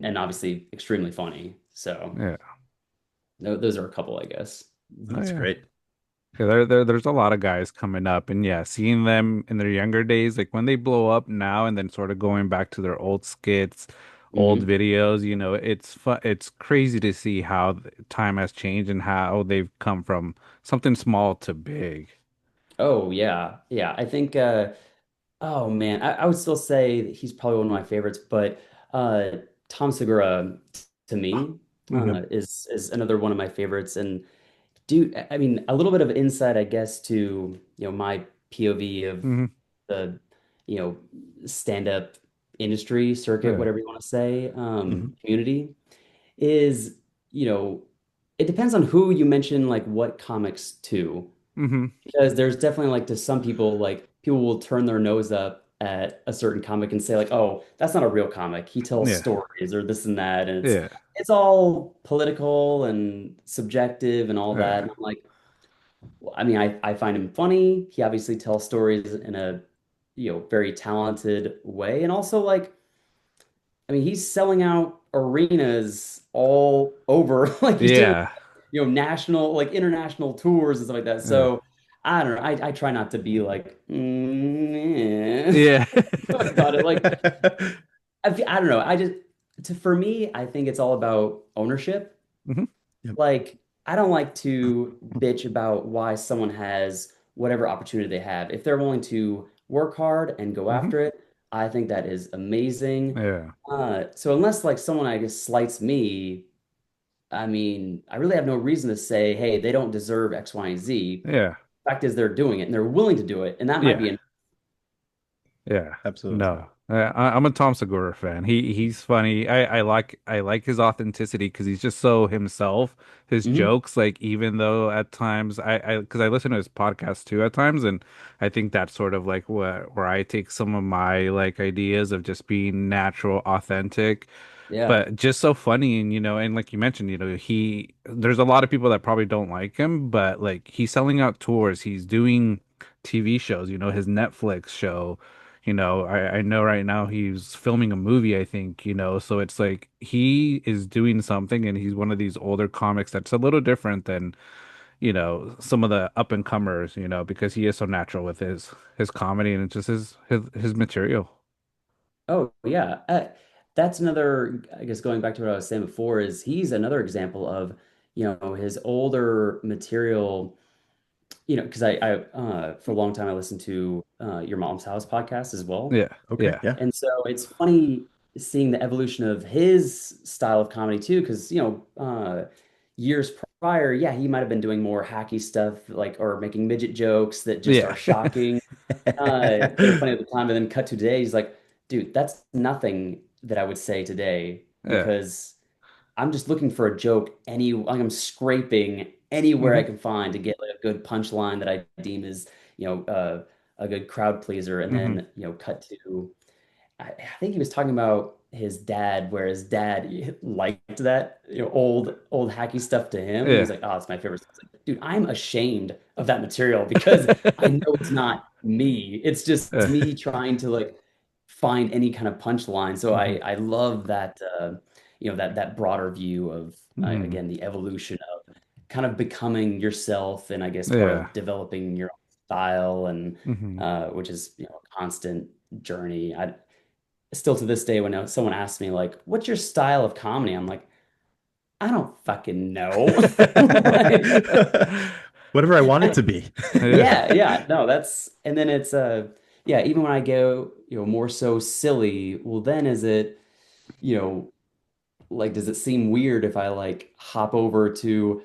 Speaker 1: and obviously extremely funny. So
Speaker 2: Yeah.
Speaker 1: those are a couple, I guess.
Speaker 2: Oh
Speaker 3: That's
Speaker 2: yeah.
Speaker 3: great.
Speaker 2: Yeah, there's a lot of guys coming up, and yeah, seeing them in their younger days, like when they blow up now, and then sort of going back to their old skits, old
Speaker 1: Hmm.
Speaker 2: videos, it's fun. It's crazy to see how time has changed and how they've come from something small to big.
Speaker 1: Oh yeah, yeah. I think. Oh man, I would still say that he's probably one of my favorites, but uh, Tom Segura to me
Speaker 3: Yep.
Speaker 2: Hmm.
Speaker 1: is another one of my favorites. And dude, I mean, a little bit of insight, I guess, to my POV of
Speaker 2: Hmm.
Speaker 1: the you know, stand-up industry circuit,
Speaker 2: Yeah.
Speaker 1: whatever you want to say,
Speaker 3: Hmm.
Speaker 1: community is, you know, it depends on who you mention, like what comics to,
Speaker 2: Hmm.
Speaker 1: because there's definitely like to some people, like people will turn their nose up at a certain comic and say like, oh, that's not a real comic. He tells
Speaker 2: Yeah.
Speaker 1: stories or this and that, and
Speaker 2: Yeah.
Speaker 1: it's all political and subjective and all that.
Speaker 2: Yeah.
Speaker 1: And I'm like, well, I mean, I find him funny. He obviously tells stories in a, very talented way. And also like, I mean, he's selling out arenas all over. Like he's doing,
Speaker 2: Yeah.
Speaker 1: national, like international tours and stuff like that.
Speaker 2: Yeah.
Speaker 1: So I don't know. I try not to be like,
Speaker 2: Yeah.
Speaker 1: about it. Like, I don't know. For me, I think it's all about ownership.
Speaker 2: Hmm.
Speaker 3: Yep.
Speaker 1: Like, I don't like to bitch about why someone has whatever opportunity they have. If they're willing to work hard and go
Speaker 2: Hmm.
Speaker 1: after it, I think that is amazing.
Speaker 2: Yeah.
Speaker 1: So unless like someone, I guess, slights me, I mean, I really have no reason to say, hey, they don't deserve X, Y, and Z.
Speaker 2: Yeah.
Speaker 1: Fact is, they're doing it and they're willing to do it, and that might
Speaker 2: Yeah.
Speaker 1: be an
Speaker 2: Yeah.
Speaker 3: Absolutely.
Speaker 2: No. I'm a Tom Segura fan. He's funny. I like his authenticity because he's just so himself. His
Speaker 1: Mhm.
Speaker 2: jokes, like even though at times because I listen to his podcast too at times, and I think that's sort of like where I take some of my like ideas of just being natural, authentic,
Speaker 1: Yeah.
Speaker 2: but just so funny. And and like you mentioned, there's a lot of people that probably don't like him, but like he's selling out tours, he's doing TV shows, his Netflix show. I know right now he's filming a movie, I think, so it's like he is doing something, and he's one of these older comics that's a little different than, some of the up and comers, because he is so natural with his comedy, and it's just his material.
Speaker 1: Oh, yeah. That's another, I guess, going back to what I was saying before, is he's another example of, his older material, because for a long time I listened to Your Mom's House podcast as well.
Speaker 2: Yeah.
Speaker 3: Okay.
Speaker 2: Yeah.
Speaker 3: Yeah.
Speaker 1: And so it's funny seeing the evolution of his style of comedy too, because, years prior, yeah, he might have been doing more hacky stuff, like, or making midget jokes that just are
Speaker 2: Yeah.
Speaker 1: shocking, that are funny at the time, and then cut to today. He's like, dude, that's nothing that I would say today
Speaker 2: Yeah.
Speaker 1: because I'm just looking for a joke like I'm scraping anywhere I
Speaker 2: Hmm.
Speaker 1: can find to get like a good punchline that I deem is, a good crowd pleaser, and
Speaker 2: Hmm.
Speaker 1: then, cut to I think he was talking about his dad, where his dad liked that, old hacky stuff to him, and he's
Speaker 2: Yeah.
Speaker 1: like, "Oh, it's my favorite stuff." It's like, dude, I'm ashamed of that material because I know it's not me. It's just me trying to like find any kind of punchline. So I
Speaker 2: Hmm.
Speaker 1: I love that, that broader view of,
Speaker 2: Hmm.
Speaker 1: again, the evolution of kind of becoming yourself, and I guess part
Speaker 2: Yeah.
Speaker 1: of developing your own style, and
Speaker 2: Hmm.
Speaker 1: which is, a constant journey. I still to this day, when someone asks me like, "What's your style of comedy?" I'm like, "I don't fucking know." Like,
Speaker 3: Whatever I want it to be.
Speaker 2: Yeah.
Speaker 1: yeah, yeah, no, and then it's yeah, even when I go, more so silly, well, then is it, you know, like, does it seem weird if I like hop over to,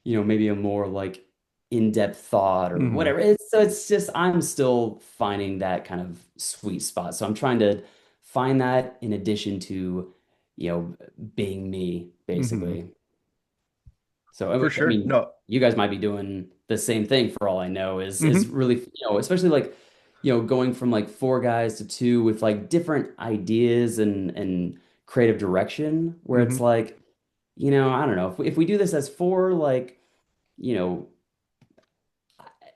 Speaker 1: maybe a more like in-depth thought or
Speaker 2: Hmm.
Speaker 1: whatever? It's just I'm still finding that kind of sweet spot. So I'm trying to find that in addition to, being me,
Speaker 2: Hmm.
Speaker 1: basically. So
Speaker 3: For
Speaker 1: I
Speaker 3: sure.
Speaker 1: mean,
Speaker 3: No.
Speaker 1: you guys might be doing the same thing for all I know, is
Speaker 2: Hmm.
Speaker 1: really, especially like, going from like four guys to two with like different ideas and creative direction, where
Speaker 2: Hmm.
Speaker 1: it's like, I don't know, if we do this as four, like, you know,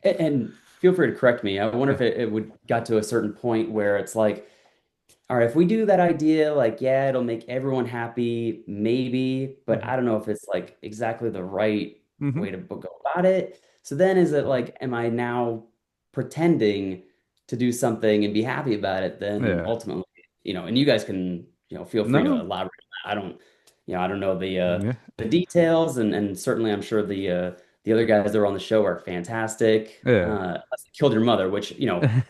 Speaker 1: and feel free to correct me. I wonder
Speaker 2: Yeah.
Speaker 1: if it would got to a certain point where it's like, all right, if we do that idea, like, yeah, it'll make everyone happy, maybe, but
Speaker 2: Hmm.
Speaker 1: I don't know if it's like exactly the right
Speaker 2: Hmm.
Speaker 1: way to go about it. So then is it like, am I now pretending to do something and be happy about it? Then
Speaker 2: Yeah.
Speaker 1: ultimately, and you guys can, feel free to
Speaker 2: No.
Speaker 1: elaborate. I don't know
Speaker 2: Yeah.
Speaker 1: the details, and certainly I'm sure the other guys that were on the show are fantastic.
Speaker 2: Yeah.
Speaker 1: Unless they killed your mother, which,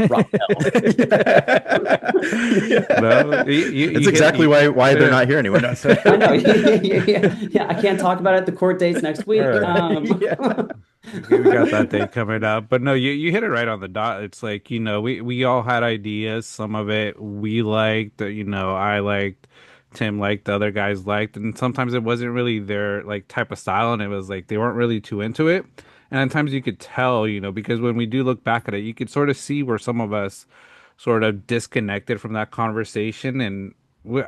Speaker 1: rock hell.
Speaker 2: No,
Speaker 3: That's
Speaker 2: you hit
Speaker 3: exactly
Speaker 2: you.
Speaker 3: why they're
Speaker 2: Yeah.
Speaker 3: not here anymore. No, sorry.
Speaker 1: I know. Yeah. I can't talk about it at the court dates next week.
Speaker 2: Uh,
Speaker 3: Yeah.
Speaker 2: we got that day coming up, but no, you hit it right on the dot. It's like, we all had ideas. Some of it we liked, I liked, Tim liked, the other guys liked, and sometimes it wasn't really their like type of style, and it was like they weren't really too into it. And at times you could tell, because when we do look back at it, you could sort of see where some of us sort of disconnected from that conversation. And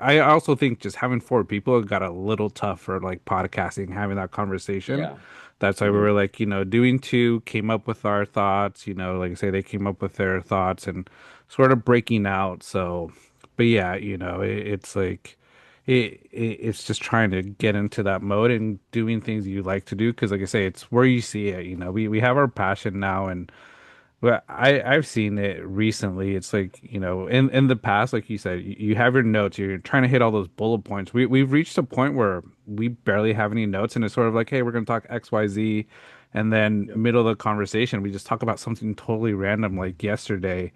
Speaker 2: I also think just having four people got a little tough for like podcasting, having that conversation.
Speaker 1: Yeah.
Speaker 2: That's why we
Speaker 1: Mhm.
Speaker 2: were like, doing two, came up with our thoughts, like I say, they came up with their thoughts and sort of breaking out. So, but yeah, it's like, it's just trying to get into that mode and doing things you like to do. Cause like I say, it's where you see it, we have our passion now. And well, I've seen it recently. It's like, in the past, like you said, you have your notes, you're trying to hit all those bullet points. We've reached a point where we barely have any notes, and it's sort of like, hey, we're going to talk XYZ. And then
Speaker 1: Yep.
Speaker 2: middle of the conversation, we just talk about something totally random. Like yesterday,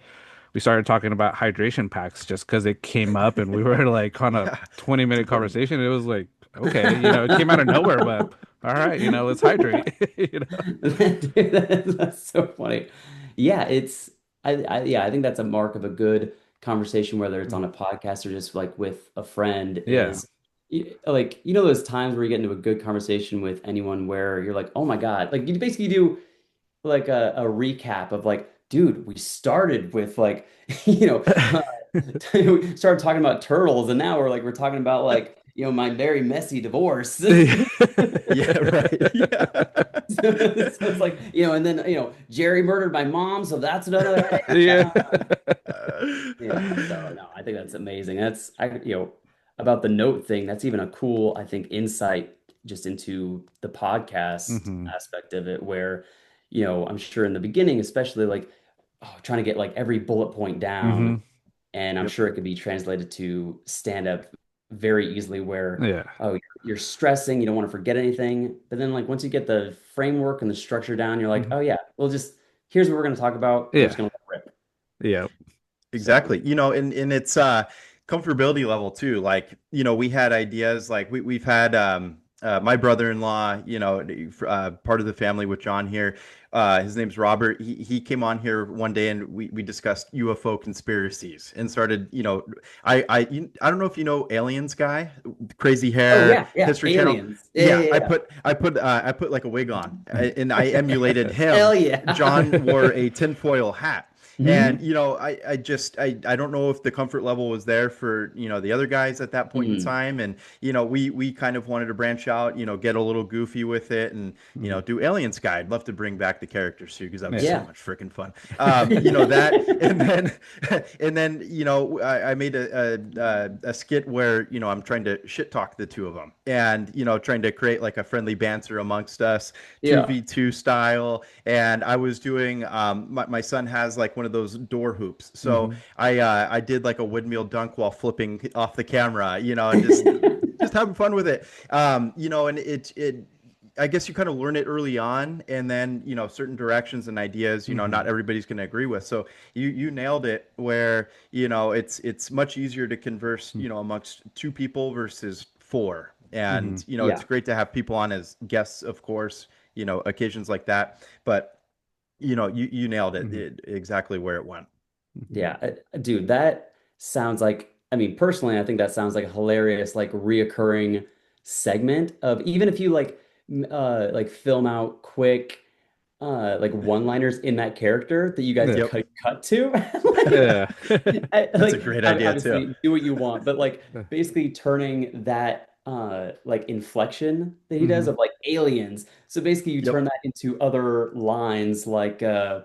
Speaker 2: we started talking about hydration packs just because it came up and we were like on a
Speaker 3: Yeah.
Speaker 2: 20-minute
Speaker 3: It's funny.
Speaker 2: conversation. It was like, okay, it came out of nowhere, but all right, let's hydrate.
Speaker 1: Dude, that's so funny. Yeah, yeah, I think that's a mark of a good conversation, whether it's on a podcast or just like with a friend,
Speaker 2: Yeah.
Speaker 1: is like, those times where you get into a good conversation with anyone where you're like, oh my God, like you basically do like a recap of like, dude, we started with like, you know, we started talking about turtles, and now we're talking about like, my very messy divorce.
Speaker 3: Yeah, right. Yeah.
Speaker 1: So it's like, and then, Jerry murdered my mom, so that's another headache.
Speaker 2: Yeah.
Speaker 1: Yeah, so no, I think that's amazing. About the note thing, that's even a cool, I think, insight just into the podcast
Speaker 2: hmm
Speaker 1: aspect of it, where, I'm sure in the beginning, especially like, trying to get like every bullet point down,
Speaker 2: hmm
Speaker 1: and I'm
Speaker 3: Yep.
Speaker 1: sure it could be translated to stand up very easily where,
Speaker 2: Yeah.
Speaker 1: oh, you're stressing, you don't want to forget anything. But then like once you get the framework and the structure down, you're like,
Speaker 2: Mhm.
Speaker 1: oh yeah, here's what we're going to talk about. We're just
Speaker 2: Yeah.
Speaker 1: going to let it rip.
Speaker 2: Yeah.
Speaker 1: So
Speaker 3: Exactly. And it's comfortability level too. Like, we had ideas like we've had my brother-in-law, part of the family with John here. His name's Robert. He came on here one day and we discussed UFO conspiracies and started, I don't know if you know Aliens guy, crazy
Speaker 1: oh
Speaker 3: hair,
Speaker 1: yeah, yeah,
Speaker 3: History Channel.
Speaker 1: aliens. Yeah,
Speaker 3: Yeah,
Speaker 1: yeah, yeah.
Speaker 3: I put like a wig on and I emulated
Speaker 1: Hell
Speaker 3: him.
Speaker 1: yeah.
Speaker 3: John wore a tinfoil hat. And
Speaker 1: Hmm.
Speaker 3: I don't know if the comfort level was there for the other guys at that point in
Speaker 1: Hmm.
Speaker 3: time, and we kind of wanted to branch out, get a little goofy with it, and
Speaker 2: Mhm.
Speaker 3: do Aliens Guy. I'd love to bring back the characters too because that was
Speaker 2: Yeah.
Speaker 3: so
Speaker 1: Yeah.
Speaker 3: much freaking fun. That, and then I made a skit where I'm trying to shit talk the two of them, and trying to create like a friendly banter amongst us,
Speaker 1: Yeah.
Speaker 3: 2v2 style. And I was doing my son has like one of those door hoops, so
Speaker 2: hmm
Speaker 3: I did like a windmill dunk while flipping off the camera, and just having fun with it. And it I guess you kind of learn it early on, and then certain directions and ideas, not
Speaker 2: hmm
Speaker 3: everybody's going to agree with. So you nailed it, where it's much easier to converse, amongst two people versus four.
Speaker 2: hmm
Speaker 3: And it's
Speaker 1: Yeah.
Speaker 3: great to have people on as guests, of course, occasions like that. But you nailed it,
Speaker 2: hmm
Speaker 3: exactly where it went.
Speaker 1: Yeah. Dude, that sounds like, I mean, personally, I think that sounds like a hilarious, like reoccurring segment of, even if you like film out quick like one-liners in that character that you guys
Speaker 2: Yeah.
Speaker 3: Yep,
Speaker 1: cut to.
Speaker 2: Yeah.
Speaker 3: that's a great idea too.
Speaker 1: Obviously do what you want, but like basically turning that like inflection that he does
Speaker 2: hmm
Speaker 1: of like aliens. So basically you turn
Speaker 3: Yep.
Speaker 1: that into other lines like uh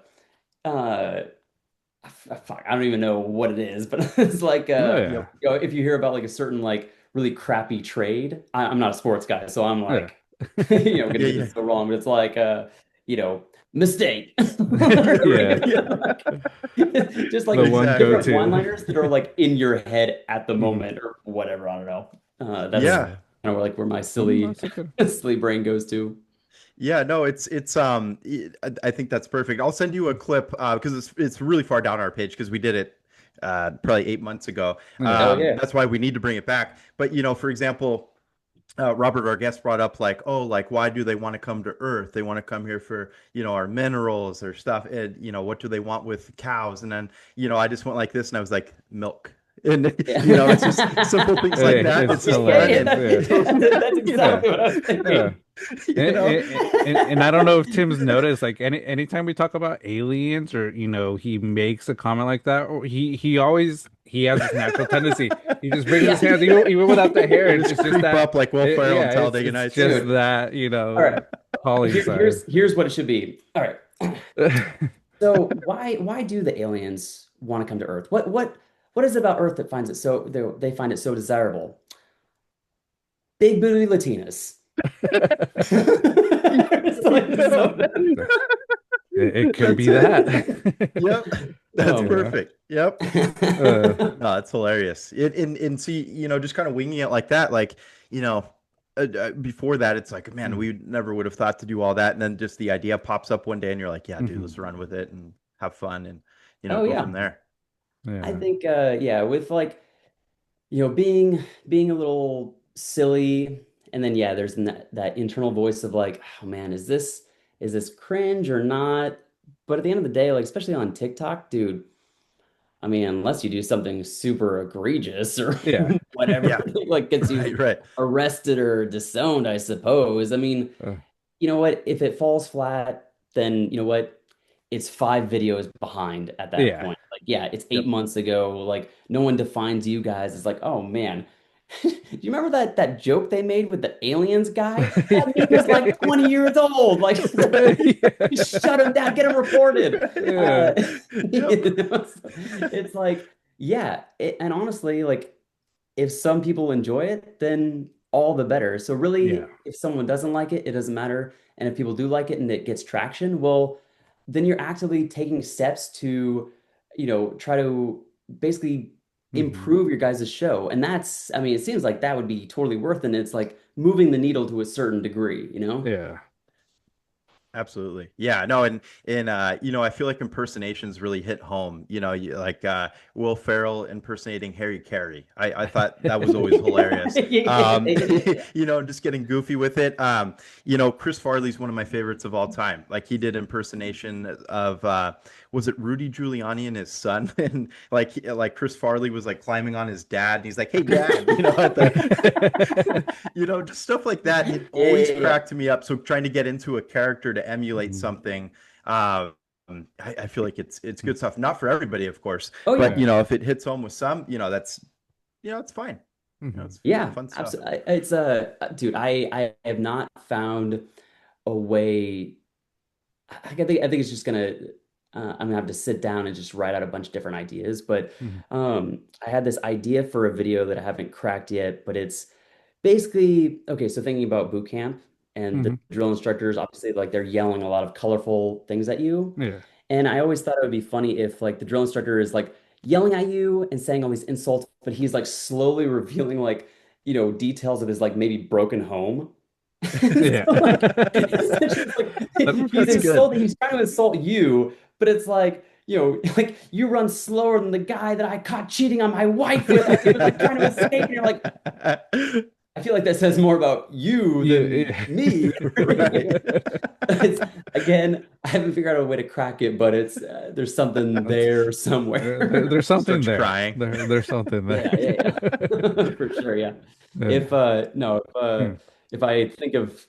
Speaker 1: fuck, I don't even know what it is, but it's like
Speaker 2: Oh yeah.
Speaker 1: if you hear about like a certain like really crappy trade. I'm not a sports guy, so I'm
Speaker 2: Yeah.
Speaker 1: like gonna
Speaker 3: Yeah,
Speaker 1: get
Speaker 3: yeah.
Speaker 1: this so wrong, but it's like mistake. Whatever,
Speaker 2: Yeah.
Speaker 1: just
Speaker 2: The
Speaker 1: like
Speaker 2: one
Speaker 3: Exactly.
Speaker 1: different
Speaker 2: go-to.
Speaker 1: one-liners that are like in your head at the
Speaker 2: hmm
Speaker 1: moment or whatever. I don't know. That's
Speaker 3: Yeah.
Speaker 2: Yeah.
Speaker 1: kind of like where my
Speaker 2: Oh,
Speaker 1: silly
Speaker 2: that's a good.
Speaker 1: silly brain goes to.
Speaker 3: Yeah, no, I think that's perfect. I'll send you a clip because it's really far down our page because we did it probably 8 months ago.
Speaker 2: Yeah.
Speaker 1: Oh yeah.
Speaker 3: That's why we need to bring it back. But for example, Robert, our guest, brought up like, oh, like why do they want to come to Earth? They want to come here for our minerals or stuff. And what do they want with cows? And then I just went like this, and I was like, milk. And
Speaker 1: Yeah.
Speaker 3: it's just simple things like that.
Speaker 2: It's
Speaker 3: It's just
Speaker 1: Yeah,
Speaker 3: fun,
Speaker 2: hilarious.
Speaker 3: and
Speaker 2: Yeah.
Speaker 1: that's
Speaker 3: you know,
Speaker 2: Yeah.
Speaker 1: exactly what I was
Speaker 2: Yeah.
Speaker 1: thinking.
Speaker 3: you
Speaker 2: And,
Speaker 3: know.
Speaker 2: and I don't know if Tim's noticed, like anytime we talk about aliens or he makes a comment like that, or he has this natural tendency. He just brings his
Speaker 1: Yeah.
Speaker 2: hands even without the hair.
Speaker 3: They
Speaker 2: It's
Speaker 3: just
Speaker 2: just
Speaker 3: creep
Speaker 2: that,
Speaker 3: up like Will Ferrell in
Speaker 2: yeah.
Speaker 3: Talladega
Speaker 2: It's
Speaker 3: Nights.
Speaker 2: just
Speaker 1: Dude.
Speaker 2: that
Speaker 1: All right.
Speaker 2: calling side.
Speaker 1: Here's what it should be. All right. So why do the aliens want to come to Earth? What is it about Earth that finds it so they find it so desirable? Big booty Latinas. It's like so
Speaker 2: It could
Speaker 3: That's
Speaker 2: be
Speaker 3: it.
Speaker 2: that.
Speaker 3: Yep. That's
Speaker 1: Oh
Speaker 3: perfect. Yep.
Speaker 2: Uh,
Speaker 3: No, it's hilarious. And see, just kind of winging it like that, like, you know, before that, it's like, man, we never would have thought to do all that. And then just the idea pops up one day and you're like, yeah, dude, let's
Speaker 2: mhm.
Speaker 3: run with it and have fun and,
Speaker 1: Oh
Speaker 3: go from
Speaker 1: yeah.
Speaker 3: there.
Speaker 1: I
Speaker 2: Yeah.
Speaker 1: think yeah, with like being a little silly, and then yeah, there's that internal voice of like, oh man, is this cringe or not? But at the end of the day, like especially on TikTok, dude, I mean, unless you do something super egregious or
Speaker 2: Yeah.
Speaker 1: whatever,
Speaker 3: Yeah.
Speaker 1: like gets you
Speaker 3: Right, right.
Speaker 1: arrested or disowned, I suppose. I mean,
Speaker 2: Uh,
Speaker 1: you know what? If it falls flat, then you know what? It's 5 videos behind at that
Speaker 2: yeah.
Speaker 1: point. Like, yeah, it's eight
Speaker 3: Yep.
Speaker 1: months ago. Like, no one defines you guys as like, oh man. Do you remember that joke they made with the aliens guy? That meme was like 20 years old. Like, shut him down, get him reported.
Speaker 2: Yeah.
Speaker 3: Yep.
Speaker 1: It's like, yeah, and honestly, like if some people enjoy it, then all the better. So
Speaker 2: Yeah.
Speaker 1: really, if someone doesn't like it, it doesn't matter. And if people do like it and it gets traction, well, then you're actively taking steps to, try to basically
Speaker 2: Mhm.
Speaker 1: improve your guys' show. And that's, I mean, it seems like that would be totally worth it. And it's like moving the needle to a certain degree, you know?
Speaker 2: Yeah.
Speaker 3: Absolutely. Yeah, no, and I feel like impersonations really hit home. Like Will Ferrell impersonating Harry Carey. I thought that was always hilarious. Just getting goofy with it. Chris Farley's one of my favorites of all time. Like he did impersonation of was it Rudy Giuliani and his son? And like Chris Farley was like climbing on his dad, and he's like, "Hey, dad," at the just stuff like that. It
Speaker 1: Yeah,
Speaker 3: always
Speaker 1: yeah, yeah.
Speaker 3: cracked me up. So trying to get into a character to emulate
Speaker 2: Mhm.
Speaker 3: something, I feel like it's good stuff. Not for everybody, of course,
Speaker 1: Oh,
Speaker 3: but
Speaker 1: yeah.
Speaker 2: Yeah.
Speaker 3: if it hits home with some, that's it's fine.
Speaker 2: Mhm.
Speaker 3: It's
Speaker 1: Yeah,
Speaker 3: fun stuff.
Speaker 1: absolutely. It's dude, I have not found a way. I think it's just gonna I'm gonna have to sit down and just write out a bunch of different ideas. But
Speaker 2: Mhm.
Speaker 1: I had this idea for a video that I haven't cracked yet, but it's basically okay. So thinking about boot camp and the
Speaker 2: Mhm.
Speaker 1: drill instructors, obviously like they're yelling a lot of colorful things at you.
Speaker 2: Yeah.
Speaker 1: And I always thought it would be funny if like the drill instructor is like yelling at you and saying all these insults, but he's like slowly revealing like, details of his like maybe broken home.
Speaker 2: Yeah.
Speaker 1: So like essentially it's like he's
Speaker 3: That's good.
Speaker 1: insulting, he's trying to insult you, but it's like, like you run slower than the guy that I caught cheating on my wife with as he was like trying to escape. And you're like, I feel like that says more about you than
Speaker 2: Yeah.
Speaker 1: me.
Speaker 3: Right.
Speaker 1: It's again, I haven't figured out a way to crack it, but it's there's something
Speaker 2: That's-
Speaker 1: there somewhere.
Speaker 2: there's something
Speaker 3: Starts
Speaker 2: there.
Speaker 3: crying.
Speaker 2: There's something there.
Speaker 1: Yeah, yeah, yeah. For sure, yeah.
Speaker 2: Yeah.
Speaker 1: If no,
Speaker 2: Hmm.
Speaker 1: if I think of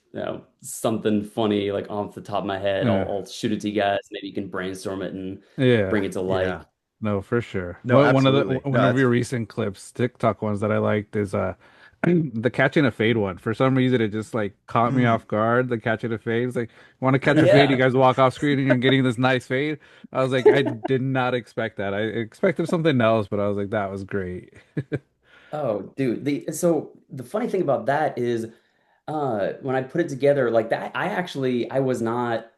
Speaker 1: something funny like off the top of my head, I'll,
Speaker 2: Yeah.
Speaker 1: I'll shoot it to you guys. Maybe you can brainstorm it and
Speaker 2: Yeah.
Speaker 1: bring it to life.
Speaker 3: Yeah.
Speaker 2: No, for sure.
Speaker 3: No, absolutely.
Speaker 2: One
Speaker 3: No,
Speaker 2: of
Speaker 3: that's
Speaker 2: your recent clips, TikTok ones that I liked is the catching a fade one. For some reason it just like caught me
Speaker 3: mm.
Speaker 2: off guard, the catching a fade. It's like, want to catch a fade, you
Speaker 1: Yeah.
Speaker 2: guys walk off screen and you're getting this nice fade. I was like, I did not expect that. I expected something else, but I was like, that was great.
Speaker 1: Oh, dude. The funny thing about that is when I put it together like that, I was not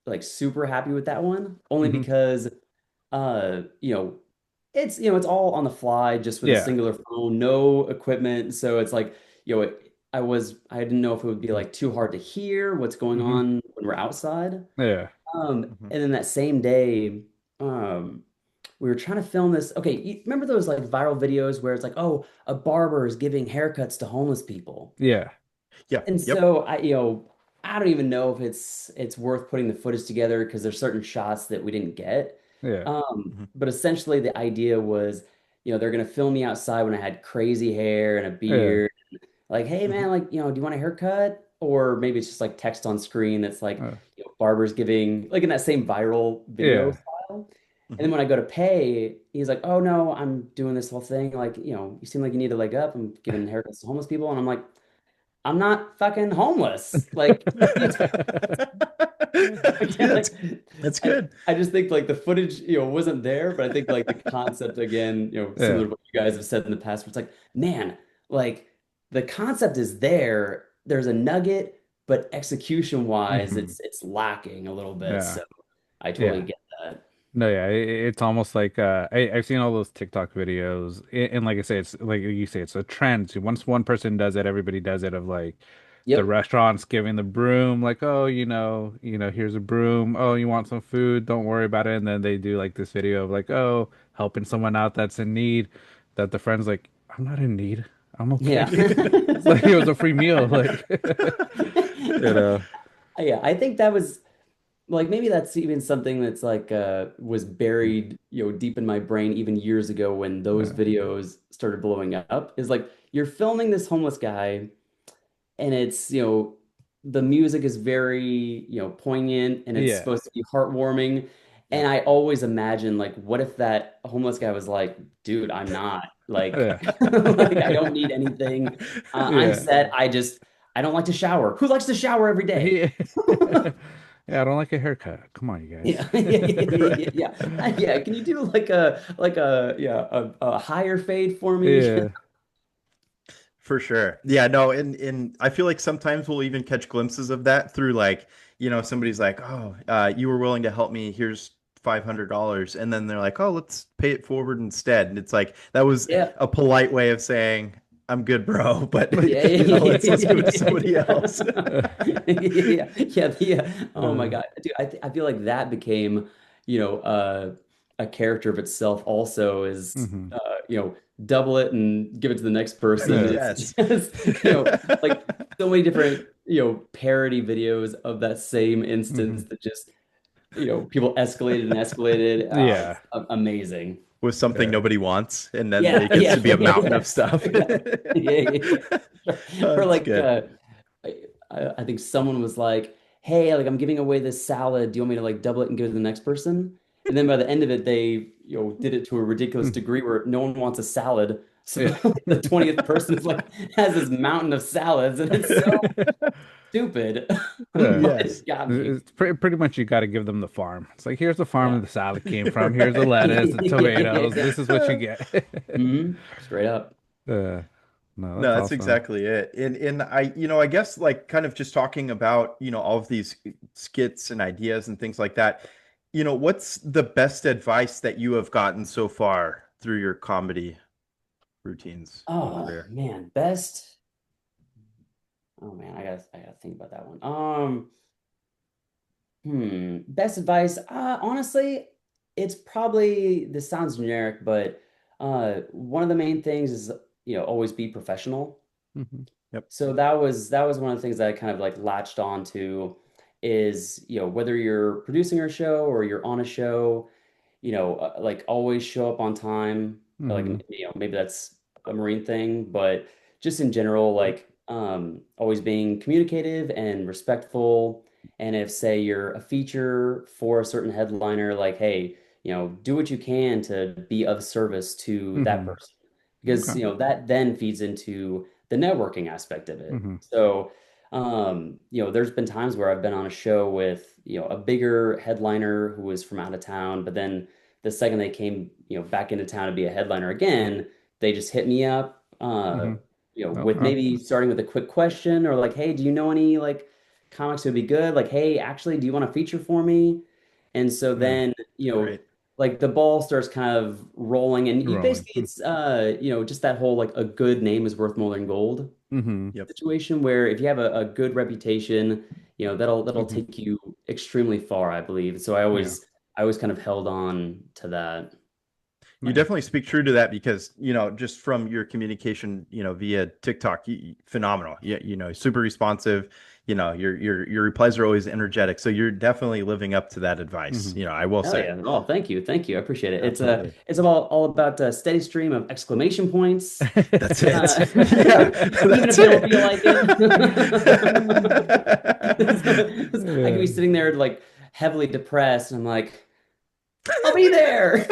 Speaker 1: like super happy with that one, only
Speaker 2: Hmm.
Speaker 1: because it's all on the fly just with a
Speaker 2: Yeah.
Speaker 1: singular phone, no equipment. So it's like, I didn't know if it would be like too hard to hear what's going
Speaker 2: Hmm.
Speaker 1: on when we're outside.
Speaker 2: Yeah.
Speaker 3: Mhm.
Speaker 1: And then that same day, um, we were trying to film this. Okay, you remember those like viral videos where it's like, oh, a barber is giving haircuts to homeless people.
Speaker 2: Yeah.
Speaker 3: Yeah.
Speaker 1: And
Speaker 3: Yep.
Speaker 1: so I don't even know if it's worth putting the footage together because there's certain shots that we didn't get.
Speaker 2: Yeah.
Speaker 3: Mhm.
Speaker 1: But essentially the idea was, they're gonna film me outside when I had crazy hair and a
Speaker 2: Yeah.
Speaker 1: beard. Like, hey
Speaker 3: Mhm.
Speaker 1: man, like, do you want a haircut? Or maybe it's just like text on screen that's like,
Speaker 2: Uh,
Speaker 1: barbers giving like in that same viral video
Speaker 2: yeah.
Speaker 1: style. And
Speaker 3: Mhm.
Speaker 1: then when I go to pay, he's like, oh no, I'm doing this whole thing. Like, you seem like you need a leg up. I'm giving haircuts to homeless people. And I'm like, I'm not fucking homeless. Like,
Speaker 3: Yeah,
Speaker 1: again, like
Speaker 3: that's
Speaker 1: I,
Speaker 3: good.
Speaker 1: I just think like the footage, wasn't there, but I think like the concept again,
Speaker 2: Yeah.
Speaker 1: similar to what you guys have said in the past, where it's like, man, like the concept is there. There's a nugget, but execution wise,
Speaker 2: Hmm.
Speaker 1: it's lacking a little bit.
Speaker 2: Yeah.
Speaker 1: So I totally
Speaker 2: Yeah.
Speaker 1: get that.
Speaker 2: No, yeah, it's almost like I've seen all those TikTok videos, and like I say, it's like you say, it's a trend. So once one person does it, everybody does it. Of like the
Speaker 1: Yep.
Speaker 2: restaurants giving the broom, like, oh, here's a broom. Oh, you want some food? Don't worry about it. And then they do like this video of like, oh, helping someone out that's in need. That the friend's like, I'm not in need. I'm okay.
Speaker 1: Yeah.
Speaker 2: It's like it was a free meal, like you know.
Speaker 1: Yeah, I think that was like maybe that's even something that's like was buried, deep in my brain even years ago when those
Speaker 2: Yeah.
Speaker 1: videos started blowing up. Is like you're filming this homeless guy and it's, the music is very, poignant and it's
Speaker 2: Yeah.
Speaker 1: supposed to be heartwarming. And
Speaker 3: Yep.
Speaker 1: I always imagine like what if that homeless guy was like, dude, I'm not like
Speaker 2: Yeah.
Speaker 1: like I don't need anything. I'm
Speaker 2: Yeah.
Speaker 1: set. I don't like to shower. Who likes to shower every day?
Speaker 2: Yeah. Yeah, I don't like a haircut. Come on, you guys.
Speaker 1: Yeah, yeah. Yeah. Can you do like a higher fade for me?
Speaker 2: Yeah.
Speaker 3: For sure. Yeah, no, and I feel like sometimes we'll even catch glimpses of that through like, somebody's like, "Oh, you were willing to help me. Here's $500." And then they're like, "Oh, let's pay it forward instead." And it's like that was
Speaker 1: Yeah,
Speaker 3: a polite way of saying, "I'm good, bro," but
Speaker 1: yeah, yeah,
Speaker 3: let's give it to somebody
Speaker 1: yeah,
Speaker 3: else.
Speaker 1: yeah. Oh my
Speaker 2: Uh,
Speaker 1: God, dude, I feel like that became, you know, uh, a character of itself. Also, is
Speaker 2: mhm.
Speaker 1: double it and give it to the next person.
Speaker 2: Yeah.
Speaker 1: It's
Speaker 3: Yes.
Speaker 1: just, like so many different, parody videos of that same instance
Speaker 2: Mhm.
Speaker 1: that just, people escalated and escalated. It's
Speaker 2: Yeah.
Speaker 1: amazing.
Speaker 3: With something
Speaker 2: Yeah.
Speaker 3: nobody wants, and then
Speaker 1: Yeah,
Speaker 3: it gets
Speaker 1: yeah,
Speaker 3: to be a mountain
Speaker 1: yeah,
Speaker 3: of stuff.
Speaker 1: yeah, yeah. Or
Speaker 3: That's
Speaker 1: like,
Speaker 3: good.
Speaker 1: I think someone was like, "Hey, like I'm giving away this salad. Do you want me to like double it and give it to the next person?" And then by the end of it, they did it to a ridiculous
Speaker 2: Mm.
Speaker 1: degree where no one wants a salad. So
Speaker 2: Yeah.
Speaker 1: the 20th person is like has this mountain of salads, and it's so stupid,
Speaker 2: Yeah.
Speaker 1: but
Speaker 3: Yes.
Speaker 1: it got me.
Speaker 2: It's pretty much you got to give them the farm. It's like here's the farm
Speaker 1: Yeah,
Speaker 2: that the salad came from. Here's the
Speaker 3: Right.
Speaker 2: lettuce, the tomatoes.
Speaker 1: yeah.
Speaker 2: This is what you get.
Speaker 1: Straight up.
Speaker 2: Uh, no,
Speaker 3: No,
Speaker 2: that's
Speaker 3: that's
Speaker 2: awesome.
Speaker 3: exactly it. And I guess like kind of just talking about, all of these skits and ideas and things like that, what's the best advice that you have gotten so far through your comedy routines and
Speaker 1: Oh
Speaker 3: career?
Speaker 1: man, best. Oh man, I gotta think about that one. Best advice. Honestly, it's probably this sounds generic, but one of the main things is always be professional.
Speaker 2: Hmm.
Speaker 3: Yep.
Speaker 1: So that was one of the things that I kind of like latched on to is whether you're producing a show or you're on a show, like always show up on time. Like,
Speaker 2: Hmm.
Speaker 1: maybe that's a Marine thing, but just in general,
Speaker 3: Yep.
Speaker 1: like always being communicative and respectful. And if, say, you're a feature for a certain headliner, like, hey, do what you can to be of service to that
Speaker 2: Hmm.
Speaker 1: person, because
Speaker 2: Okay.
Speaker 1: that then feeds into the networking aspect of it.
Speaker 2: Hmm.
Speaker 1: So, there's been times where I've been on a show with, a bigger headliner who was from out of town, but then the second they came, back into town to be a headliner again, they just hit me up,
Speaker 2: Hmm.
Speaker 1: with
Speaker 2: Okay.
Speaker 1: maybe starting with a quick question or like, hey, do you know any like comics who would be good? Like, hey, actually, do you want to feature for me? And so
Speaker 3: Mm,
Speaker 1: then,
Speaker 3: great.
Speaker 1: like the ball starts kind of rolling, and you
Speaker 2: Rolling.
Speaker 1: basically it's just that whole like a good name is worth more than gold.
Speaker 3: Yep.
Speaker 1: situation where if you have a good reputation, that'll
Speaker 2: Hmm.
Speaker 1: take you extremely far, I believe. So
Speaker 2: Yeah.
Speaker 1: I always kind of held on to that.
Speaker 3: You
Speaker 2: Nice.
Speaker 3: definitely speak true to that because, just from your communication, via TikTok, phenomenal. Super responsive. Your replies are always energetic. So you're definitely living up to that advice.
Speaker 2: Hmm.
Speaker 3: I will
Speaker 1: Hell
Speaker 3: say.
Speaker 1: yeah. Oh, thank you. Thank you. I appreciate it.
Speaker 3: Absolutely.
Speaker 1: It's all about a steady stream of exclamation points.
Speaker 3: That's it. Yeah,
Speaker 1: Even if
Speaker 3: that's
Speaker 1: they don't feel
Speaker 3: it.
Speaker 1: like it. I could
Speaker 2: Yeah.
Speaker 1: be sitting there like heavily depressed, and I'm like, I'll be there.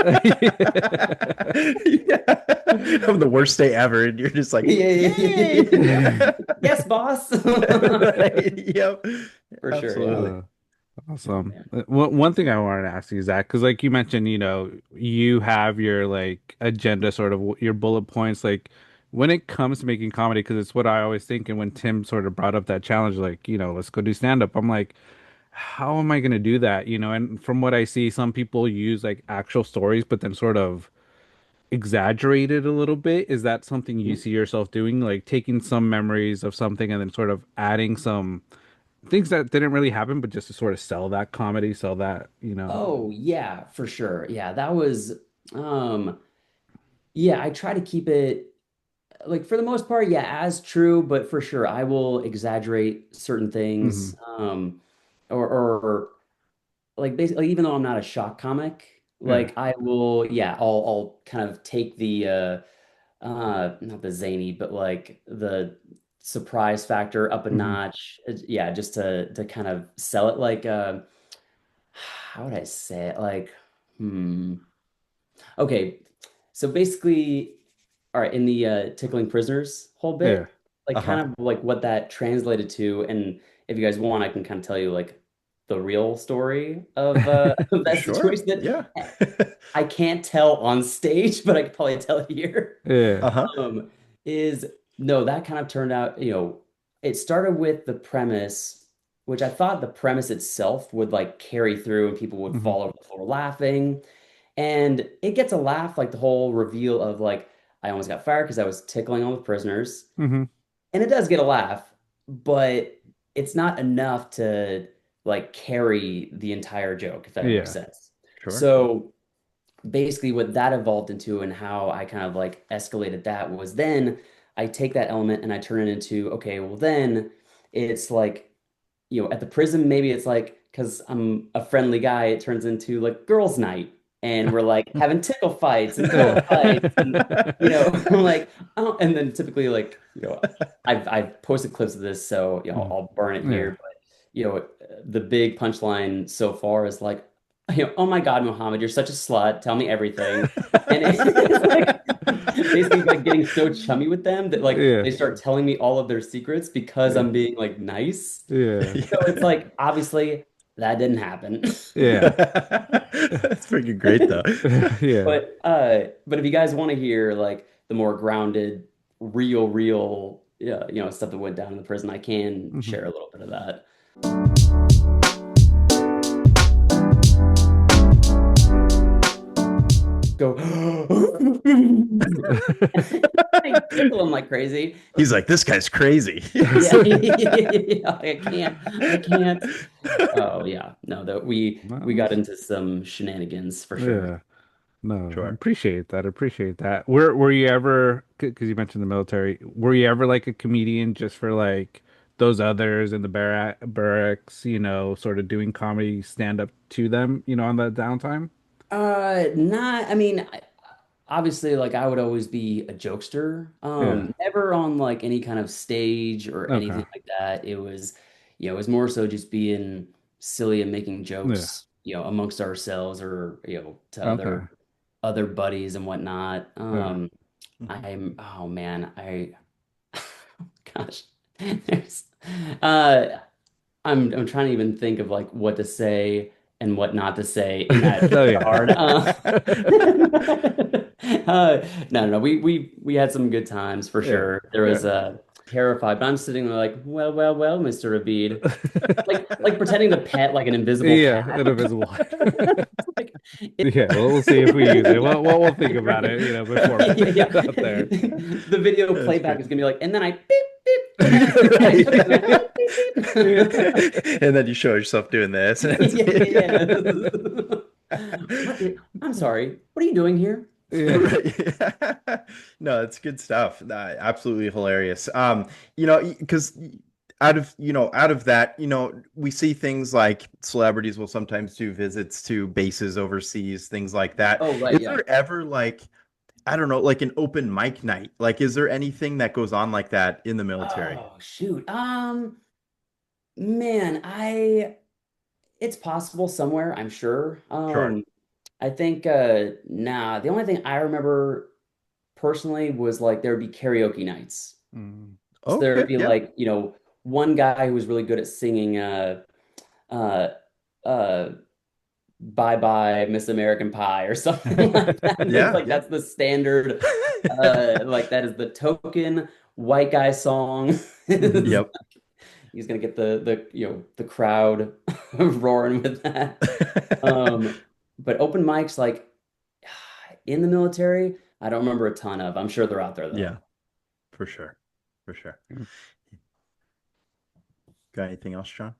Speaker 3: Yeah. Having the worst day ever, and you're just like,
Speaker 1: Yeah, yeah, yeah,
Speaker 3: yay!
Speaker 1: yeah. Yes, boss.
Speaker 3: Right. Yep.
Speaker 1: For sure, yeah.
Speaker 3: Absolutely.
Speaker 2: Uh,
Speaker 1: Oh
Speaker 2: Awesome.
Speaker 1: man.
Speaker 2: One thing I wanted to ask you, Zach, because like you mentioned, you have your like agenda, sort of your bullet points, like when it comes to making comedy, because it's what I always think. And when Tim sort of brought up that challenge, like, let's go do stand up, I'm like, how am I going to do that? And from what I see, some people use like actual stories, but then sort of exaggerate it a little bit. Is that something you see yourself doing, like taking some memories of something and then sort of adding some things that didn't really happen, but just to sort of sell that comedy, sell that.
Speaker 1: Oh yeah, for sure. Yeah, that was um yeah, I try to keep it like for the most part, yeah, as true, but for sure I will exaggerate certain
Speaker 2: Hmm.
Speaker 1: things. Or like basically even though I'm not a shock comic,
Speaker 2: Yeah.
Speaker 1: like I will, yeah, I'll kind of take the not the zany, but like the surprise factor up a
Speaker 2: Hmm.
Speaker 1: notch. Yeah, just to kind of sell it like how would I say it? Like, hmm. Okay, so basically, all right, in the tickling prisoners whole
Speaker 2: Yeah.
Speaker 1: bit, like kind
Speaker 3: Uh-huh.
Speaker 1: of like what that translated to, and if you guys want, I can kind of tell you like the real story of of that
Speaker 3: Sure.
Speaker 1: situation that
Speaker 3: Yeah.
Speaker 1: I can't tell on stage, but I could probably tell here.
Speaker 2: Yeah.
Speaker 3: Uh-huh.
Speaker 1: Um, is no, that kind of turned out, it started with the premise, which I thought the premise itself would like carry through and people would
Speaker 2: Hmm.
Speaker 1: fall over the floor laughing. And it gets a laugh, like the whole reveal of like, I almost got fired because I was tickling all the prisoners.
Speaker 2: Hmm.
Speaker 1: And it does get a laugh, but it's not enough to like carry the entire joke, if that makes
Speaker 2: Yeah.
Speaker 1: sense.
Speaker 3: Sure.
Speaker 1: So basically what that evolved into and how I kind of like escalated that was then I take that element and I turn it into, okay, well then it's like, at the prison, maybe it's like, because I'm a friendly guy, it turns into like girls' night. And we're like having tickle fights and pillow
Speaker 2: Yeah.
Speaker 1: fights. And, I'm like, oh, and then typically like, I've posted clips of this, so,
Speaker 2: Mhm.
Speaker 1: I'll burn it
Speaker 2: Yeah.
Speaker 1: here. But, the big punchline so far is like, oh my God, Mohammed, you're such a slut. Tell me everything. And it's like basically like getting so chummy with them that like
Speaker 2: Yeah.
Speaker 1: they start telling me all of their secrets because
Speaker 2: Yeah.
Speaker 1: I'm being like nice.
Speaker 2: Yeah.
Speaker 1: So it's like obviously that didn't happen.
Speaker 2: Yeah.
Speaker 3: That's freaking great though.
Speaker 2: Yeah.
Speaker 1: But if you guys want to hear like the more grounded, real yeah, stuff that went down in the prison, I can
Speaker 2: Hmm.
Speaker 1: share a little bit of that. Go I tickle him like crazy.
Speaker 3: He's like, this guy's crazy.
Speaker 1: Yeah, yeah, I can't. Oh yeah, no, that we got
Speaker 2: Nice.
Speaker 1: into some shenanigans for sure.
Speaker 2: Yeah. No, I
Speaker 3: Sure.
Speaker 2: appreciate that. I appreciate that. Were you ever, because you mentioned the military, were you ever like a comedian just for like those others in the barracks, sort of doing comedy stand up to them, on the downtime?
Speaker 1: Not, I mean, obviously, like I would always be a jokester.
Speaker 2: Yeah.
Speaker 1: Never on like any kind of stage or
Speaker 2: Okay.
Speaker 1: anything like that. It was more so just being silly and making
Speaker 2: Yeah.
Speaker 1: jokes, amongst ourselves or, to
Speaker 2: Okay.
Speaker 1: other buddies and whatnot.
Speaker 2: Yeah.
Speaker 3: Mhm.
Speaker 1: Oh man, gosh, there's, uh, I'm trying to even think of like what to say and what not to say in that
Speaker 2: Oh yeah.
Speaker 1: regard. No. We had some good times for
Speaker 2: Yeah.
Speaker 1: sure. There was
Speaker 2: Yeah.
Speaker 1: a terrified, but I'm sitting there like, well, Mr. Abid, like pretending to pet like an invisible
Speaker 2: Yeah,
Speaker 1: cat.
Speaker 2: an invisible.
Speaker 1: Like,
Speaker 2: Yeah, well, we'll see if we use it. We'll think about
Speaker 1: right,
Speaker 2: it, before we put
Speaker 1: yeah.
Speaker 2: it out there.
Speaker 1: The video
Speaker 3: That's
Speaker 1: playback
Speaker 3: great.
Speaker 1: is gonna be like, and then I beep. Nice. Okay, man.
Speaker 3: Right.
Speaker 1: Beep, beep.
Speaker 3: And then you show yourself doing this. And
Speaker 1: Yeah, yeah, yeah. I'm sorry. What are you doing here?
Speaker 2: Yeah.
Speaker 3: Right. No, it's good stuff. Absolutely hilarious. Because out of that, we see things like celebrities will sometimes do visits to bases overseas, things like that.
Speaker 1: Oh, right,
Speaker 3: Is
Speaker 1: yeah.
Speaker 3: there ever like, I don't know, like an open mic night? Like, is there anything that goes on like that in the military?
Speaker 1: Oh, shoot. Man, it's possible somewhere, I'm sure.
Speaker 3: Sure.
Speaker 1: I think nah, the only thing I remember personally was like there would be karaoke nights.
Speaker 2: Mm.
Speaker 1: So there would
Speaker 3: Okay.
Speaker 1: be
Speaker 3: Yeah.
Speaker 1: like, one guy who was really good at singing uh uh Bye Bye Miss American Pie or something like that. It's
Speaker 3: Yeah.
Speaker 1: like
Speaker 3: Yeah.
Speaker 1: that's the standard like that is the token white guy song.
Speaker 3: Yep.
Speaker 1: He's gonna get the crowd roaring with that. Um, but open mics like in the military, I don't remember a ton of. I'm sure they're out there though.
Speaker 3: Yeah, for sure. For sure. Got anything else, John?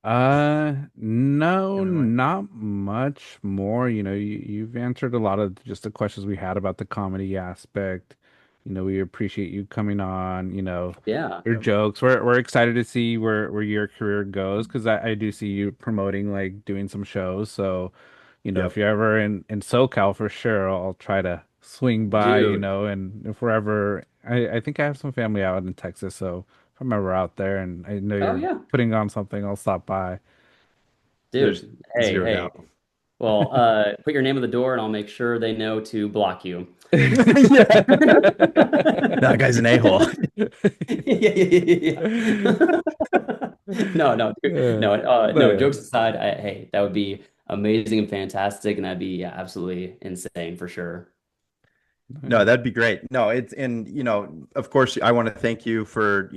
Speaker 2: No,
Speaker 3: Emily?
Speaker 2: not much more. You've answered a lot of just the questions we had about the comedy aspect. We appreciate you coming on,
Speaker 1: Yeah.
Speaker 2: your
Speaker 3: Yep.
Speaker 2: jokes. We're excited to see where your career goes because I do see you promoting like doing some shows. So, if
Speaker 3: Yep.
Speaker 2: you're ever in SoCal for sure, I'll try to swing by,
Speaker 1: Dude.
Speaker 2: and if we're ever I think I have some family out in Texas, so if I'm ever out there and I know
Speaker 1: Oh
Speaker 2: you're
Speaker 1: yeah.
Speaker 2: putting on something, I'll stop by.
Speaker 3: There's
Speaker 1: Dude. Hey,
Speaker 3: zero
Speaker 1: hey.
Speaker 3: doubt.
Speaker 1: Well, put your name on the door and I'll make sure they know to block you.
Speaker 3: Yeah. That guy's an a-hole.
Speaker 1: Yeah, yeah, yeah. No, no, dude. No,
Speaker 2: No,
Speaker 1: no,
Speaker 2: yeah.
Speaker 1: jokes aside, hey, that would be amazing and fantastic, and that'd be yeah, absolutely insane for sure.
Speaker 3: No, that'd be great. No, it's and of course, I want to thank you for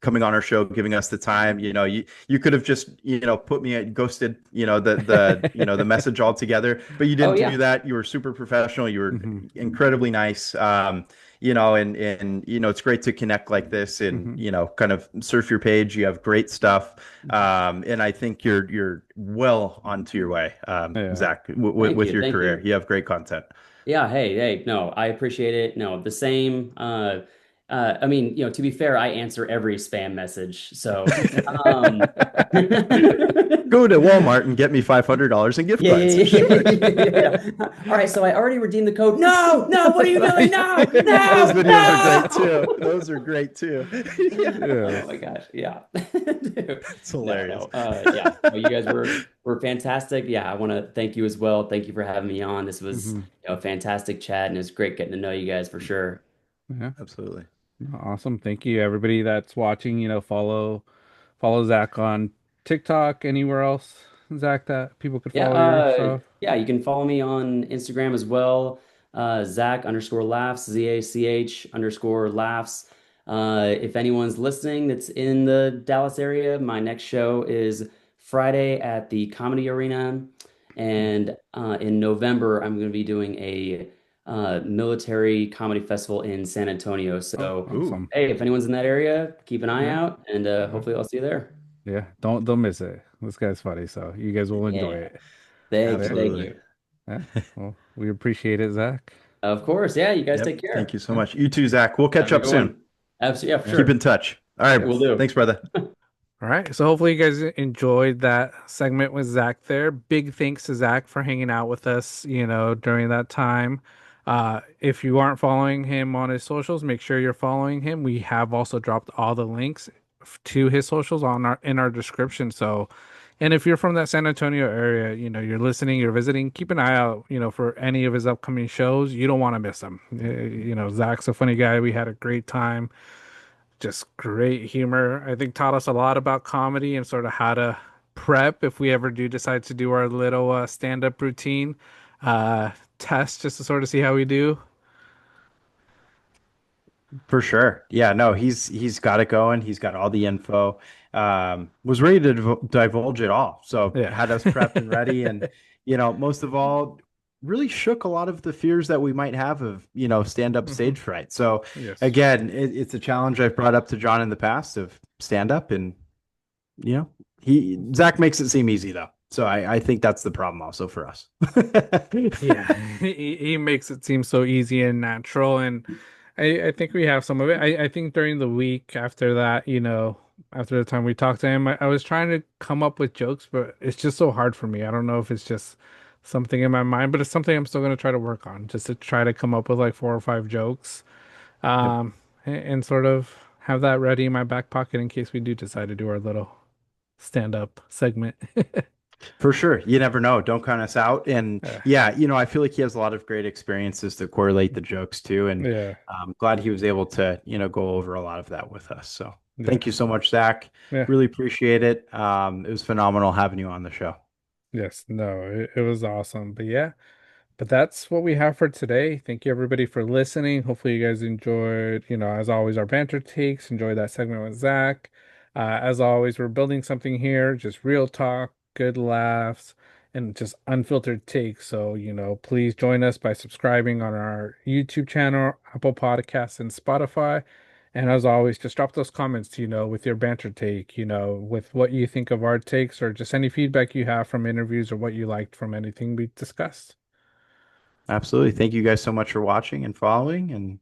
Speaker 3: coming on our show, giving us the time. You could have just put me ghosted the message altogether, but you
Speaker 1: Oh
Speaker 3: didn't do
Speaker 1: yeah.
Speaker 3: that. You were super professional. You were
Speaker 2: Hmm.
Speaker 3: incredibly nice. And it's great to connect like this and
Speaker 2: Hmm.
Speaker 3: kind of surf your page. You have great stuff, and I think you're well onto your way,
Speaker 2: Yeah.
Speaker 3: Zach, w
Speaker 1: Thank
Speaker 3: with
Speaker 1: you.
Speaker 3: your
Speaker 1: Thank
Speaker 3: career.
Speaker 1: you.
Speaker 3: You have great content.
Speaker 1: Yeah, hey, no, I appreciate it. No, the same. I mean, to be fair, I answer every spam message. So, um,
Speaker 3: Go to Walmart and get me $500 in gift
Speaker 1: yeah,
Speaker 3: cards.
Speaker 1: yeah, yeah,
Speaker 3: Sure.
Speaker 1: yeah, yeah, yeah, yeah. All right, so I already redeemed the code. No, no, what are you doing?
Speaker 3: Right.
Speaker 1: No,
Speaker 3: Those
Speaker 1: no,
Speaker 3: videos are great too.
Speaker 1: no.
Speaker 3: Those are great too. Yeah.
Speaker 1: Oh
Speaker 2: Yes.
Speaker 1: my gosh, yeah. Dude.
Speaker 3: It's
Speaker 1: No,
Speaker 3: hilarious.
Speaker 1: no. Yeah. No, you guys were fantastic. Yeah, I want to thank you as well. Thank you for having me on. This was,
Speaker 2: Hmm.
Speaker 1: a fantastic chat and it's great getting to know you guys for sure.
Speaker 2: Yeah.
Speaker 3: Absolutely.
Speaker 2: Awesome. Thank you, everybody that's watching. Follow Zach on TikTok, anywhere else, Zach, that people could
Speaker 1: Yeah,
Speaker 2: follow your stuff.
Speaker 1: yeah, you can follow me on Instagram as well. Zach underscore laughs, ZACH underscore laughs. If anyone's listening that's in the Dallas area, my next show is Friday at the Comedy Arena. And in November, I'm going to be doing a military comedy festival in San Antonio.
Speaker 2: Oh,
Speaker 1: So,
Speaker 3: Ooh.
Speaker 2: awesome.
Speaker 1: hey, if anyone's in that area, keep an eye
Speaker 2: Yeah.
Speaker 1: out and
Speaker 2: Yeah.
Speaker 1: hopefully I'll see you there.
Speaker 2: Yeah. Don't miss it. This guy's funny, so you guys will enjoy
Speaker 1: Yeah.
Speaker 2: it.
Speaker 1: Thank you.
Speaker 2: Yeah.
Speaker 1: Thank
Speaker 3: Absolutely.
Speaker 1: you.
Speaker 2: Yeah. Well, we appreciate it, Zach.
Speaker 1: Of course. Yeah. You guys
Speaker 3: Yep.
Speaker 1: take
Speaker 3: Thank
Speaker 1: care.
Speaker 3: you so
Speaker 2: Yeah.
Speaker 3: much. You too, Zach. We'll
Speaker 1: Have
Speaker 3: catch
Speaker 1: a
Speaker 3: up
Speaker 1: good
Speaker 3: soon.
Speaker 1: one. Absolutely. Yeah, for
Speaker 2: Yeah.
Speaker 3: Keep in
Speaker 1: sure.
Speaker 3: touch. All
Speaker 1: All
Speaker 3: right.
Speaker 1: right, we'll do.
Speaker 3: Thanks, brother.
Speaker 2: All right. So hopefully you guys enjoyed that segment with Zach there. Big thanks to Zach for hanging out with us, during that time. If you aren't following him on his socials, make sure you're following him. We have also dropped all the links to his socials in our description. So, and if you're from that San Antonio area, you're listening, you're visiting, keep an eye out, for any of his upcoming shows. You don't want to miss them. Zach's a funny guy. We had a great time, just great humor. I think taught us a lot about comedy and sort of how to prep if we ever do decide to do our little stand-up routine test just to sort of see how we do.
Speaker 3: For sure. Yeah, no, he's got it going. He's got all the info. Was ready to divulge it all. So
Speaker 2: Yeah.
Speaker 3: had us prepped and ready. And most of all, really shook a lot of the fears that we might have of, stand-up
Speaker 2: Hmm.
Speaker 3: stage fright. So
Speaker 2: Yes.
Speaker 3: again, it's a challenge I've brought up to John in the past of stand up, and you know, Zach makes it seem easy though. So I think that's the problem also for us.
Speaker 2: Yeah, he makes it seem so easy and natural, and I think we have some of it. I think during the week after that, after the time we talked to him, I was trying to come up with jokes, but it's just so hard for me. I don't know if it's just something in my mind, but it's something I'm still going to try to work on, just to try to come up with like 4 or 5 jokes,
Speaker 3: Yep.
Speaker 2: and sort of have that ready in my back pocket in case we do decide to do our little stand-up segment.
Speaker 3: For sure. You never know. Don't count us out. And
Speaker 2: Uh,
Speaker 3: yeah, I feel like he has a lot of great experiences to correlate the jokes too. And
Speaker 2: yeah,
Speaker 3: I'm glad he was able to, go over a lot of that with us. So
Speaker 2: yeah,
Speaker 3: thank you so much, Zach.
Speaker 2: yeah.
Speaker 3: Really appreciate it. It was phenomenal having you on the show.
Speaker 2: Yes, no, it was awesome. But yeah, but that's what we have for today. Thank you everybody for listening. Hopefully you guys enjoyed, as always, our banter takes. Enjoy that segment with Zach. As always, we're building something here, just real talk, good laughs, and just unfiltered takes. So, please join us by subscribing on our YouTube channel, Apple Podcasts, and Spotify. And as always, just drop those comments, with your banter take, with what you think of our takes or just any feedback you have from interviews or what you liked from anything we discussed.
Speaker 3: Absolutely. Thank you guys so much for watching and following and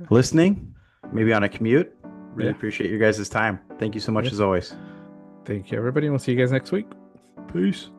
Speaker 3: listening, maybe on a commute. Really
Speaker 2: Yeah.
Speaker 3: appreciate your guys' time. Thank you so much
Speaker 2: Yeah.
Speaker 3: as always.
Speaker 2: Thank you, everybody. We'll see you guys next week.
Speaker 3: Peace.